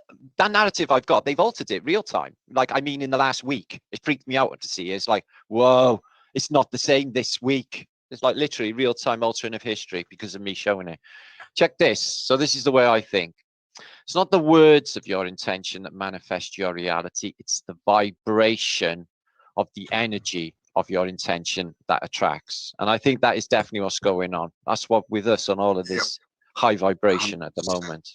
narrative I've got, they've altered it real time. Like, I mean, in the last week, it freaked me out to see. It's like, whoa, it's not the same this week. It's like literally real time altering of history because of me showing it. Check this. So this is the way I think. It's not the words of your intention that manifest your reality. It's the vibration of the energy of your intention that attracts. And I think that is definitely what's going on. That's what with us on all of this high vibration at the moment.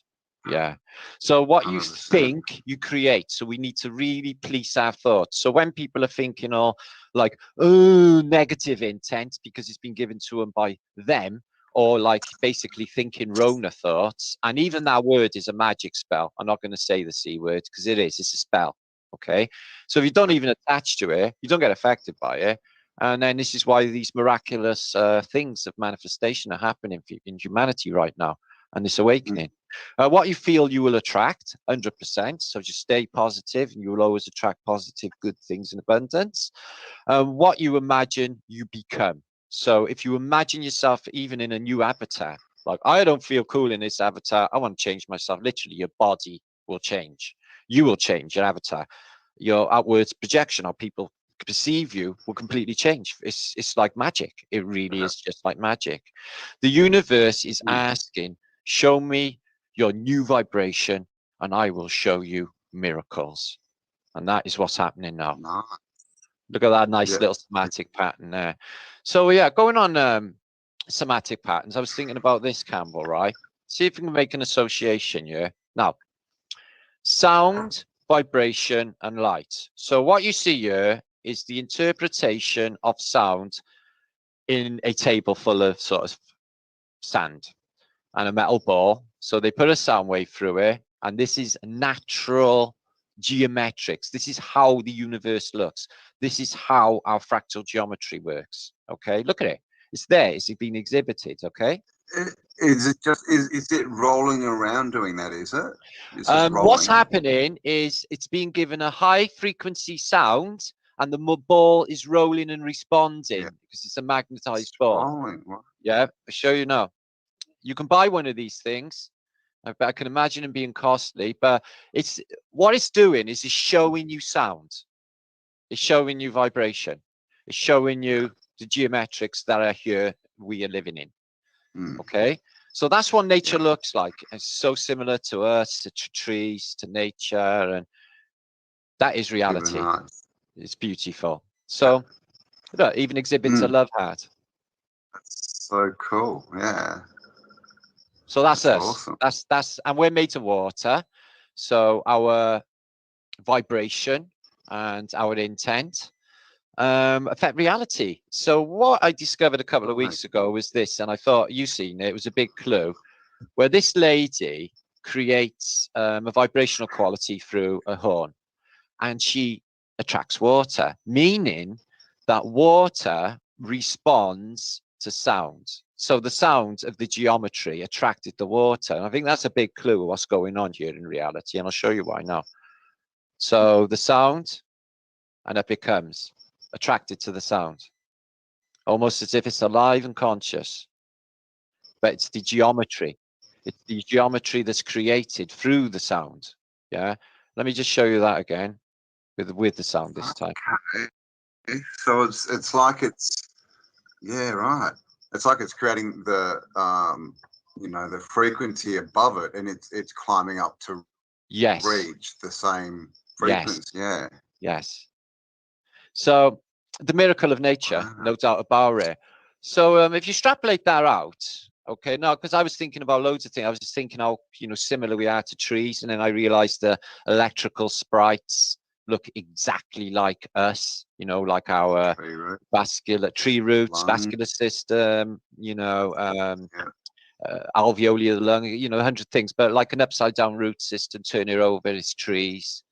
Yeah. So what you 100%. think, you create. So we need to really police our thoughts. So when people are thinking, oh, like, oh, negative intent because it's been given to them by them, or like basically thinking Rona thoughts, and even that word is a magic spell. I'm not going to say the C word because it's a spell. Okay. So if you don't even attach to it, you don't get affected by it. And then this is why these miraculous things of manifestation are happening in humanity right now, and this awakening. What you feel you will attract, 100%. So just stay positive, and you will always attract positive, good things in abundance. What you imagine, you become. So if you imagine yourself even in a new avatar, like, I don't feel cool in this avatar, I want to change myself. Literally, your body will change. You will change your avatar. Your outwards projection, how people perceive you, will completely change. It's like magic. It really is just like magic. The universe is asking, show me your new vibration and I will show you miracles. And that is what's happening now. Look at that nice little somatic pattern there. So yeah, going on somatic patterns, I was thinking about this, Cambel, right? See if we can make an association here. Now, sound, vibration, and light. So what you see here is the interpretation of sound in a table full of sort of sand and a metal ball. So they put a sound wave through it, and this is natural geometrics. This is how the universe looks. This is how our fractal geometry works. Okay, look at it. It's there. It's been exhibited. Okay. Is it just is it rolling around doing that? Is it? What's happening is it's being given a high frequency sound, and the ball is rolling and responding because it's a magnetized ball. Yeah, I'll show you now. You can buy one of these things. I can imagine them being costly, but it's what it's doing is it's showing you sound. It's showing you vibration. It's showing you the geometrics that are here we are living in. Okay, so that's what nature looks like. It's so similar to us, to trees, to nature, and that is reality. It's beautiful. So Look, even exhibits a love heart. That's so cool. Yeah. So that's us. Awesome. That's and we're made of water. So our vibration and our intent affect reality. So what I discovered a couple of weeks ago was this, and I thought you seen it. It was a big clue, where this lady creates a vibrational quality through a horn, and she attracts water, meaning that water responds to sound. So the sound of the geometry attracted the water. And I think that's a big clue of what's going on here in reality, and I'll show you why now. So the sound, and it becomes attracted to the sound, almost as if it's alive and conscious. But it's the geometry. It's the geometry that's created through the sound. Yeah. Let me just show you that again with the sound this time. Okay. So it's like yeah, right. It's like it's creating the you know, the frequency above it, and it's climbing up to reach the same frequency. Yeah. Yes. So the miracle of nature, no doubt about it. So if you extrapolate that out, okay, now because I was thinking about loads of things. I was just thinking how, you know, similar we are to trees, and then I realized the electrical sprites look exactly like us, you know, like our vascular tree roots, vascular system, you know, alveoli of the lung, you know, 100 things, but like an upside down root system, turn it over, it's trees.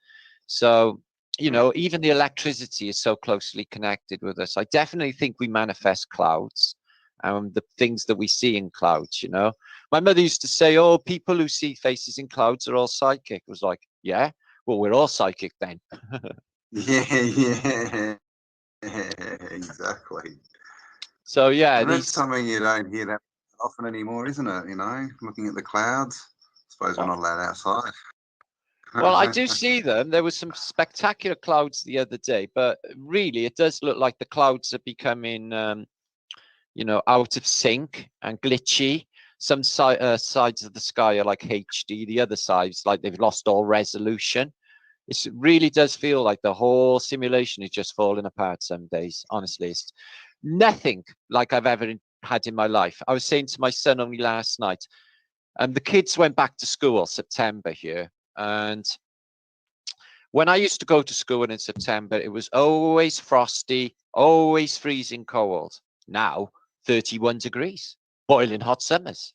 So, you know, even the electricity is so closely connected with us. I definitely think we manifest clouds, the things that we see in clouds, you know. My mother used to say, oh, people who see faces in clouds are all psychic. It was like, yeah, well, we're all psychic then. Yeah, exactly. So yeah, and that's something you don't hear that often anymore, isn't it? You know, looking at the clouds. I suppose we're not allowed outside. Well, I do see them. There was some spectacular clouds the other day, but really it does look like the clouds are becoming, you know, out of sync and glitchy. Some sides of the sky are like HD, the other sides like they've lost all resolution. It really does feel like the whole simulation is just falling apart some days. Honestly, it's nothing like I've ever had in my life. I was saying to my son only last night, the kids went back to school September here. And when I used to go to school in September, it was always frosty, always freezing cold. Now, 31 degrees, boiling hot summers.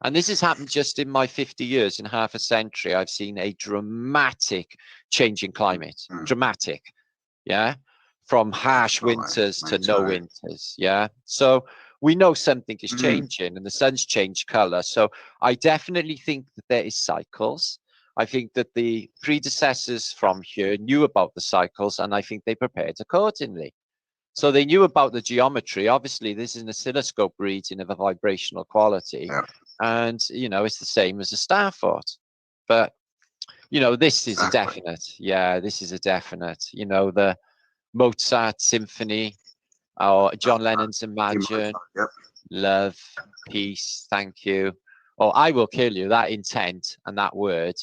And this has happened just in my 50 years, in half a century. I've seen a dramatic change in climate. Dramatic. Yeah. From harsh winters to no winters. Yeah. So we know something is changing, and the sun's changed color. So I definitely think that there is cycles. I think that the predecessors from here knew about the cycles, and I think they prepared accordingly. So they knew about the geometry. Obviously, this is an oscilloscope reading of a vibrational quality. Yeah. And, you know, it's the same as a Starfort. But, you know, this is a definite. Yeah, this is a definite. You know, the Mozart symphony, or John Lennon's Imagine, love, peace, thank you. Or I will kill you, that intent and that word.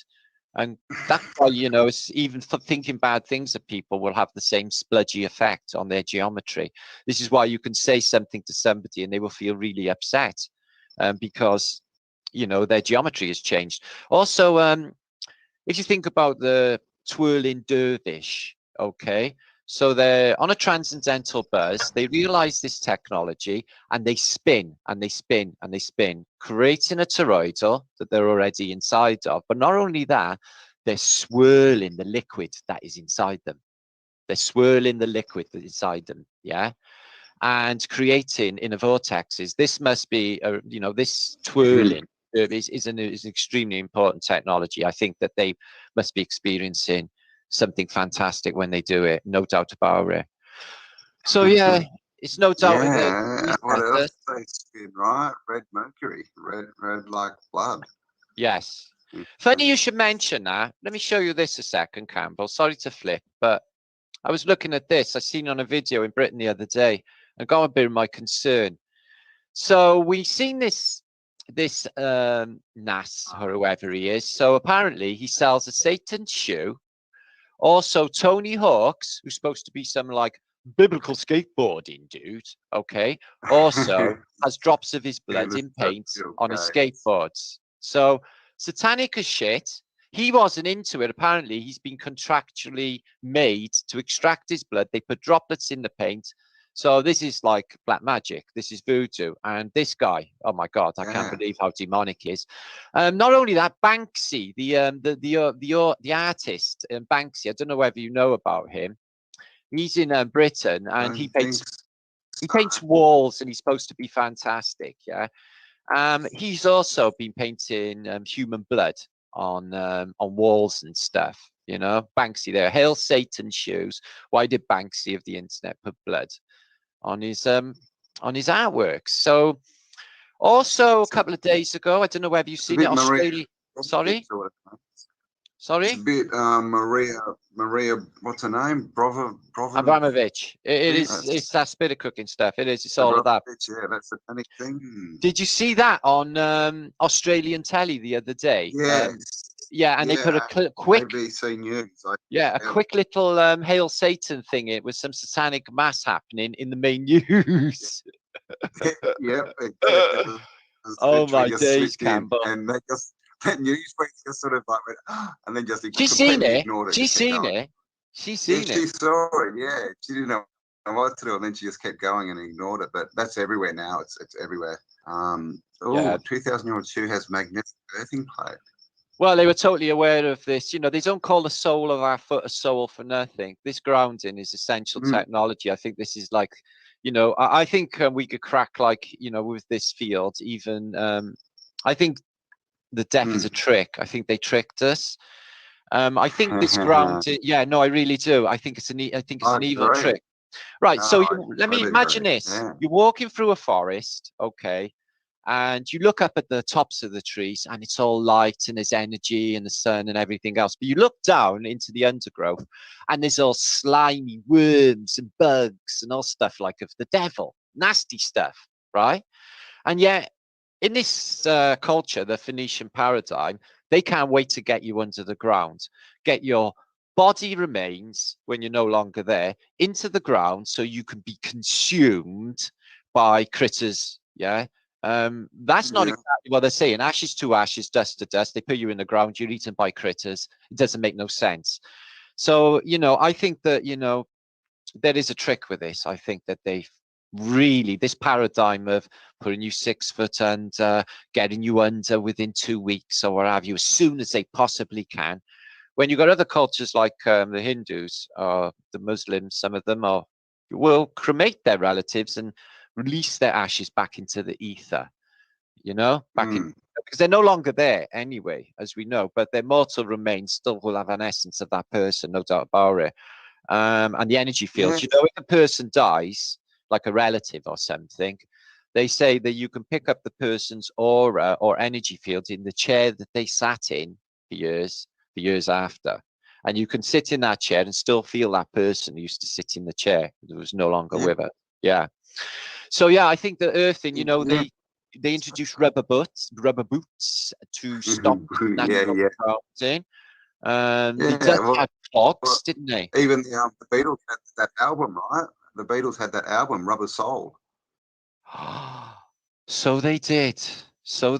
And that's why, you know, it's even for thinking bad things of people will have the same spludgy effect on their geometry. This is why you can say something to somebody and they will feel really upset because, you know, their geometry has changed. Also, if you think about the twirling dervish, okay, so they're on a transcendental buzz, they realize this technology and they spin and they spin and they spin, creating a toroidal that they're already inside of. But not only that, they're swirling the liquid that is inside them. They're swirling the liquid that's inside them, yeah? And creating inner vortexes. This must be, you know, this twirling is an extremely important technology. I think that they must be experiencing something fantastic when they do it, no doubt about it. So yeah, it's no doubt. Yeah, what else they spin, right? Red mercury, red like blood. Yes. Funny you should mention that. Let me show you this a second, Campbell. Sorry to flip, but I was looking at this. I seen on a video in Britain the other day, and got a bit of my concern. So we seen this Nas, or whoever he is. So apparently he sells a Satan shoe. Also, Tony Hawk's, who's supposed to be some like biblical skateboarding dude, okay, also has drops of his blood in paint on his skateboards. So satanic as shit. He wasn't into it. Apparently, he's been contractually made to extract his blood. They put droplets in the paint. So this is like black magic. This is voodoo. And this guy, oh my God, I can't believe how demonic he is. Not only that, Banksy, the artist, Banksy. I don't know whether you know about him. He's in Britain, and he paints walls, and he's supposed to be fantastic. Yeah. He's also been painting human blood on walls and stuff. You know, Banksy there. Hail Satan shoes. Why did Banksy of the internet put blood on his artworks? So also a couple of days ago, I don't know whether you've seen it. Australia. Sorry. Sorry. It's a bit Maria. What's her name? Abramovich. It's that spirit cooking stuff. It is. It's all of that. Yeah, that's a funny thing. Did you see that on Australian telly the other day? Yeah. Yeah, and they put a quick ABC News. a quick little Hail Satan thing. It was some satanic mass happening in the main news. Yep. Oh my days, Cambel. And they just that news just sort of like went, and then just she's seen it. She's seen it. She's seen it. She saw it. Yeah, she didn't know what to do, and then she just kept going and ignored it. But that's everywhere now. It's everywhere. 2,000-year-old shoe has magnetic earthing plate. Well, they were totally aware of this. You know, they don't call the sole of our foot a sole for nothing. This grounding is essential technology. I think this is like, you know, I think we could crack, like, you know, with this field. Even I think the death is a trick. I think they tricked us. I think this grounding. Yeah, no, I really do. I think it's an evil trick. Right. No, so let me imagine this. Yeah. You're walking through a forest, okay, and you look up at the tops of the trees, and it's all light, and there's energy, and the sun, and everything else. But you look down into the undergrowth, and there's all slimy worms and bugs and all stuff like of the devil, nasty stuff, right? And yet, in this culture, the Phoenician paradigm, they can't wait to get you under the ground, get your body remains when you're no longer there into the ground, so you can be consumed by critters. Yeah. That's not exactly what they're saying. Ashes to ashes, dust to dust. They put you in the ground, you're eaten by critters. It doesn't make no sense. So, you know, I think that, you know, there is a trick with this. I think that they've really, this paradigm of putting you 6 foot and getting you under within 2 weeks or what have you, as soon as they possibly can. When you've got other cultures like the Hindus or the Muslims, some of them will cremate their relatives and release their ashes back into the ether, you know, because they're no longer there anyway, as we know, but their mortal remains still will have an essence of that person, no doubt about it. And the energy fields, you know, if a person dies, like a relative or something, they say that you can pick up the person's aura or energy field in the chair that they sat in for years after. And you can sit in that chair and still feel that person who used to sit in the chair who was no longer with us. Yeah. So yeah, I think the earthing, you know, they introduced rubber boots to stop natural grounding. They had clocks, didn't they? Even the Beatles had that album, right? The Beatles had that album, Rubber Soul. So they did. I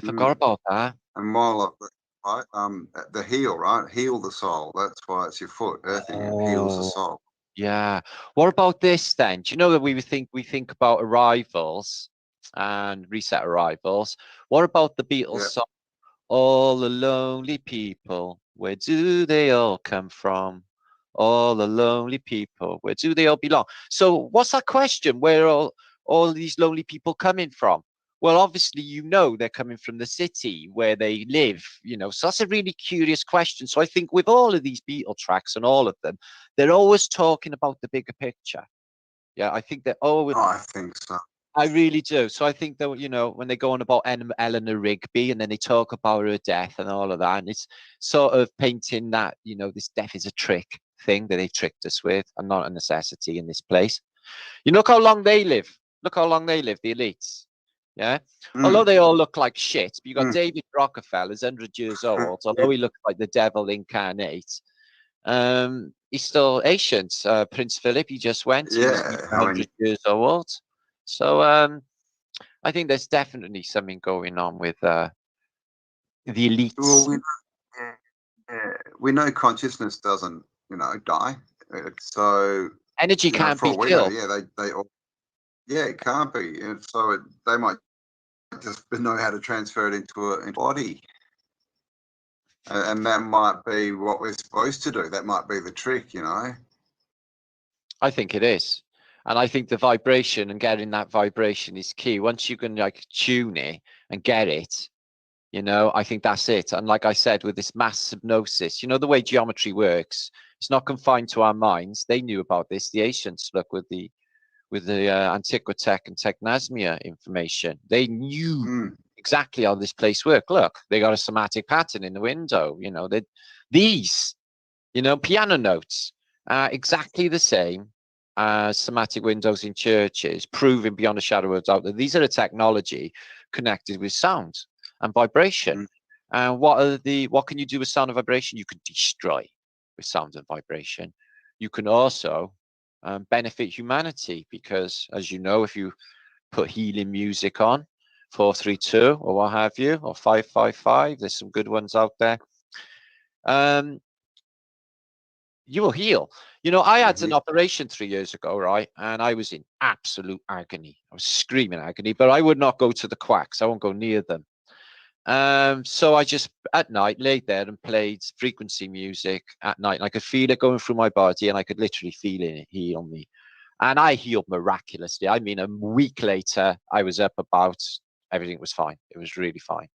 forgot about that. And while right, the heel, right? Heal the soul. That's why it's your foot. Earthing heals the soul. Yeah. What about this then? Do you know that we think about arrivals and reset arrivals? What about the Beatles song? All the lonely people, where do they all come from? All the lonely people, where do they all belong? So what's that question? Where are all these lonely people coming from? Well, obviously, you know, they're coming from the city where they live, you know, so that's a really curious question. So I think with all of these Beatle tracks and all of them, they're always talking about the bigger picture. Yeah, I think they're always. Oh, I think so. I really do. So I think that, you know, when they go on about Eleanor Rigby and then they talk about her death and all of that, and it's sort of painting that, you know, this death is a trick thing that they tricked us with and not a necessity in this place. You look how long they live. Look how long they live, the elites. Yeah. Although they all look like shit, but you got David Rockefeller's 100 years old, although he looks like the devil incarnate. he's still ancient. Prince Philip, he just went. He was Yeah, I 100 mean, years old. So I think there's definitely something going on with the elites. well, we know consciousness doesn't, die. So, Energy can't for all be we know, killed. they all, it can't be. And so they might just know how to transfer it into a body. And that might be what we're supposed to do. That might be the trick, I think it is. And I think the vibration and getting that vibration is key. Once you can like tune it and get it, I think that's it. And like I said, with this mass hypnosis, the way geometry works, it's not confined to our minds. They knew about this. The ancients, look, with the Antiquitech and Technasmia information, they knew exactly how this place worked. Look, they got a somatic pattern in the window. These, piano notes are exactly the same as somatic windows in churches, proving beyond a shadow of a doubt that these are the technology connected with sound and vibration. And what can you do with sound and vibration? You can destroy with sound and vibration. You can also benefit humanity, because, as you know, if you put healing music on, 432 or what have you, or 555, there's some good ones out there. You will heal. I had an operation 3 years ago, right? And I was in absolute agony. I was screaming agony, but I would not go to the quacks. I won't go near them. So I just at night laid there and played frequency music at night, and I could feel it going through my body, and I could literally feel it heal me. And I healed miraculously. I mean, a week later, I was up about, everything was fine. It was really fine,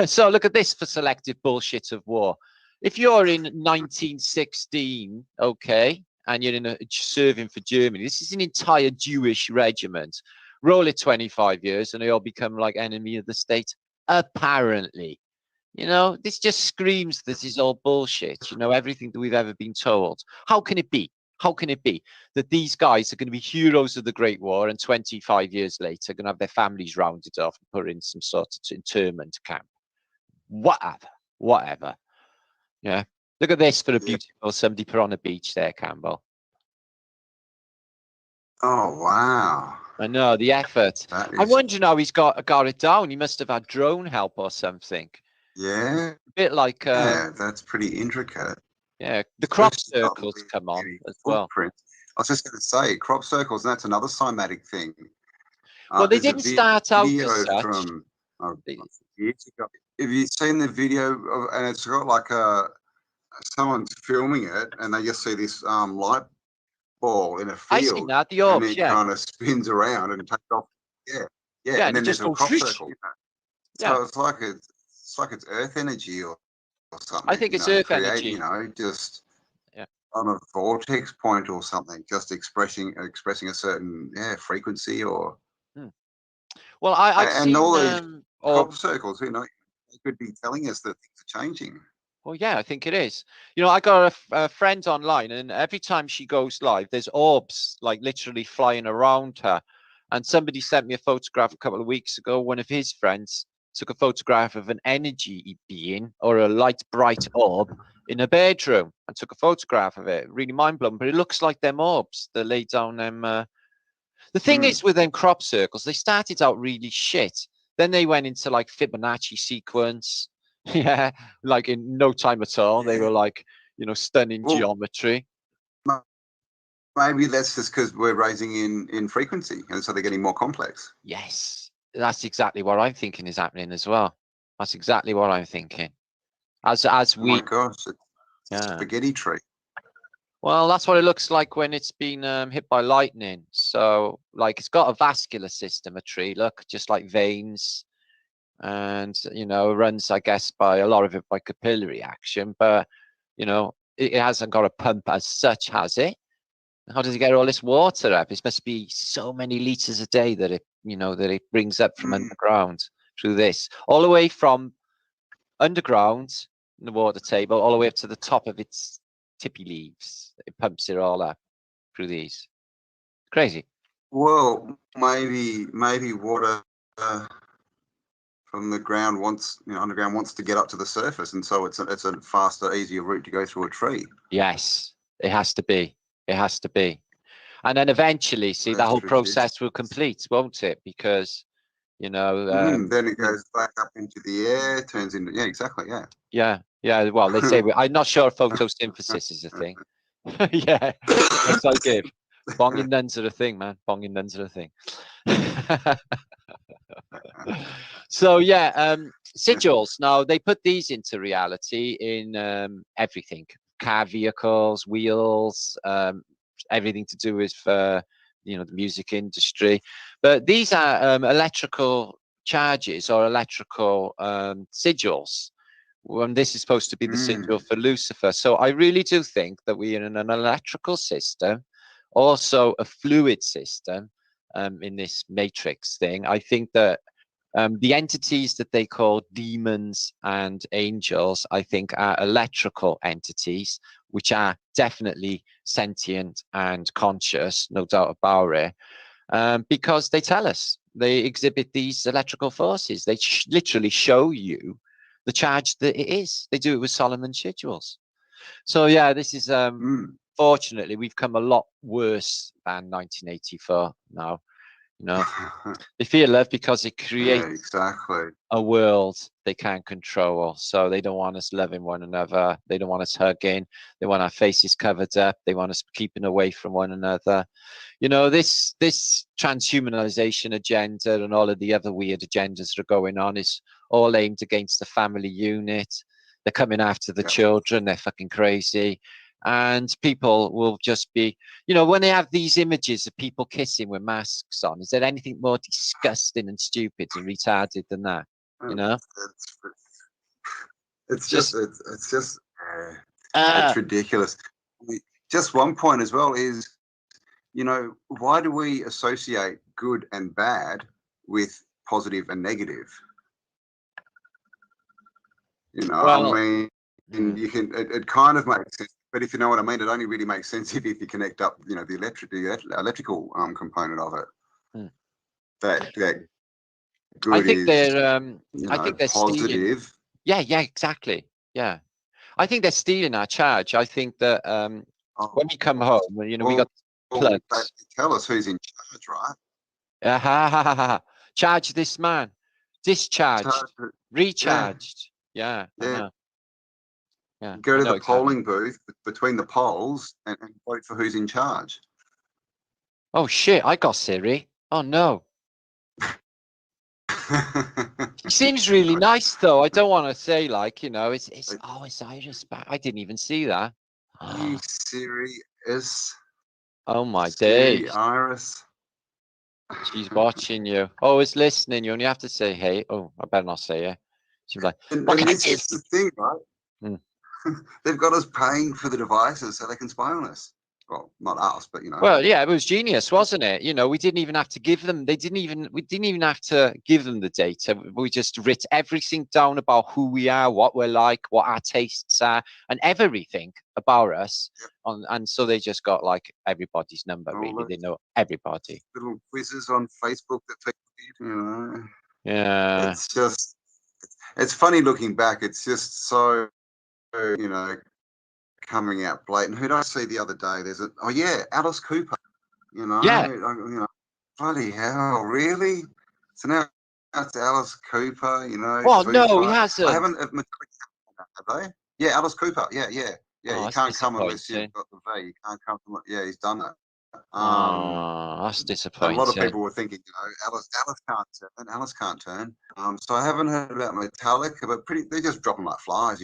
So look at this for selective bullshit of war. If you're in 1916, okay, and you're serving for Germany, this is an entire Jewish regiment. Roll it 25 years and they all become like enemy of the state, apparently. This just screams this is all bullshit, everything that we've ever been told. How can it be? How can it be that these guys are going to be heroes of the Great War and 25 years later going to have their families rounded off and put in some sort of internment camp? Whatever. Yeah. Look at this for a beautiful somebody put on a beach there, Cambel. Oh, wow. I know, the effort. I'm wondering how he's got it down. He must have had drone help or something. Yeah. A bit like... yeah, that's pretty intricate. Yeah, the crop circles come on as well. I was just going to say, crop circles, and that's another cymatic thing. Well, they didn't start out as such. From years ago. Have you seen the video and it's got like someone's filming it, and they just see this light ball in a field. I seen that, the orbs, and it kind of spins around and takes off. Yeah, and then there's a crop circle. So it's like it's Earth energy or something. I think it's Earth energy. Just on a vortex point or something, just expressing a certain frequency or. Well, I've and seen all these crop circles. They could be telling us that things are changing. Well, yeah, I think it is. I got a friend online, and every time she goes live, there's orbs like literally flying around her. And somebody sent me a photograph a couple of weeks ago. One of his friends took a photograph of an energy being or a light, bright orb in a bedroom and took a photograph of it. Really mind-blowing, but it looks like them orbs. They lay down them. The thing is with them crop circles, they started out really shit. Then they went into like Fibonacci sequence. Yeah, like in no time at all. They were like, stunning geometry. Maybe that's just because we're raising in frequency, and so they're getting more complex. Yes, that's exactly what I'm thinking is happening as well. That's exactly what I'm thinking. As we. Oh my gosh, it's a spaghetti tree. Well, that's what it looks like when it's been hit by lightning. So, like, it's got a vascular system, a tree. Look, just like veins. And it runs, I guess, by a lot of it by capillary action, but it hasn't got a pump as such, has it? How does it get all this water up? It must be so many liters a day that it brings up from underground through this, all the way from underground in the water table, all the way up to the top of its tippy leaves. It pumps it all up through these. Crazy. Well, maybe water from the ground wants, underground wants to get up to the surface, and so it's a faster, easier route to go through a tree. Yes, it has to be. It has to be. And then eventually, see, that That's whole process ridiculous. will complete, won't it? Because, Then it goes back up into the air, turns into, yeah, exactly, yeah. yeah. Well, they say, I'm not sure if photosynthesis is a thing. Yeah, yes, I give. Bonging nuns are a thing, man. Bonging nuns are a thing. So yeah, sigils. Now they put these into reality in everything: car vehicles, wheels, everything to do with the music industry. But these are electrical charges or electrical sigils. This is supposed to be the sigil for Lucifer. So I really do think that we are in an electrical system, also a fluid system in this matrix thing. I think that the entities that they call demons and angels, I think, are electrical entities, which are definitely sentient and conscious, no doubt about it, because they tell us, they exhibit these electrical forces. They literally show you the charge that it is. They do it with Solomon sigils. So yeah, this is fortunately we've come a lot worse than 1984 now. They fear love because it creates Yeah, exactly. a world they can't control. So they don't want us loving one another. They don't want us hugging. They want our faces covered up. They want us keeping away from one another. This transhumanization agenda and all of the other weird agendas that are going on is all aimed against the family unit. They're coming after the children. They're fucking crazy. And people will just be, when they have these images of people kissing with masks on, is there anything more disgusting and stupid and retarded than that? It's just ridiculous. Just one point as well is, why do we associate good and bad with positive and negative? Well, you can, it kind of makes sense, but if you know what I mean, it only really makes sense if you connect up, the electrical component of it. That good I think is, they're positive. stealing. Yeah, exactly. Yeah, I think they're stealing our charge. I think that when we come home, we got plugs. Tell us who's in charge, right? Charge this man, discharged, recharged. Yeah. I know. Yeah, go to the polling booth between the polls and vote for who's in charge. Oh shit! I got Siri. Oh no. He seems really nice though. I don't want to say it's Iris back. I didn't even see that. You serious? Oh my Siri, days. Iris. She's watching you. Oh, it's listening. You only have to say hey. Oh, I better not say it. She'll be like, and this is the thing, right? They've got us paying for the devices so they can spy on us. Well, not us, but Well, yeah, it was genius, wasn't it? We didn't even have to give them. We didn't even have to give them the data. We just writ everything down about who we are, what we're like, what our tastes are, and everything about us. And so they just got like everybody's number. Really, they know everybody. Little quizzes on Facebook that people did, Yeah. It's funny looking back. It's just so, coming out blatant. Who did I see the other day? Alice Cooper. Yeah. Bloody hell, really? So now that's Alice Cooper. Well, no, he hasn't. I haven't. Have they? Yeah, Alice Cooper. Yeah. Oh, you can't come unless you've got the V. You can't come. He's done that. That's disappointing. A lot of people were thinking, Alice can't turn. So I haven't heard about Metallica, but they're just dropping like flies,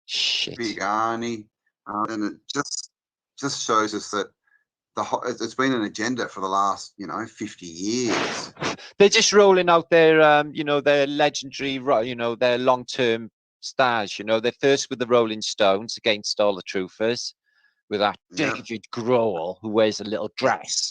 Shit. Big Arnie, and it just shows us that it's been an agenda for the last 50 years. They're just rolling out their their legendary their long-term stars. They're first with the Rolling Stones against all the truthers with that David Grohl who wears a little dress.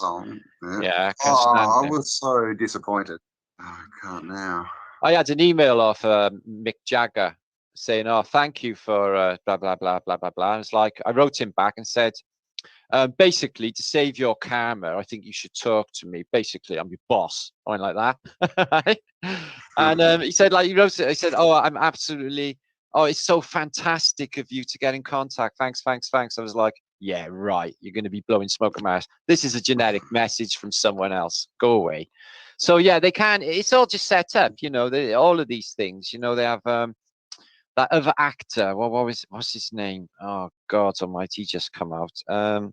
Yeah, I was so disappointed. I can't now. I had an email off Mick Jagger saying, "Oh, thank you for blah blah blah blah blah blah." And it's like I wrote him back and said, basically, to save your karma, I think you should talk to me. Basically, I'm your boss. I like that. And he said, like, he wrote it. He said, "Oh, I'm absolutely. Oh, it's so fantastic of you to get in contact. Thanks, thanks, thanks." I was like, "Yeah, right. You're going to be blowing smoke at my ass. This is a genetic message from someone else. Go away." So yeah, they can. It's all just set up, you know. All of these things, you know. They have that other actor. What's his name? Oh God Almighty, he just come out.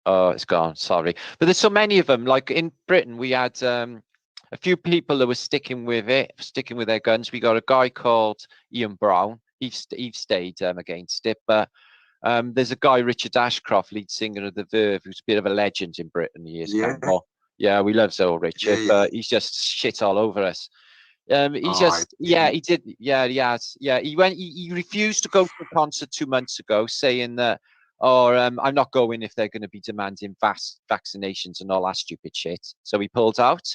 Oh, it's gone. Sorry, but there's so many of them. Like in Britain, we had a few people that were sticking with their guns. We got a guy called Ian Brown. He's stayed against it, but there's a guy, Richard Ashcroft, lead singer of the Verve, who's a bit of a legend in Britain. He is. Yeah. Yeah, we love old Richard, Yeah. but he's just shit all over us. He did. Yeah, he has. Yeah, he refused to go to a concert 2 months ago, saying that, I'm not going if they're going to be demanding vaccinations and all that stupid shit. So he pulled out.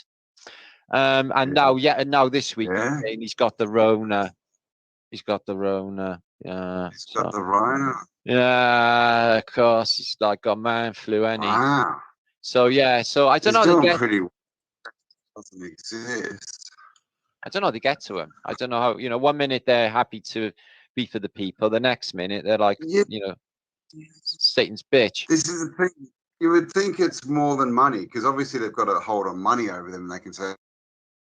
And now this week he's got the Rona. He's got the Rona. Yeah. He's got the Rona. Yeah, of course. He's like got man flu, ain't he? Wow. So yeah. So I don't He's know. doing pretty well. Doesn't exist. I don't know how they get to him. I don't know how, you know, 1 minute they're happy to be for the people. The next minute they're like, you know, Satan's bitch. This is the thing. You would think it's more than money, because obviously they've got a hold on money over them, and they can say,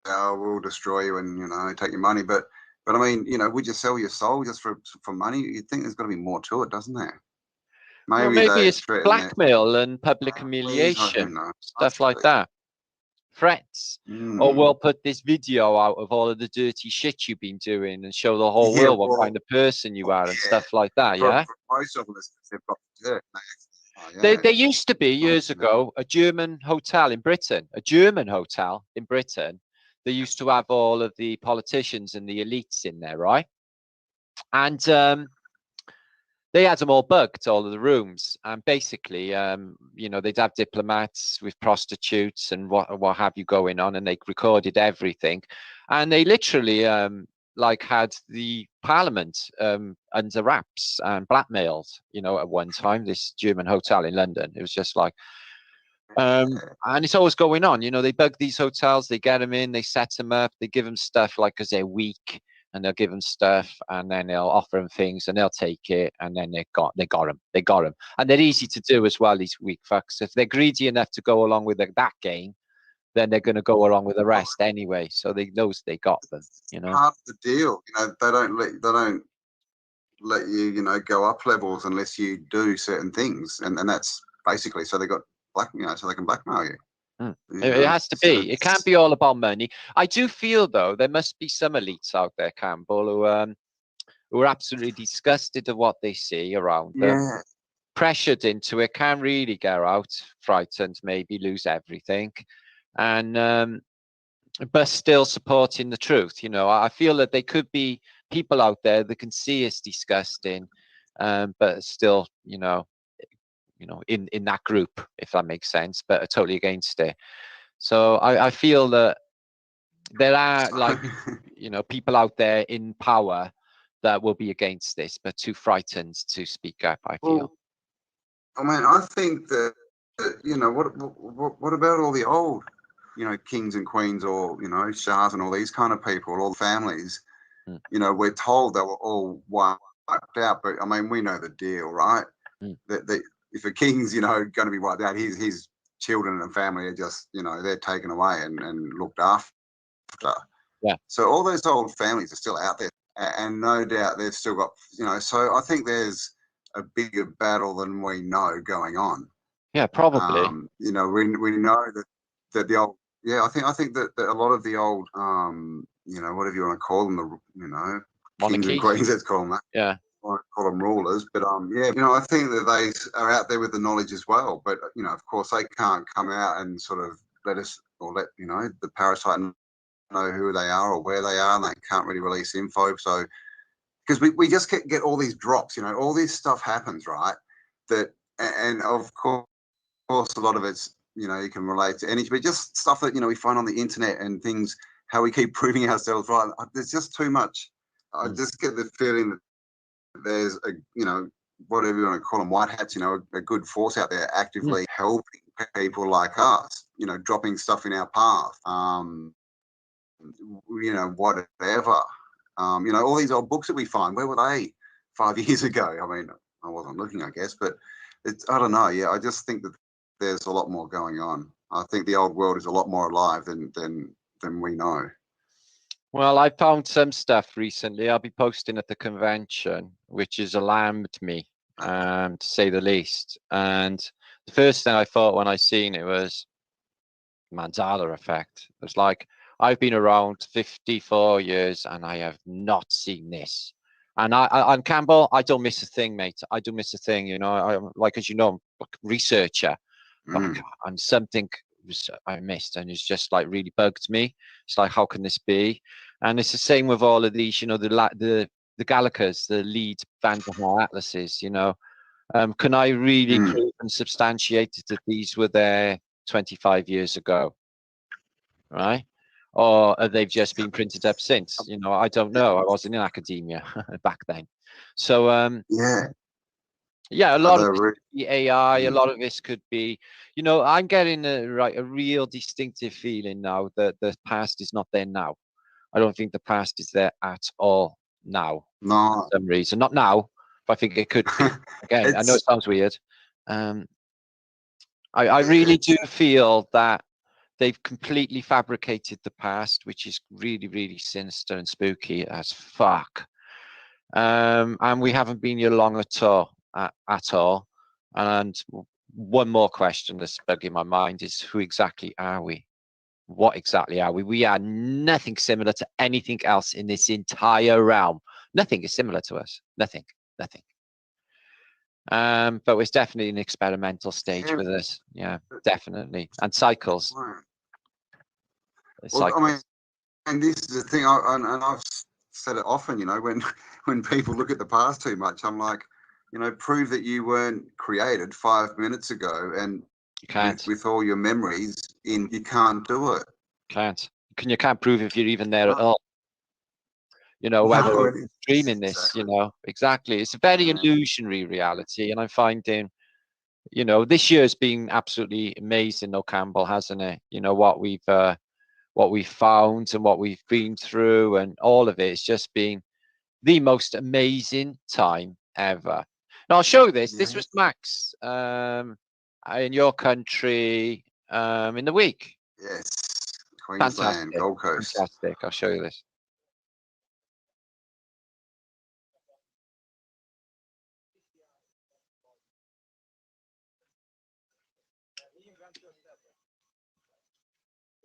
"Oh, we'll destroy you and, you know, take your money." But I mean, you know, would you sell your soul just for money? You'd think there's got to be more to it, doesn't there? Maybe it's blackmail and public humiliation, stuff like that. Threats. Or we'll put this video out of all of the dirty shit you've been doing and show the whole world what kind of person you are and stuff like that. Yeah. Most of them, they've got dirt. There used to be years ago a German hotel in Britain. They used to have all of the politicians and the elites in there, right? And they had them all bugged, all of the rooms, and basically, you know, they'd have diplomats with prostitutes and what have you going on, and they recorded everything, and they literally like had the parliament under wraps and blackmailed, you know, at one time. This German hotel in London, it was just like, and it's always going on. You know, they bug these hotels, they get them in, they set them up, they give them stuff like because they're weak. And they'll give them stuff, and then they'll offer them things, and they'll take it, and then they got them, and they're easy to do as well. These weak fucks, if they're greedy enough to go along with that game, then they're going to go along with the rest anyway. So they knows they got them. You know, part of the deal. You know, they don't let you, you know, go up levels unless you do certain things, and that's basically so they got so they can blackmail you. It has to be. It can't be all about money. I do feel though there must be some elites out there, Cambel, who are absolutely disgusted at what they see around them, pressured into it, can't really get out, frightened, maybe lose everything, and but still supporting the truth. You know, I feel that there could be people out there that can see it's disgusting, but still, you know, in that group, if that makes sense, but are totally against it. So I feel that there are, like, you know, people out there in power that will be against this, but too frightened to speak up, I feel. Well, I mean, I think that, you know, what about all the old, you know, kings and queens, or, you know, shahs and all these kind of people, all the families, you know, we're told they were all wiped out, but I mean, we know the deal, right? That if a king's, you know, going to be wiped out, his children and family are just, you know, they're taken away and looked after. Yeah. So all those old families are still out there, and no doubt they've still got, you know, so I think there's a bigger battle than we know going on. Yeah, probably. You know, we know that the old, I think that a lot of the old, you know, whatever you want to call them, the, you know, kings and queens, let's call them that. Yeah. I call them rulers, but you know, I think that they are out there with the knowledge as well. But you know, of course, they can't come out and sort of let you know, the parasite know who they are or where they are, and they can't really release info. So because we just get all these drops, you know, all this stuff happens, right? That, and of course a lot of it's, you know, you can relate to anything, but just stuff that, you know, we find on the internet and things, how we keep proving ourselves right. There's just too much. I just get the feeling that there's a, you know, whatever you want to call them, white hats, you know, a good force out there actively helping people like us, you know, dropping stuff in our path. you know, whatever. You know, all these old books that we find, where were they 5 years ago? I mean, I wasn't looking, I guess, but it's, I don't know. Yeah, I just think that there's a lot more going on. I think the old world is a lot more alive than we know. Well, I found some stuff recently. I'll be posting at the convention, which has alarmed me, to say the least. And the first thing I thought when I seen it was Mandela effect. It was like, I've been around 54 years and I have not seen this. And I'm Cambel, I don't miss a thing, mate. I don't miss a thing. You know, I'm like, as you know, I'm a researcher, and something I missed, and it's just like really bugged me. It's like, how can this be? And it's the same with all of these, you know, the Gallicas, the lead Van der Haar atlases, you know. Can I really prove and substantiate that these were there 25 years ago, right? Or they've just been printed up since? You know, I don't know. I wasn't in academia back then. So yeah, a lot of this could be AI, a lot of this could be, you know, I'm getting a real distinctive feeling now that the past is not there now. I don't think the past is there at all now. No, For some reason, not now, but I think it could be. Again, I know it sounds weird. I really do feel that they've completely fabricated the past, which is really, really sinister and spooky as fuck. And we haven't been here long at all. And one more question that's bugging my mind is, who exactly are we? What exactly are we? We are nothing similar to anything else in this entire realm. Nothing is similar to us. Nothing. But it's definitely an experimental stage with us. Yeah, definitely. And cycles. Well, I mean, and this is the thing, and I've said it often, you know, when people look at the past too much, I'm like, you know, prove that you weren't created 5 minutes ago, and you can't. With all your memories you can't do it. You can't prove if you're even there at all. You know, whether you're dreaming this, exactly. You know, exactly. It's a very illusionary reality, and I'm finding, you know, this year's been absolutely amazing, though, Cambel, hasn't it? You know, what we've found and what we've been through, and all of it. It's just been the most amazing time ever. Now I'll show you this. This was Max in your country in the week. Yes, Queensland, Gold Coast. Fantastic. I'll show you this.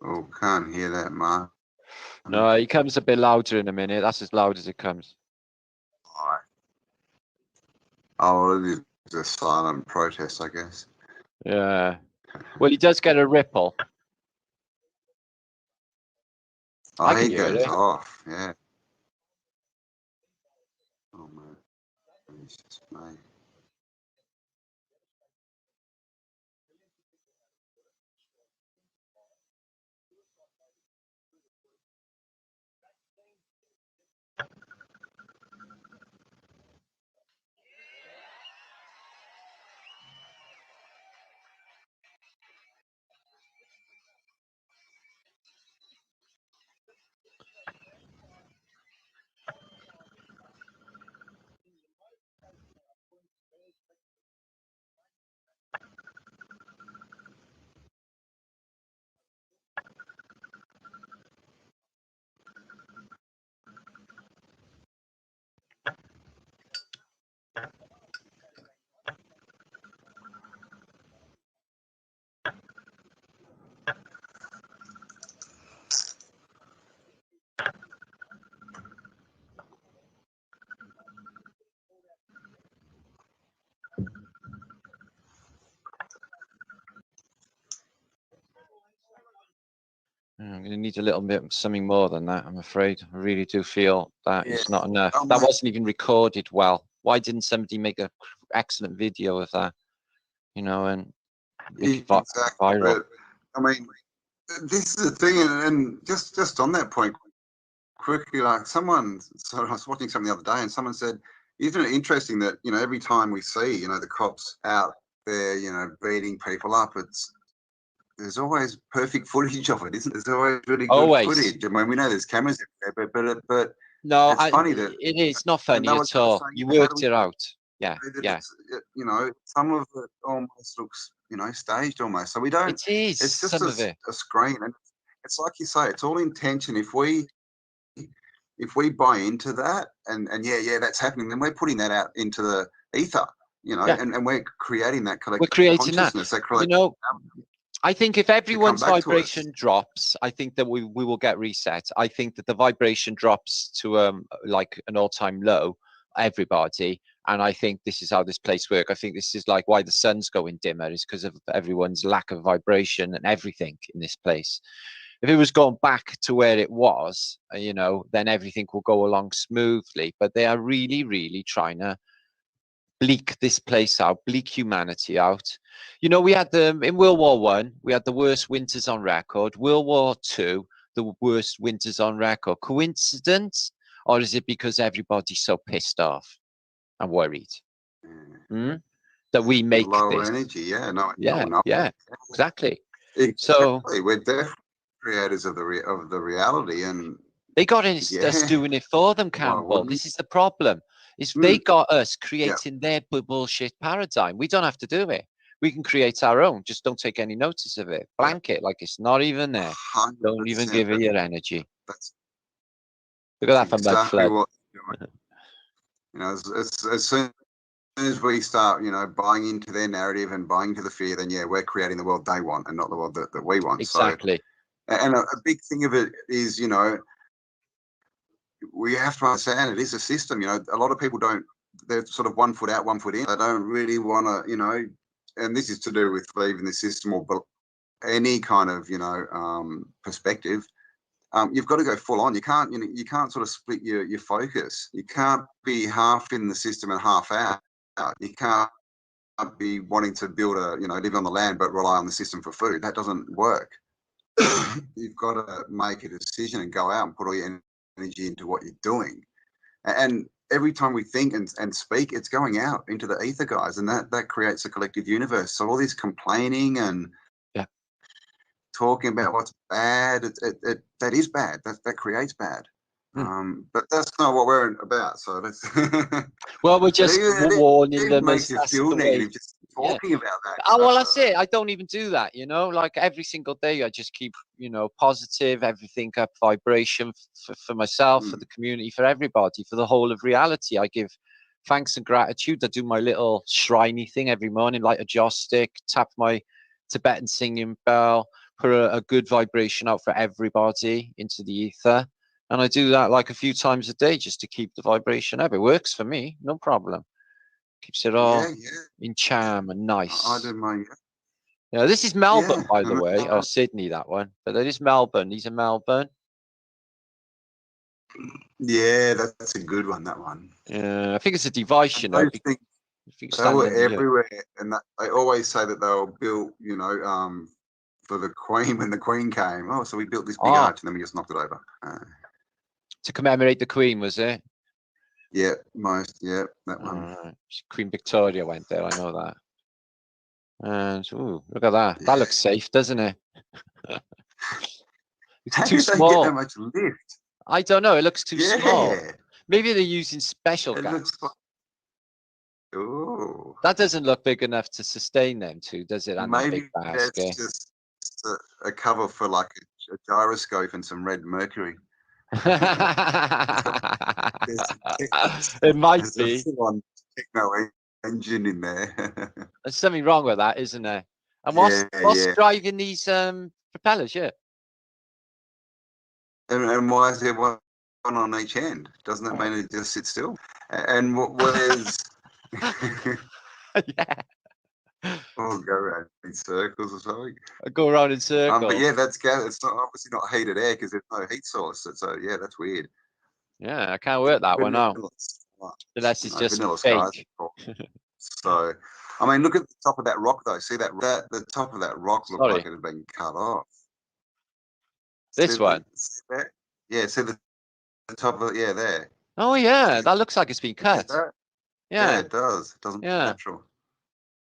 Oh, can't hear that, Mark. No, he comes a bit louder in a minute. That's as loud as it comes. All right. Oh, it is a silent protest, I guess. Yeah. Well, he does get a ripple. Oh, he goes off, yeah. Oh, man. It's just mate. I'm going to need a little bit something more than that, I'm afraid. I really do feel that it's not enough. That wasn't even recorded well. Why didn't somebody make an excellent video of that? You know, and make it viral. But, I mean, this is the thing, and just on that point, quickly, like so I was watching something the other day, and someone said, isn't it interesting that, you know, every time we see, you know, the cops out there, you know, beating people up, it's there's always perfect footage of it, isn't there? There's always really good Always. footage. I mean, we know there's cameras everywhere, but No, it's funny that it is not and funny they were at kind of all. saying, You how do worked we it out. Yeah, know that yeah. it's, you know, some of it almost looks, you know, staged almost. So we don't. It is It's just some of it. a screen, and it's like you say, it's all intention. If we buy into that, and yeah, that's happening, then we're putting that out into the ether, you know, Yeah. and we're creating that We're collective creating that. consciousness. You know, I think if everyone's back to us. vibration drops, I think that we will get reset. I think that the vibration drops to like an all-time low, everybody. And I think this is how this place works. I think this is like why the sun's going dimmer is because of everyone's lack of vibration and everything in this place. If it was going back to where it was, you know, then everything will go along smoothly. But they are really, really trying to bleak this place out, bleak humanity out. You know, we had in World War One, we had the worst winters on record. World War Two, the worst winters on record. Coincidence, or is it because everybody's so pissed off and worried that we make low this? energy? Yeah, no, Yeah, no, yeah, exactly. exactly. So We're definitely creators of the reality, and they got us yeah, doing it for them, why Campbell. wouldn't This is the problem. Is they got us creating their bullshit paradigm. We don't have to do it. We can create our own. Just don't take any notice of it. Blank it like it's not even there. 100%? Don't even give it your energy. That's Look at that for mud exactly flood. what you're doing. You know, as soon as we start, you know, buying into their narrative and buying into the fear, then yeah, we're creating the world they want and not the world that we want. Exactly. So, and a big thing of it is, you know, we have to understand it is a system. You know, a lot of people don't. They're sort of 1 foot out, 1 foot in. They don't really want to, you know, and this is to do with believing the system or any kind of, you know, perspective. You've got to go full on. You can't, you know, you can't sort of split your focus. You can't be half in the system and half out. You can't be wanting to build a, you know, live on the land but rely on the system for food. That doesn't work. You've got to make a decision and go out and put all your energy into what you're doing. And every time we think and speak, it's going out into the ether, guys, and that creates a collective universe. So all this complaining and talking about what's bad, that is bad. That creates bad. But that's not what we're about. So that's well, we're just warning them. Makes you feel negative just talking about that. Oh, well, that's it. I don't even do that, you know, like every single day I just keep, you know, positive, everything up vibration for myself, for the community, for everybody, for the whole of reality. I give thanks and gratitude. I do my little shriney thing every morning, light a joss stick, tap my Tibetan singing bell, put a good vibration out for everybody into the ether. And I do that like a few times a day just to keep the vibration up. It works for me, no problem. Keeps it all in charm and nice. I do mine. Yeah, this is Melbourne, by the way, or Sydney, that one. But it is Melbourne. These are Melbourne. Yeah, that's a good one. That one. Yeah, I think it's a device, you know. They were everywhere, and they always say that they were built, you know, for the Queen when the Queen came. Oh, so we built this big arch, and then we just knocked it over. To commemorate the Queen, was it? Yeah, that one. Queen Victoria went there. I know that. And ooh, look at that. That looks safe, doesn't it? It's too small. Get that much lift? I don't know. It looks too small. Maybe they're using special gas. Ooh. That doesn't look big enough to sustain them two, does it? And maybe that's just a cover for like a gyroscope and some red mercury. It might be. There's a techno engine in there. There's something wrong with that, isn't there? And what's driving these propellers? Yeah. And why is there one on each end? Doesn't that mean it just sits still? And where's Or go around in circles or something. Go around in circles. But yeah, that's gas. It's not obviously not heated air because there's no heat source. So yeah, that's weird. Yeah, I can't work that one out. Unless it's just fake. So, I mean, look at the top of that rock though. See that the top of that rock looked like it had been cut off. This one. Yeah, see the top of it. Yeah, there. Oh yeah, that looks like it's been cut. Yeah, it does. It doesn't look natural.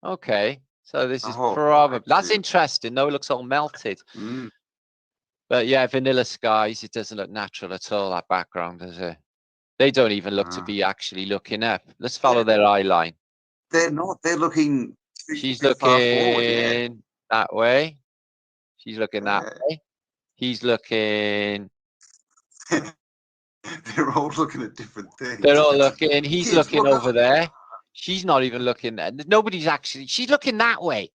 Okay, So this is Oh, probably, that's yeah. interesting. No, it looks all melted. Mm. But yeah, vanilla skies, it doesn't look natural at all, that background, does it? They don't even look to be actually looking up. Let's follow their eye line. They're not. They're looking She's too far forward. Yeah. looking that way. She's looking that Yeah. way. He's looking. They're all looking at different things. They're all looking. He's Kids, looking look over up. there. She's not even looking. Nobody's actually. She's looking that way.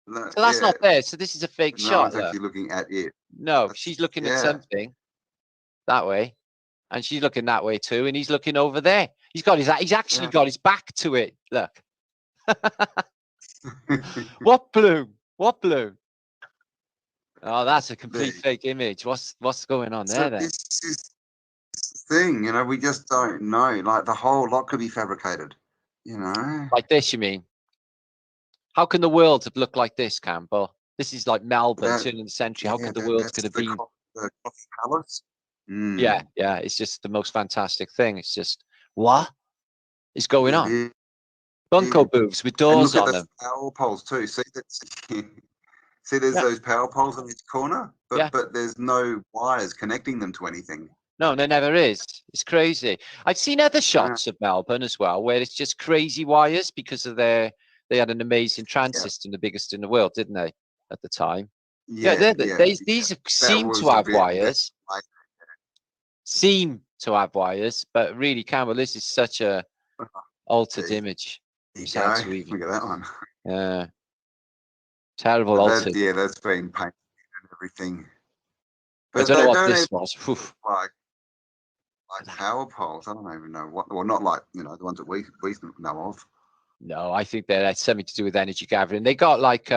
No, So that's yeah. not there. So this is a fake No shot. one's Look. actually looking at it. No, That's- she's looking at yeah. something that way, and she's looking that way too, and he's looking over there. He's got his. He's actually Yeah. got his back to it. Look. What bloom? What bloom? Oh, that's a complete There. fake image. What's going on So there then? this is the thing, you know, we just don't know. Like the whole lot could be fabricated, you know. Like this, you mean? How can the world have looked like this, Campbell? This is like Melbourne, That- turn of the century. How yeah, could the that- world that's could have the been? the Coffee Palace. Mm. Yeah, yeah. It's just the most fantastic thing. It's just what is going It on? is. Bunko booths with And doors look at on the them. power poles too. See that? See, there's Yeah. those power poles on each corner, but Yeah. but there's no wires connecting them to anything. No, there never is. It's crazy. I've seen other shots of Melbourne as well, where it's just crazy wires because of they had an amazing trans system, the biggest in the world, didn't they, at the time? Yeah, These seem was to a have bit wires. like- Seem to have wires, but really, Campbell, this is such a altered Yeah. image. There you It's go. hard to even. Look at that one. Yeah. Terrible But altered. yeah, that's been painted and everything. I But don't know they what don't this even was. Whew. like power poles. I don't even know what. Well, not like the ones that we know of. No, I think that had something to do with energy gathering. They got like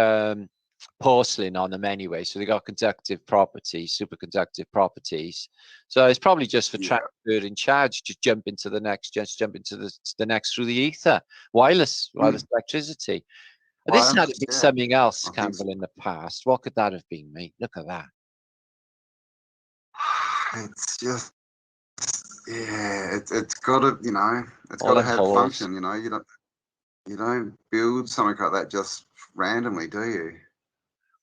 porcelain on them anyway, so they got conductive properties, superconductive properties. So it's probably just for Yeah. transferring charge. Just jump into the next the next through the ether, wireless electricity. This had Wireless, to be yeah. something else, I think so. Campbell, in the past. What could that have been, mate? Look at that. It's just it's got to it's All got to them have holes. function. You don't build something like that just randomly, do you?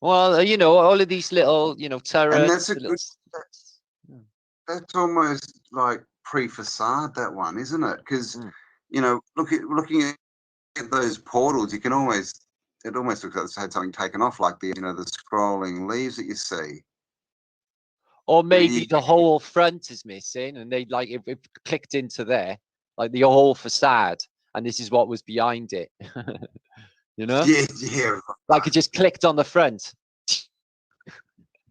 Well, all of these little, turrets. And that's a little- good. That's almost like pre-facade, that one, isn't it? Because looking at those portals, it almost looks like it's had something taken off, like the scrolling leaves that you see. Or maybe the whole front is missing, and they like it clicked into there, like the whole facade, and this is what was behind it. Yeah. Like it just clicked on the front.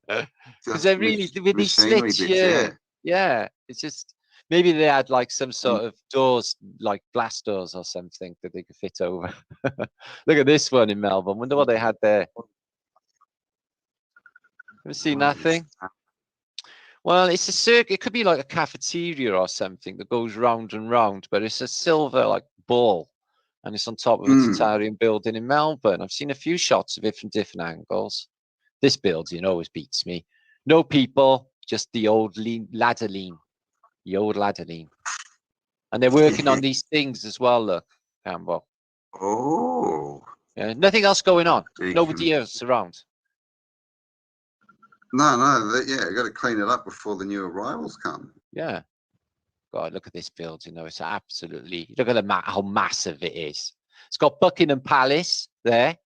Because Just they're really with these machinery slits, bits, yeah. It's just maybe they had like some sort of doors, like blast doors or something that they could fit over. Look at this one in Melbourne. Wonder what they had there. Ever seen that thing? Well, it's a circuit. It could be like a cafeteria or something that goes round and round, but it's a silver like ball, and it's on top of a Tatarian building in Melbourne. I've seen a few shots of it from different angles. This building always beats me. No people, just the old ladder lean, and they're working on these things as well. Look, Campbell. Oh. Yeah, nothing else going on. Big Nobody else around. No, got to clean it up before the new arrivals come. Yeah. God, look at this building, though. It's absolutely, look at how massive it is. It's got Buckingham Palace there,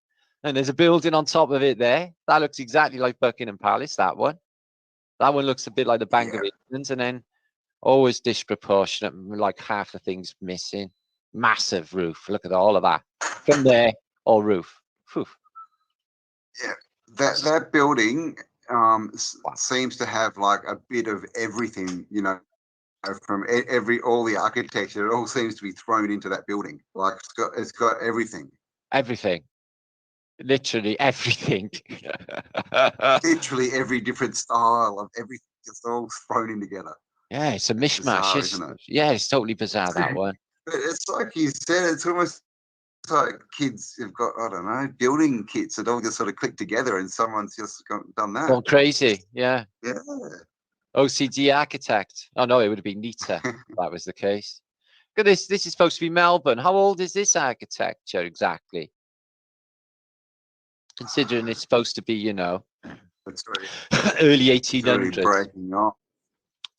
and there's a building on top of it there. That looks exactly like Buckingham Palace, that one. That one looks a bit like the Bank of England, and then always disproportionate, like half the things missing. Massive roof. Look at all of that. From there, all roof. Whew. Yeah, that building seems to have like a bit of everything, from all the architecture. It all seems to be thrown into that building. Like it's got everything. Everything. Literally everything. Literally every different style of everything, just all thrown in together. Yeah, it's a mishmash, bizarre, isn't isn't it? Yeah, it's totally bizarre, that one. But it's like you said, it's almost like kids have got, I don't know, building kits that all just sort of click together, and someone's just done that. Gone crazy, yeah. Yeah. OCD architect. Oh no, it would have been Liedtke if that was the case. Look at this. This is supposed to be Melbourne. How old is this architecture exactly? considering it's supposed to be, you know, It's already, early it's already 1800s. breaking off.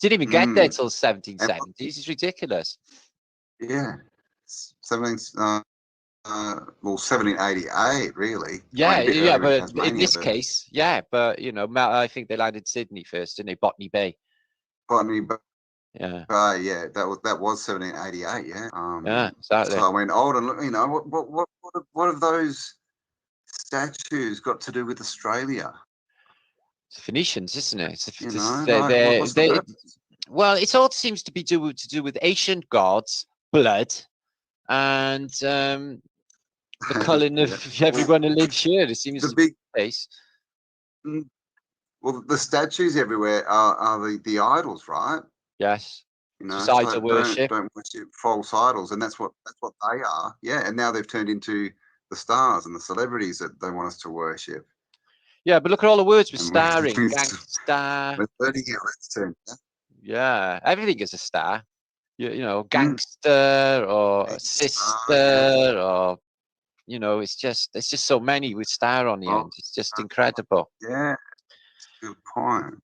Didn't even get there Mm. till 1770s. It's ridiculous. Yeah, 17, well, 1788, really. I Yeah, mean, a bit yeah, earlier in but in Tasmania, this but case, yeah, but you know, I think they landed Sydney first, didn't they? Botany Bay. Botany Bay, Yeah, yeah, that was 1788, yeah. yeah, exactly. So I went old and you know what have those statues got to do with Australia? It's Phoenicians, isn't it? You know, like what's the purpose? Well, it all seems to be to do with ancient gods, blood, and the culling Yeah. of everyone who lives here. It seems The to be big, the case. well, the statues everywhere are the idols, right? Yes, You it's know, just so idol worship. don't worship false idols, and that's what they are. Yeah, and now they've turned into the stars and the celebrities that they want us to worship. Yeah, but look at all the words we're And starring. Gangster. we're learning it. Let's turn. Yeah, everything is a star. You know, Mm. gangster or Yeah. sister or you know, it's just so many with star on the Oh, end. It's just incredible. yeah, good point.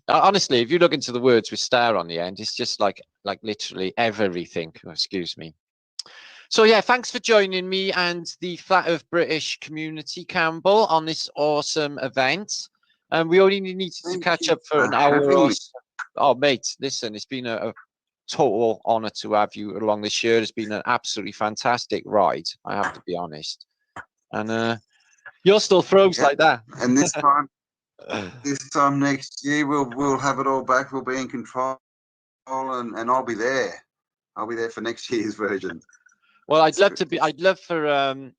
Honestly, if you look into the words with star on the end, it's just like literally everything. Oh, excuse me. So yeah, thanks for joining me and the Flat Earth British community, Campbell, on this awesome event. And we only needed to Thank catch you up for an for hour having or me. so. Oh, mate, listen, it's been a total honor to have you along this year. It's been an absolutely fantastic ride, I have to be honest. And you're still froze Yeah. like that. And this time next year, we'll have it all back. We'll be in control, and I'll be there. I'll be there for next year's version. Well, I'd love for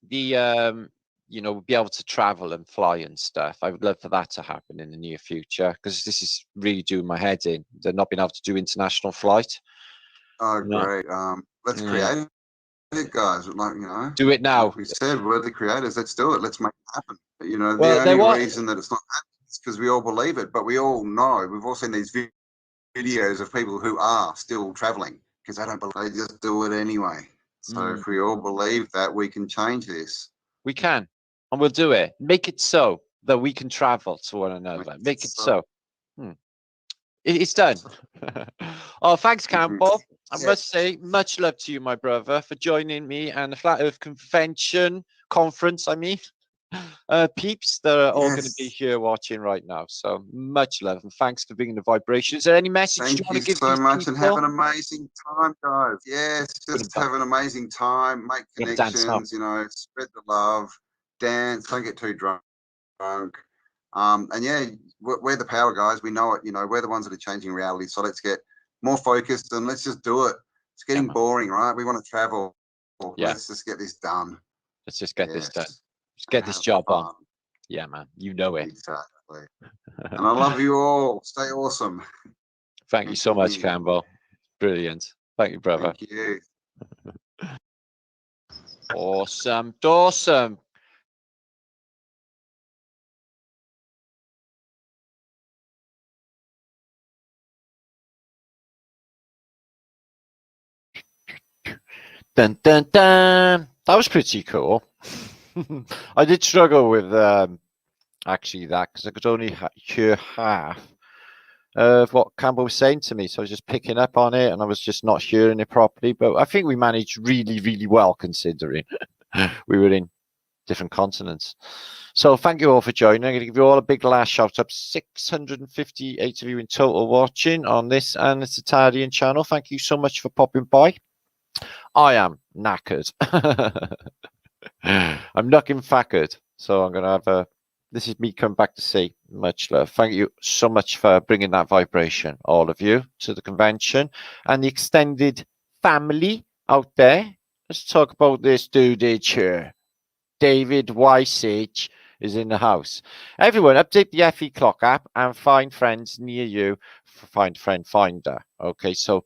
the you know, be able to travel and fly and stuff. I would love for that to happen in the near future because this is really doing my head in. They're not being able to do international flight. Oh, You know? great. Let's create it, guys. Like, you know, Do it now. like we said, we're the creators. Let's do it. Let's make it happen. You know, Well, the only reason that it's not happening is because we all believe it, but we all know, we've all seen these videos of people who are still traveling because they don't believe, they just do it anyway. So if we all believe that, we can change this. We can, and we'll do it. Make it so that we can travel to one another. Make it so. It's done. Oh, thanks, Campbell. I must say, much love to you, my brother, for joining me and the Flat Earth Conference, I mean, peeps that are all going to be here watching right now. So much love and thanks for bringing the vibration. Is there any message Thank you want you to give so these much people? and have an amazing time, guys. Yes, just have an amazing time, make connections, you know, spread the love, dance, don't get too drunk. And yeah, we're the power guys. We know it, you know, we're the ones that are changing reality. So let's get more focused and let's just do it. It's getting boring, right? We want to travel. Yeah. Let's just get this done. Let's just get this done. Let's get this job on. Yeah, man. You know it. Exactly. And I love you all. Stay awesome. Thank you so much, Campbell. Brilliant. Thank you, brother. Thank you. Awesome. Awesome. Dun, dun, dun. That was pretty cool. I did struggle with actually that because I could only hear half of what Campbell was saying to me. So I was just picking up on it and I was just not hearing it properly. But I think we managed really, really well considering we were in different continents. So thank you all for joining. I'm going to give you all a big last shout out. 658 of you in total watching on this and the Italian channel. Thank you so much for popping by. I am knackered. I'm knocking fackered. So I'm going to have this is me coming back to say much love. Thank you so much for bringing that vibration, all of you, to the convention and the extended family out there. Let's talk about this dude here. David Weissage is in the house. Everyone, update the FE Clock app and find friends near you. Find friend finder. Okay, so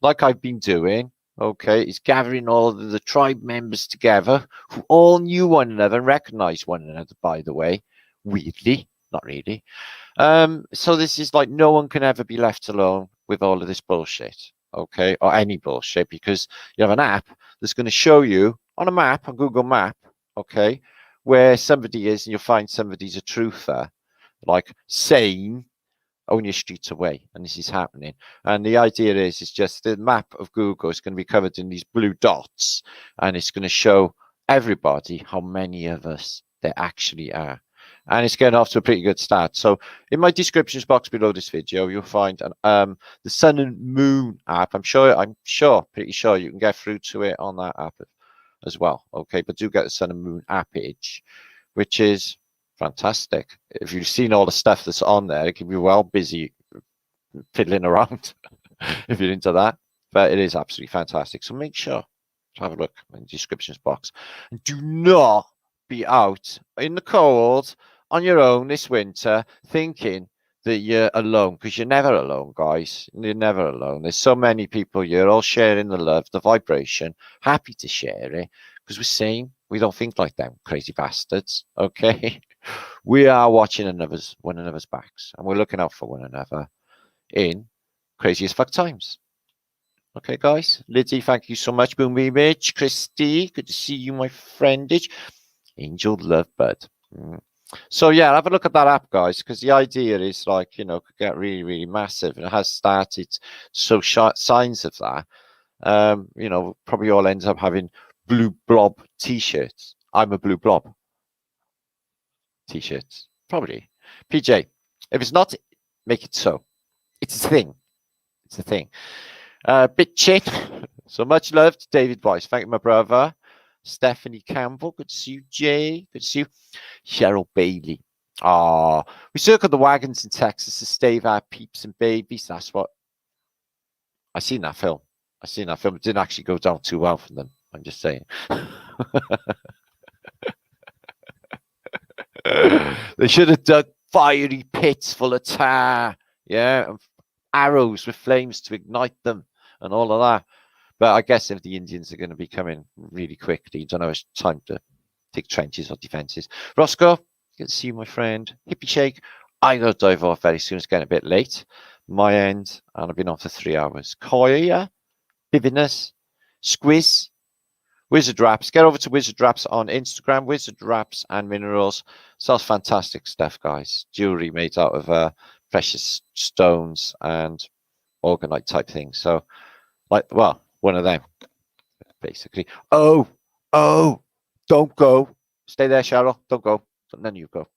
like I've been doing, okay, is gathering all of the tribe members together who all knew one another and recognized one another, by the way. Weirdly, not really. So this is like no one can ever be left alone with all of this bullshit, okay, or any bullshit, because you have an app that's going to show you on a map, a Google map, okay, where somebody is and you'll find somebody's a truther, like sane, only a street away, and this is happening. And the idea is just the map of Google is going to be covered in these blue dots, and it's going to show everybody how many of us there actually are. And it's getting off to a pretty good start. So in my descriptions box below this video, you'll find the Sun and Moon app. I'm pretty sure you can get through to it on that app as well. Okay, but do get the Sun and Moon app page, which is fantastic. If you've seen all the stuff that's on there, it can be well busy fiddling around if you're into that. But it is absolutely fantastic. So make sure to have a look in the descriptions box. And do not be out in the cold on your own this winter thinking that you're alone, because you're never alone, guys. You're never alone. There's so many people here all sharing the love, the vibration, happy to share it, because we're sane. We don't think like them crazy bastards, okay? We are watching one another's backs, and we're looking out for one another in crazy as fuck times. Okay, guys. Liedtke, thank you so much. Boom, Mitch, Christy, good to see you, my friendage. Angel love bud. So yeah, have a look at that app, guys, because the idea is like, you know, could get really, really massive, and it has started to show signs of that. You know, probably all ends up having blue blob t-shirts. I'm a blue blob t-shirts, probably. PJ, if it's not, make it so. It's a thing. It's a thing. Bitchin, so much love to David Boyce. Thank you, my brother. Stephanie Campbell, good to see you. Jay, good to see you. Cheryl Bailey. We circled the wagons in Texas to stave our peeps and babies. That's what I seen that film. It didn't actually go down too well for them. I'm just saying. They should have dug fiery pits full of tar, yeah, and arrows with flames to ignite them and all of that. But I guess if the Indians are going to be coming really quickly, you don't know, it's time to take trenches or defenses. Roscoe, good to see you, my friend. Hippie Shake, I got to dive off very soon. It's getting a bit late. My end, and I've been on for 3 hours. Koya, Bivinus, Squiz, Wizard Raps. Get over to Wizard Raps on Instagram. Wizard Raps and Minerals. Sells fantastic stuff, guys. Jewelry made out of precious stones and organite type things. So, like, well, one of them, basically. Oh, don't go. Stay there, Cheryl. Don't go. None of you go.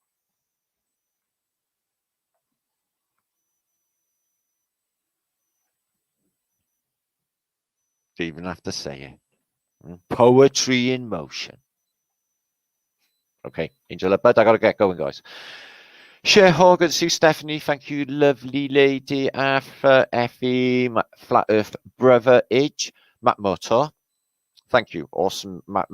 Don't even have to say it. Poetry in motion. Okay, Angela, but I got to get going, guys. Share Hall, good to see you, Stephanie. Thank you, lovely lady. Alpha, Effie, Flat Earth Brother Age, Matt Motor. Thank you, awesome Matt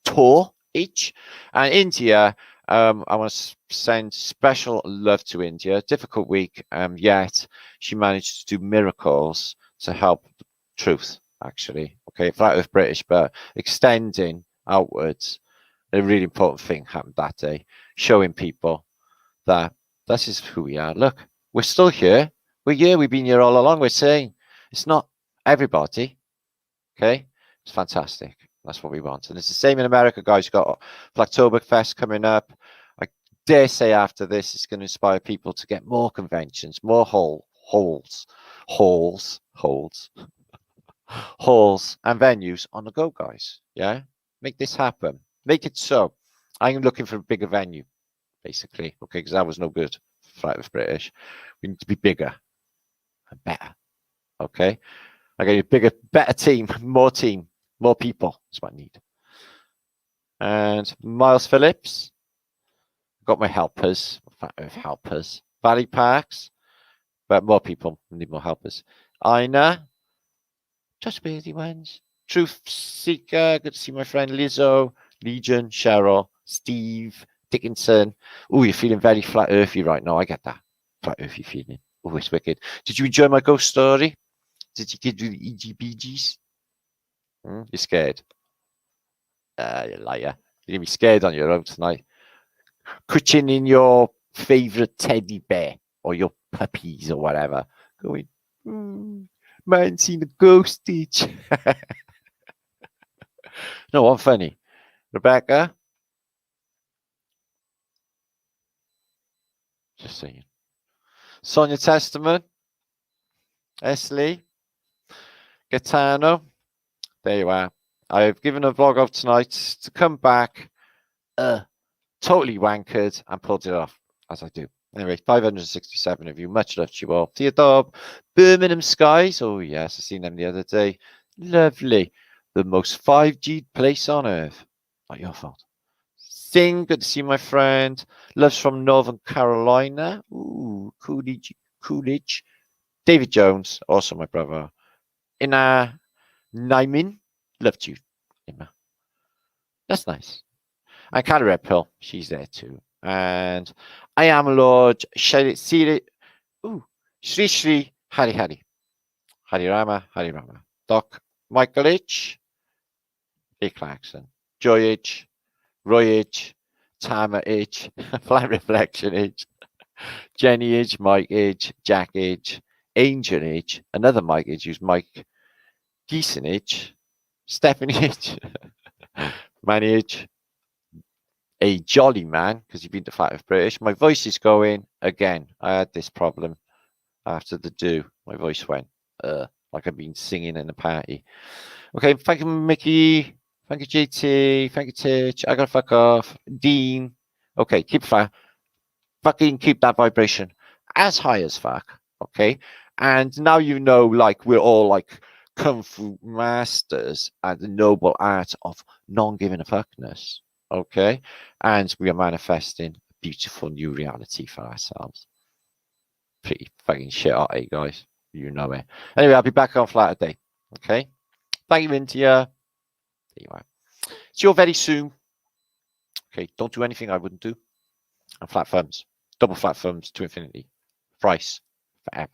Tor Age. And India, I want to send special love to India. Difficult week, yet she managed to do miracles to help the truth, actually. Okay, Flat Earth British, but extending outwards. A really important thing happened that day, showing people that this is who we are. Look, we're still here. We're here. We've been here all along. We're saying it's not everybody. Okay, it's fantastic. That's what we want. And it's the same in America, guys. You've got Blacktoberfest coming up. I dare say after this, it's going to inspire people to get more conventions, more halls, and venues on the go, guys. Yeah, make this happen. Make it so. I'm looking for a bigger venue, basically. Okay, because that was no good. Flat with British. We need to be bigger and better. Okay, I got a bigger, better team, more people. That's what I need. And Miles Phillips. Got my helpers. Flat Earth helpers. Valley Parks. But more people need more helpers. Ina. Trustworthy ones. Truth Seeker. Good to see my friend Lizzo. Legion, Cheryl, Steve, Dickinson. Oh, you're feeling very flat earthy right now. I get that. Flat earthy feeling. Oh, it's wicked. Did you enjoy my ghost story? Did you give you the EGBGs? You're scared. You liar. You're going to be scared on your own tonight. Crouching in your favorite teddy bear or your puppies or whatever. Going, man, seen a ghost, No, I'm funny. Rebecca, Just saying. Sonia Testament, S. Lee, Gaetano. There you are. I've given a vlog of tonight to come back, totally wankered and pulled it off, as I do. Anyway, 567 of you. Much love to you all. Theodore, Birmingham Skies. Oh, yes, I seen them the other day. Lovely. The most 5G place on earth. Not your fault. Sing, good to see my friend. Loves from Northern Carolina. Ooh, Coolidge. David Jones, also my brother. Ina Naimin. Loved you, Emma. That's nice. And Carly Red Pill, she's there too. And I am Lord Shri Shri Hari Hari. Hari Rama. Doc Michael H. A. Clarkson. Joy H. Roy H. Tama H. Flat Reflection H. Jenny H. Mike H. Jack H. Angel H. Another Mike H. Who's Mike Geeson H. Stephanie H. Manny H. A jolly man, because you've been to Flat of British. My voice is going again. I had this problem after the do. My voice went like I've been singing in a party. Okay, thank you, Mickey. Thank you, JT. Thank you, Titch. I gotta fuck off. Dean. Okay, keep fire. Fucking keep that vibration as high as fuck. Okay. And now you know, like, we're all like kung fu masters at the noble art of non-giving a fuckness. Okay. And we are manifesting a beautiful new reality for ourselves. Pretty fucking shit, aren't they, guys? You know it. Anyway, I'll be back on Flat a day. Okay. Thank you, India. There you are. See you all very soon. Okay. Don't do anything I wouldn't do. And flat thumbs. Double flat thumbs to infinity. Thrice. Forever.